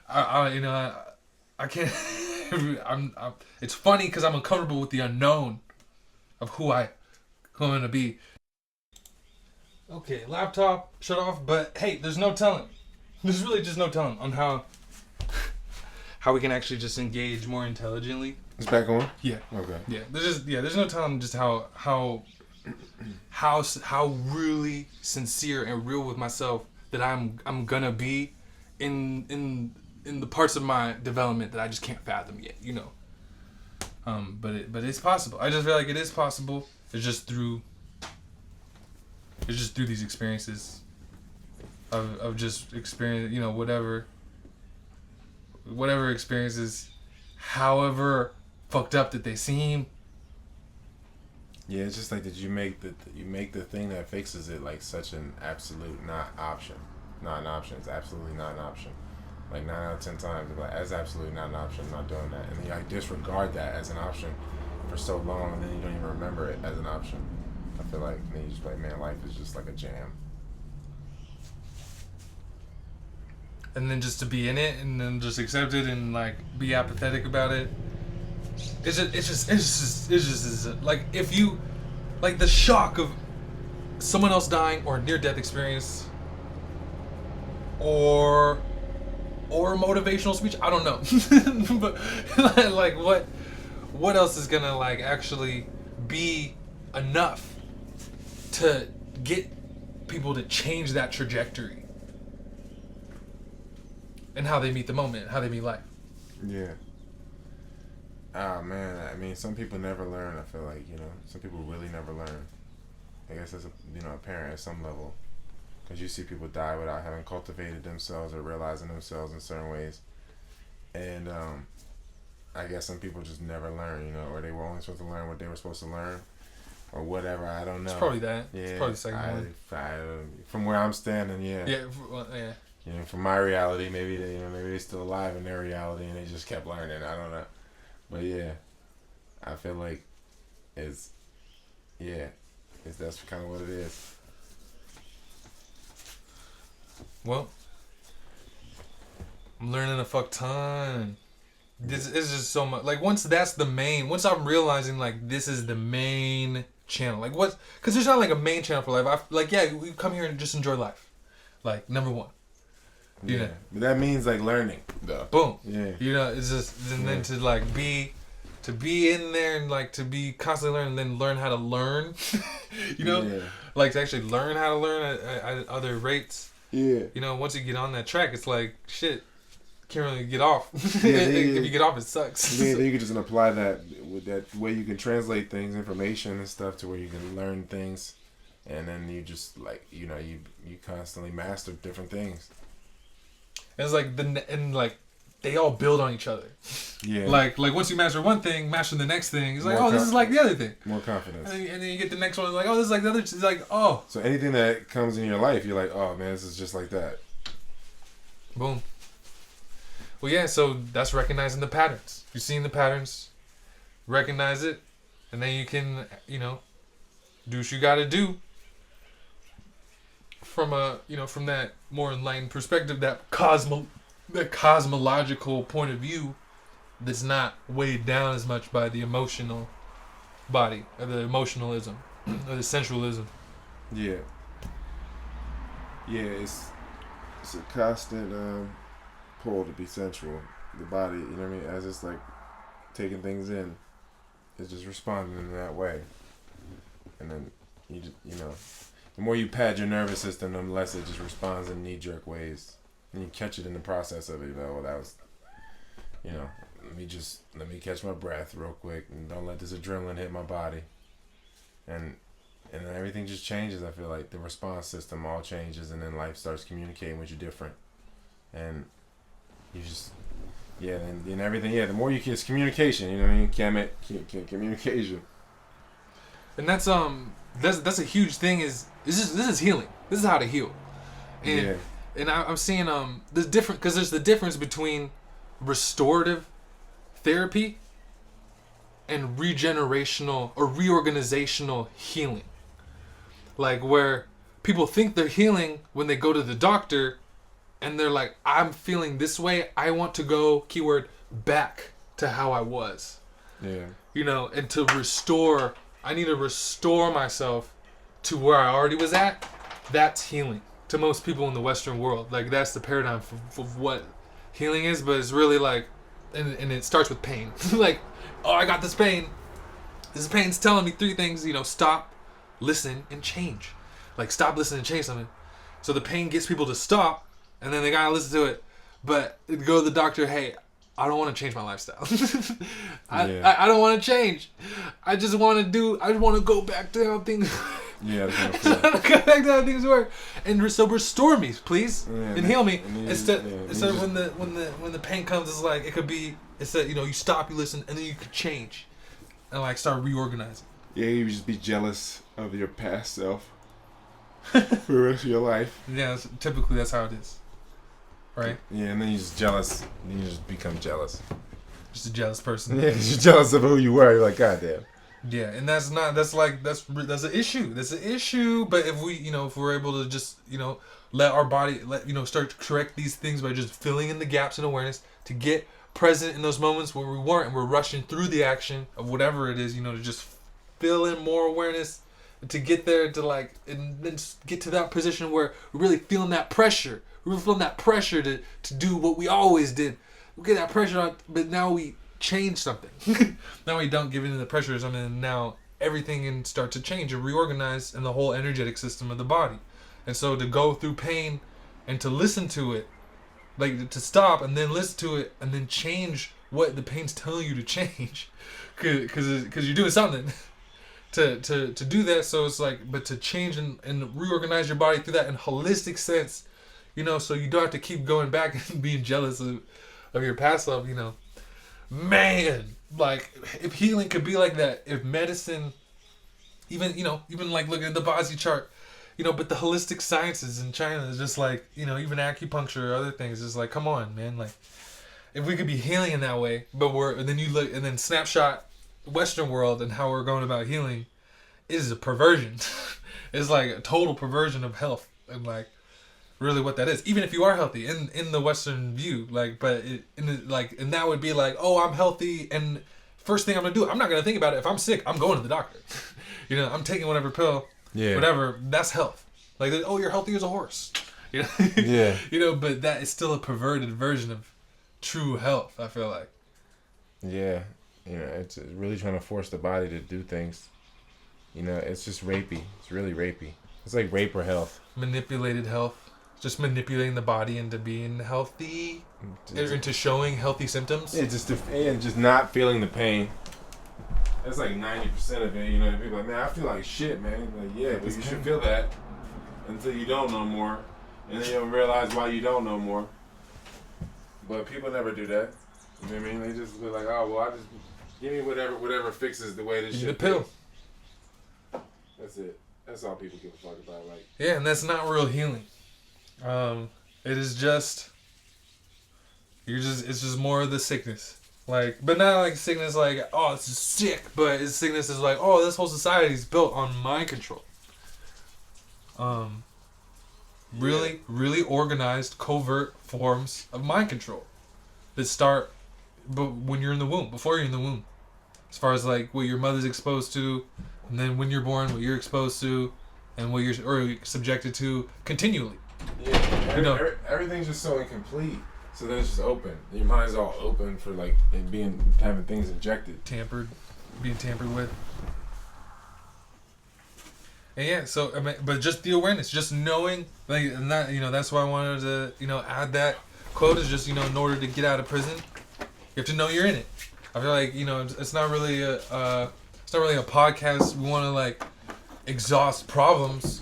I can't. I'm it's funny because I'm uncomfortable with the unknown of who I'm gonna be. Okay, laptop shut off, but hey, there's no telling. There's really just no telling on how we can actually just engage more intelligently. It's back on? Yeah. Okay. Yeah. There's no telling just how really sincere and real with myself that I'm gonna be in the parts of my development that I just can't fathom yet, but it's possible. I just feel like it is possible. It's just through these experiences of just experience, whatever experiences, however fucked up that they seem. Yeah, it's just like that you make the thing that fixes it like such an absolute not an option. It's absolutely not an option. Like 9 out of 10 times, like that's absolutely not an option. I'm not doing that, and then you like disregard that as an option for so long, and then you don't even remember it as an option. I feel like then you just like, man, life is just like a jam. And then just to be in it, and then just accept it, and like be apathetic about it. It's just like if you like the shock of someone else dying or a near-death experience, or a motivational speech. I don't know, but like what else is gonna like actually be enough to get people to change that trajectory and how they meet the moment, how they meet life. Yeah. Ah, man, I mean, some people never learn. I feel like some people really never learn. I guess as a parent at some level, because you see people die without having cultivated themselves or realizing themselves in certain ways, and I guess some people just never learn, or they were only supposed to learn what they were supposed to learn, or whatever. I don't know. It's probably that. Yeah, it's probably the second one. From where I'm standing, yeah. Yeah. Well, yeah. From my reality, maybe they're still alive in their reality and they just kept learning. I don't know, but yeah, I feel like it's that's kind of what it is. Well, I'm learning a fuck ton. This is just so much. Like once once I'm realizing like this is the main channel. Like what? Because there's not like a main channel for life. We come here and just enjoy life. Like number one. Yeah, but that means like learning, though. Boom. Yeah. It's just then to like be in there and like to be constantly learning, and then learn how to learn. Like to actually learn how to learn at other rates. Yeah. Once you get on that track, it's like shit. Can't really get off. Yeah, if you get off, it sucks. Yeah, then you can just apply that with that way you can translate things, information and stuff, to where you can learn things, and then you just like you constantly master different things. And it's like they all build on each other. Yeah. Like once you master one thing, master the next thing. It's like, this is like the other thing. More confidence. And then you get the next one. It's like, this is like the other. It's like, oh. So anything that comes in your life, you're like, oh man, this is just like that. Boom. Well, yeah. So that's recognizing the patterns. You're seeing the patterns, recognize it, and then you can, do what you got to do. From from that more enlightened perspective, that cosmological point of view, that's not weighed down as much by the emotional body, or the emotionalism, or the sensualism. Yeah. Yeah, it's a constant pull to be sensual. The body, you know what I mean? As it's like taking things in, it's just responding in that way, and then you just, the more you pad your nervous system, the less it just responds in knee-jerk ways. And you catch it in the process of it. You know, well, that was, you know, let me catch my breath real quick and don't let this adrenaline hit my body. And then everything just changes. I feel like the response system all changes, and then life starts communicating with you different. And you just, and everything, the more you can, it's communication, you know what I mean? Communication. And that's a huge thing. This is healing. This is how to heal. And and I'm seeing there's different, because there's the difference between restorative therapy and regenerational or reorganizational healing. Like where people think they're healing when they go to the doctor and they're like, I'm feeling this way, I want to go, keyword, back to how I was. Yeah. You know, and to restore, I need to restore myself to where I already was at. That's healing to most people in the Western world. Like that's the paradigm for what healing is, but it's really like, and it starts with pain. Like, oh, I got this pain. This pain's telling me 3 things, you know, stop, listen, and change. Like, stop, listen, and change something. So the pain gets people to stop, and then they gotta listen to it. But go to the doctor, hey, I don't want to change my lifestyle. I don't want to change. I just want to go back to how things Yeah, go back to how things work. And so restore me, please, and heal me. Instead of when the pain comes, it's like, it could be, instead, you know, you stop, you listen, and then you could change. And like start reorganizing. Yeah, you just be jealous of your past self for the rest of your life. Yeah, typically that's how it is. Right? Yeah, and then you're just jealous. And you just become jealous. Just a jealous person. Yeah, because you're jealous of who you were. You're like, God damn. Yeah, and that's an issue. That's an issue. But if we're able to just, you know, let our body, start to correct these things by just filling in the gaps in awareness, to get present in those moments where we weren't, and we're rushing through the action of whatever it is, you know, to just fill in more awareness, to get there, to like, and then get to that position where we're really feeling that pressure. We're feeling that pressure to do what we always did. We get that pressure on, but now we change something. Now we don't give in to the pressure or something, and now everything can start to change and reorganize in the whole energetic system of the body. And so to go through pain and to listen to it, like to stop and then listen to it and then change what the pain's telling you to change, because you're doing something to do that. So it's like, but to change and reorganize your body through that in holistic sense, you know, so you don't have to keep going back and being jealous of your past self, you know. Man, like, if healing could be like that, if medicine, even like looking at the Bosy chart, you know, but the holistic sciences in China is just like, you know, even acupuncture or other things, is like, come on, man, like, if we could be healing in that way, but and then snapshot Western world and how we're going about healing is a perversion. It's like a total perversion of health, and like, really what that is, even if you are healthy in the Western view, like, but and that would be like, oh, I'm healthy, and first thing I'm gonna do, I'm not gonna think about it. If I'm sick, I'm going to the doctor. You know, I'm taking whatever pill, whatever. That's health. Like, oh, you're healthy as a horse. You know? Yeah. You know, but that is still a perverted version of true health, I feel like. Yeah, you know, it's really trying to force the body to do things. You know, it's just rapey. It's really rapey. It's like rape or health. Manipulated health. Just manipulating the body into being healthy, into showing healthy symptoms. Yeah, just not feeling the pain. That's like 90% of it. You know, people are like, man, I feel like shit, man. Like, yeah, but you should feel that until you don't know more, and then you'll realize why you don't know more. But people never do that. You know what I mean? They just be like, oh, well, I just give me whatever fixes the way this shit. The pill. That's it. That's all people give a fuck about. Like, yeah, and that's not real healing. It is just, it's just more of the sickness, like, but not like sickness like, oh, it's just sick, but it's sickness is like, oh, this whole society is built on mind control. Really organized, covert forms of mind control that start, but when you're in the womb, before you're in the womb, as far as like what your mother's exposed to, and then when you're born, what you're exposed to, and what you're subjected to continually. Yeah, everything's just so incomplete. So then it's just open. Your mind's all open for like having things injected, being tampered with. And yeah, so I mean, but just the awareness, just knowing, like, and that, you know, that's why I wanted to, you know, add that quote is just, you know, in order to get out of prison, you have to know you're in it. I feel like, you know, it's not really a podcast. We want to like exhaust problems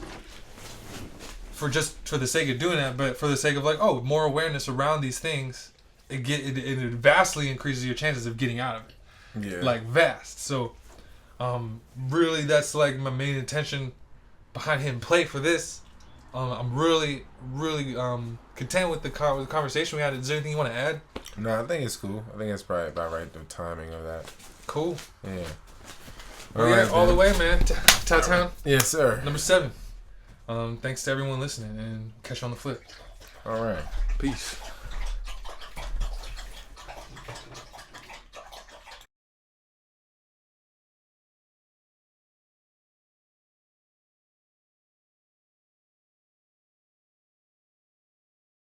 for the sake of doing that, but for the sake of like, oh, more awareness around these things, it vastly increases your chances of getting out of it. Yeah. Like vast. So, really, that's like my main intention behind him play for this. I'm really, really content with the conversation we had. Is there anything you want to add? No, I think it's cool. I think it's probably about right, the timing of that. Cool. Yeah. All the way, man. Town. Yes, sir. Number 7. Thanks to everyone listening, and catch you on the flip. All right. Peace.